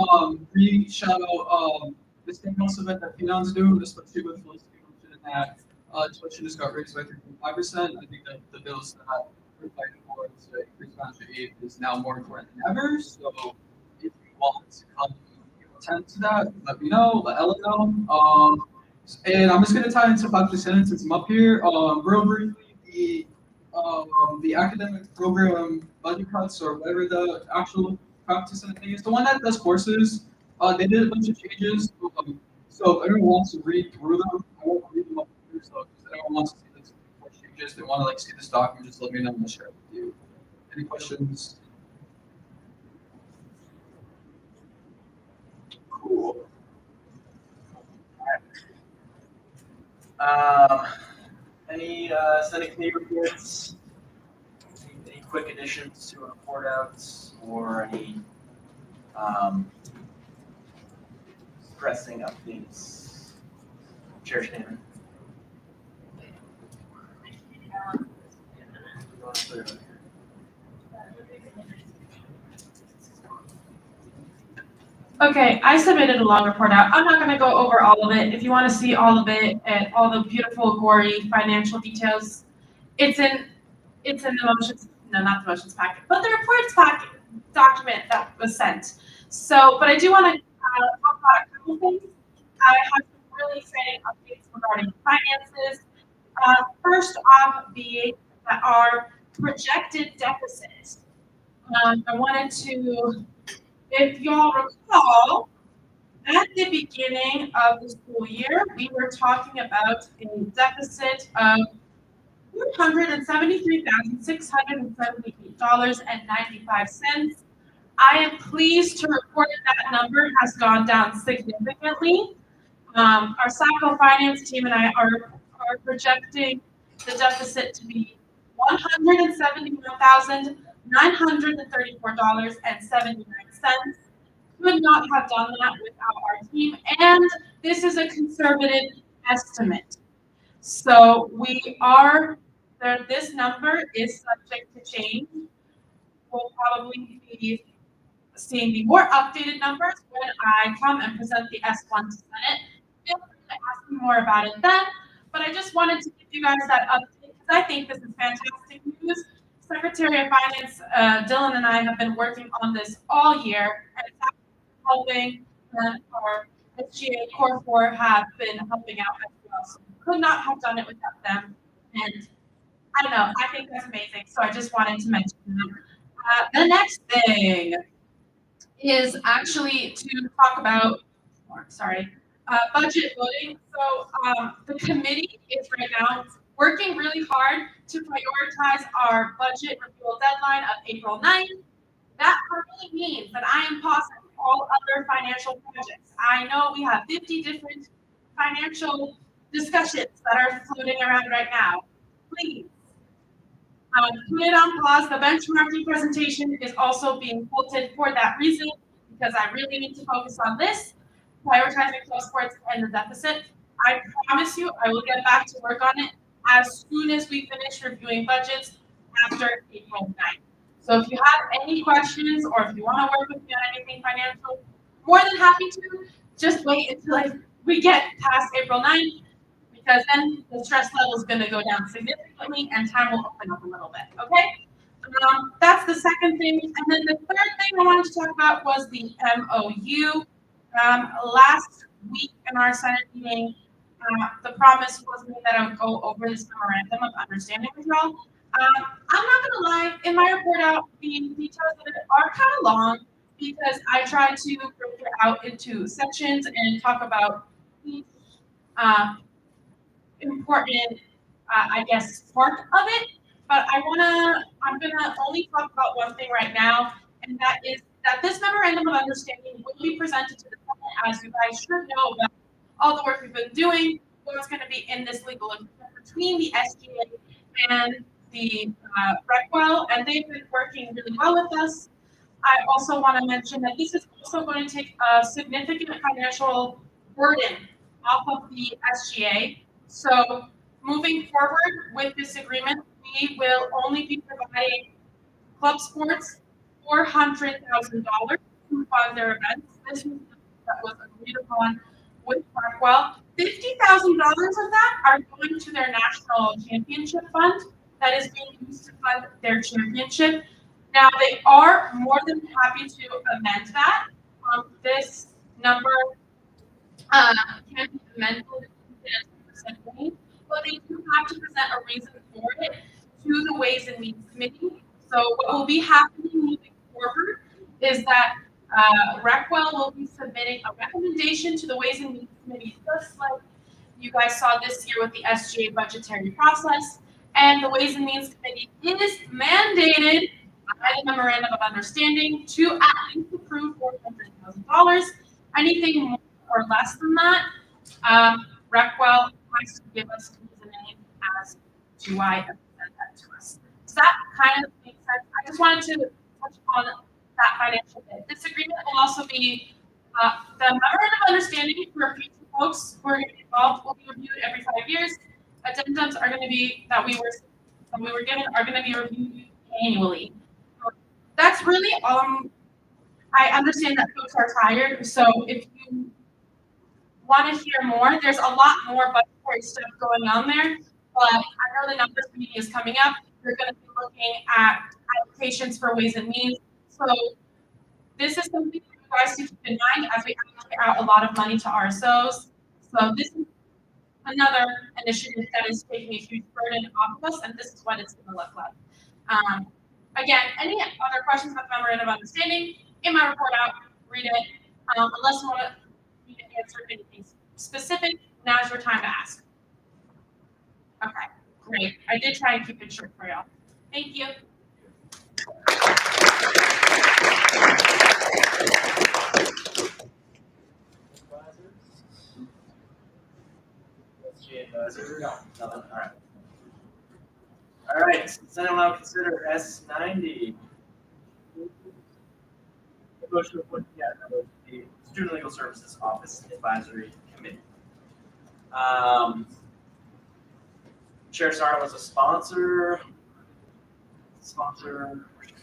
to shout out this thing also event that Phenon's doing, especially with Felicity mentioned that tuition just got raised by 3.5%. I think that the bills that we're fighting for to increase financial aid is now more important than ever. So if you want to come attend to that, let me know, let Ella know. And I'm just gonna tie into Faculty Senate since I'm up here. Real briefly, the academic program budget cuts or whatever the actual Faculty Senate thing is, the one that does courses, they did a bunch of changes. So if anyone wants to read through them, I won't read them up here. So if anyone wants to see the course changes, they want to like see this document, just let me know and I'll share it with you. Any questions? Cool. Any Senate committee reports? Any quick additions to report outs or any pressing updates? Chair Stamen. Okay, I submitted a long report out. I'm not gonna go over all of it. If you wanna see all of it and all the beautiful, gory financial details, it's in the motions, no, not the motions packet, but the reports packet document that was sent. So, but I do wanna talk about a couple things. I have some really exciting updates regarding finances. First off being that our projected deficit. I wanted to, if y'all recall, at the beginning of the school year, we were talking about a deficit of $173,678.95. I am pleased to report that number has gone down significantly. Our SACO finance team and I are projecting the deficit to be $171,934.79. Could not have done that without our team, and this is a conservative estimate. So this number is subject to change. We'll probably be seeing the more updated numbers when I come and present the S1 to Senate. Feel free to ask me more about it then, but I just wanted to give you guys that update because I think this is fantastic news. Secretary of Finance Dylan and I have been working on this all year, and it's actually helping, and our SGA Core 4 have been helping out as well. So we could not have done it without them, and I don't know, I think that's amazing, so I just wanted to mention that. The next thing is actually to talk about, budget voting. So the committee is right now working really hard to prioritize our budget review deadline of April 9th. That really means that I am pausing all other financial projects. I know we have 50 different financial discussions that are floating around right now. Please put it on pause. The benchmarking presentation is also being halted for that reason because I really need to focus on this, prioritizing close sports and the deficit. I promise you I will get back to work on it as soon as we finish reviewing budgets after April 9th. So if you have any questions or if you want to work with me on anything financial, more than happy to. Just wait until we get past April 9th because then the stress level is going to go down significantly and time will open up a little bit, okay? That's the second thing. And then the third thing I wanted to talk about was the MOU. Last week in our Senate meeting, the promise was made that I would go over this memorandum of understanding with y'all. I'm not gonna lie, in my report out, the details of it are kind of long because I tried to break it out into sections and talk about each important, I guess, part of it. But I'm gonna only talk about one thing right now, and that is that this memorandum of understanding will be presented to the Senate, as you guys should know about all the work we've been doing, what's going to be in this legal agreement between the SGA and the Recwell, and they've been working really well with us. I also want to mention that this is also going to take a significant financial burden off of the SGA. So moving forward with this agreement, we will only be providing club sports $400,000 to fund their events. This was agreed upon with Parkwell. $50,000 of that are going to their national championship fund that is being used to fund their championship. Now they are more than happy to amend that. This number can be amended in a way, but they do have to present a reason for it to the Ways and Means Committee. So what will be happening moving forward is that Recwell will be submitting a recommendation to the Ways and Means Committee, just like you guys saw this year with the SGA budgetary process. And the Ways and Means Committee is mandated by the Memorandum of Understanding to at least approve $400,000. Anything more or less than that, Recwell has to give us reasoning as to why it sent that to us. Does that kind of make sense? I just wanted to touch on that financial bit. This agreement will also be the memorandum of understanding for future folks who are going to be involved will be reviewed every 5 years. Addendums are going to be that we were given are going to be reviewed annually. That's really I understand that folks are tired, so if you want to hear more, there's a lot more budgetary stuff going on there. But I know the numbers meeting is coming up. We're going to be looking at allocations for Ways and Means. So this is something for you guys to keep in mind as we allocate out a lot of money to RSOs. So this is another initiative that is taking a huge burden off of us, and this is what it's going to look like. Again, any other questions about the memorandum of understanding? In my report out, read it. Unless you want me to answer anything specific, now's your time to ask. Okay, Great. I did try and keep it short for y'all. Thank you. SGA advisor? No. Nothing, all right. All right, does anyone now consider S90? The motion to appoint the Student Legal Services Office Advisory Committee. Chair Sarno was a sponsor.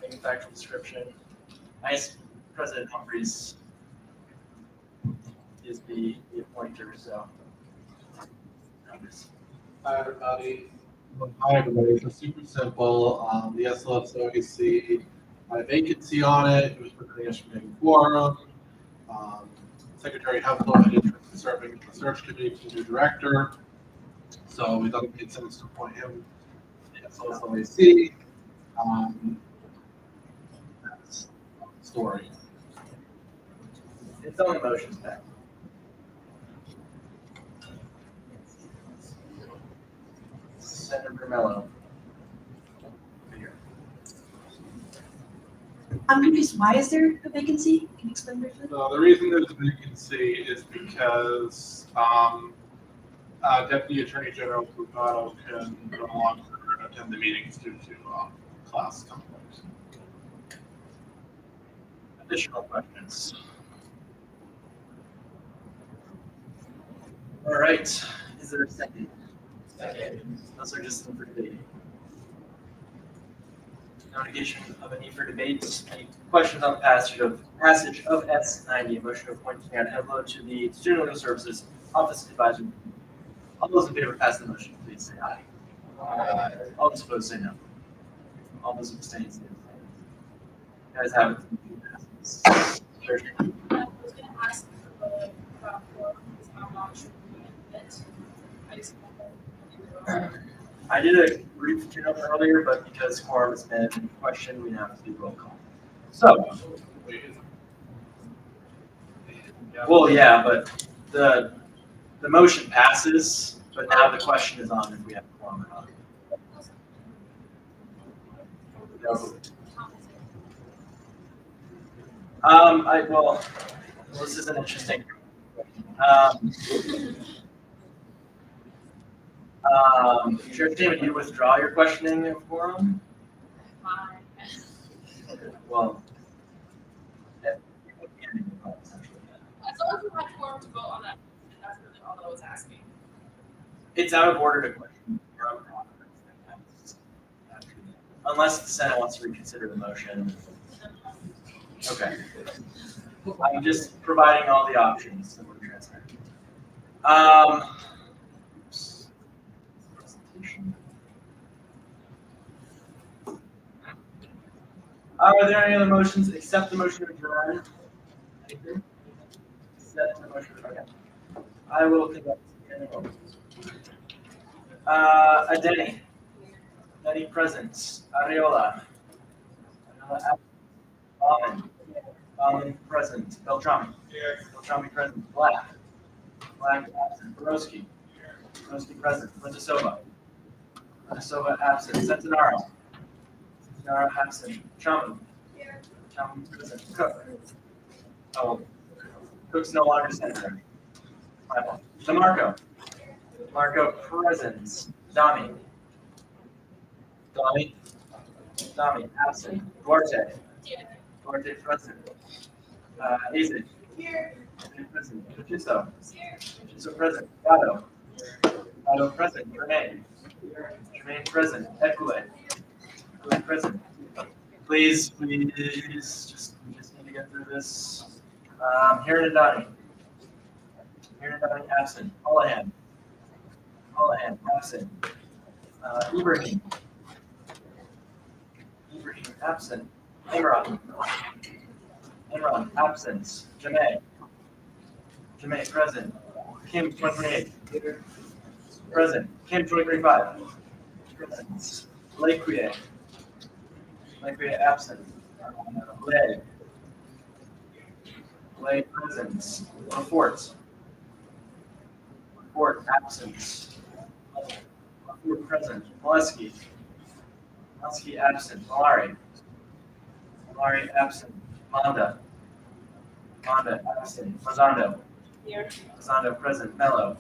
Manufacturer description. Vice President Humphreys is the appointer, so. Hi, everybody. It's super simple. The SLSOAC, my vacancy on it, it was put in yesterday quorum. Secretary Hempel had interest in serving in the search committee for the new director. So we thought it made sense to appoint him to the SLSOAC. That's the story. It's on the motions back. Senator Mello. I'm confused. Why is there a vacancy? Can you explain briefly? The reason there's a vacancy is because Deputy Attorney General Prugato can no longer attend the meetings due to class conflicts. Additional questions? All right, is there a second? Second. Those are just for debate. No indication of a need for debate. Any questions on the passage of S90, a motion to appoint Jan Hedlow to the Student Legal Services Office Advisory Committee? All those in favor pass the motion, please say aye. Aye. All those opposed say no. All those abstaining say no. You guys have it. Sure. I was going to ask about quorum, because I'm not sure it. I did a brief tune-up earlier, but because quorum has been in question, we now have to do roll call. So, well, yeah, but the motion passes, but now the question is on if we have quorum or not. Well, this is an interesting. Chair David, you withdraw your questioning of quorum? Well, As long as we have quorum to vote on that, that's really all I was asking. it's out of order to question. Unless the Senate wants to reconsider the motion. Okay. I'm just providing all the options that we're transparent. Are there any other motions except the motion to adjourn? Anything? Except the motion to adjourn. I will conduct. Adeni. Adeni present. Ariola. Bauman present. Beltrami. Beltrami present. Black. Black absent. Borowski. Borowski present. Lintasova. Lintasova absent. Centenaro. Centenaro absent. Chaman. Chaman present. Cook. Oh, Cook's no longer senator. DeMarco. DeMarco present. Dami. Dami absent. Duarte. Duarte present. Azin. Present. Pachiso. Pachiso present. Gatto. Gatto present. Jermaine. Jermaine present. Ekule. Ekule present. Please, just need to get through this. Here and Donnie. Here and Donnie absent. Holohan. Holohan absent. Ibrahim. Ibrahim absent. Imran. Imran absent. Janae. Janae present. Kim 28. Present. Kim 23.5. Present. Lequie. Lequie absent. Lay. Lay present. Lafort. Lafort absent. Stewart present. Molesky. Molesky absent. Malari. Malari absent. Manda. Manda absent. Mazzando. Here. Mazzando present. Mello.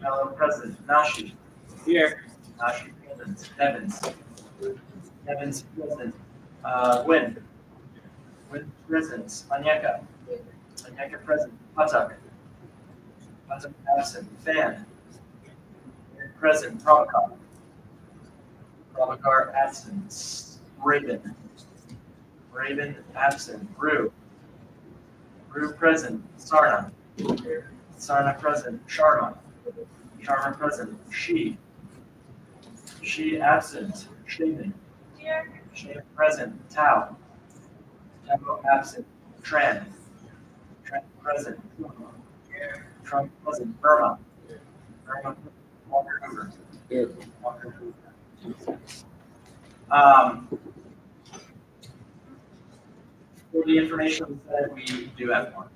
Mello present. Nashi. Here. Nashi present. Nevins. Nevins present. Wynn. Wynn present. Anyeka. Anyeka present. Patak. Patak absent. Fan. Present. Prabhakar. Prabhakar absent. Raven. Raven absent. Brew. Brew present. Sarna. Sarna present. Sharma. Sharma present. She. She absent. Shaman. Here. Shaman present. Tao. Tao absent. Tran. Tran present. Trump present. Burma. Burma present. Walker Hoover. Here. Walker Hoover. For the information that we do have one.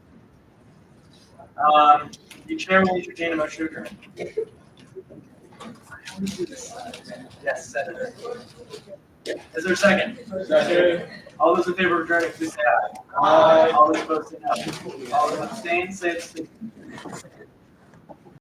The chair will entertain a motion to adjourn. Yes, Senator. Is there a second? Second. All those in favor of adjourning, please say aye. Aye. All those opposed, say no. All those abstain, say abstain.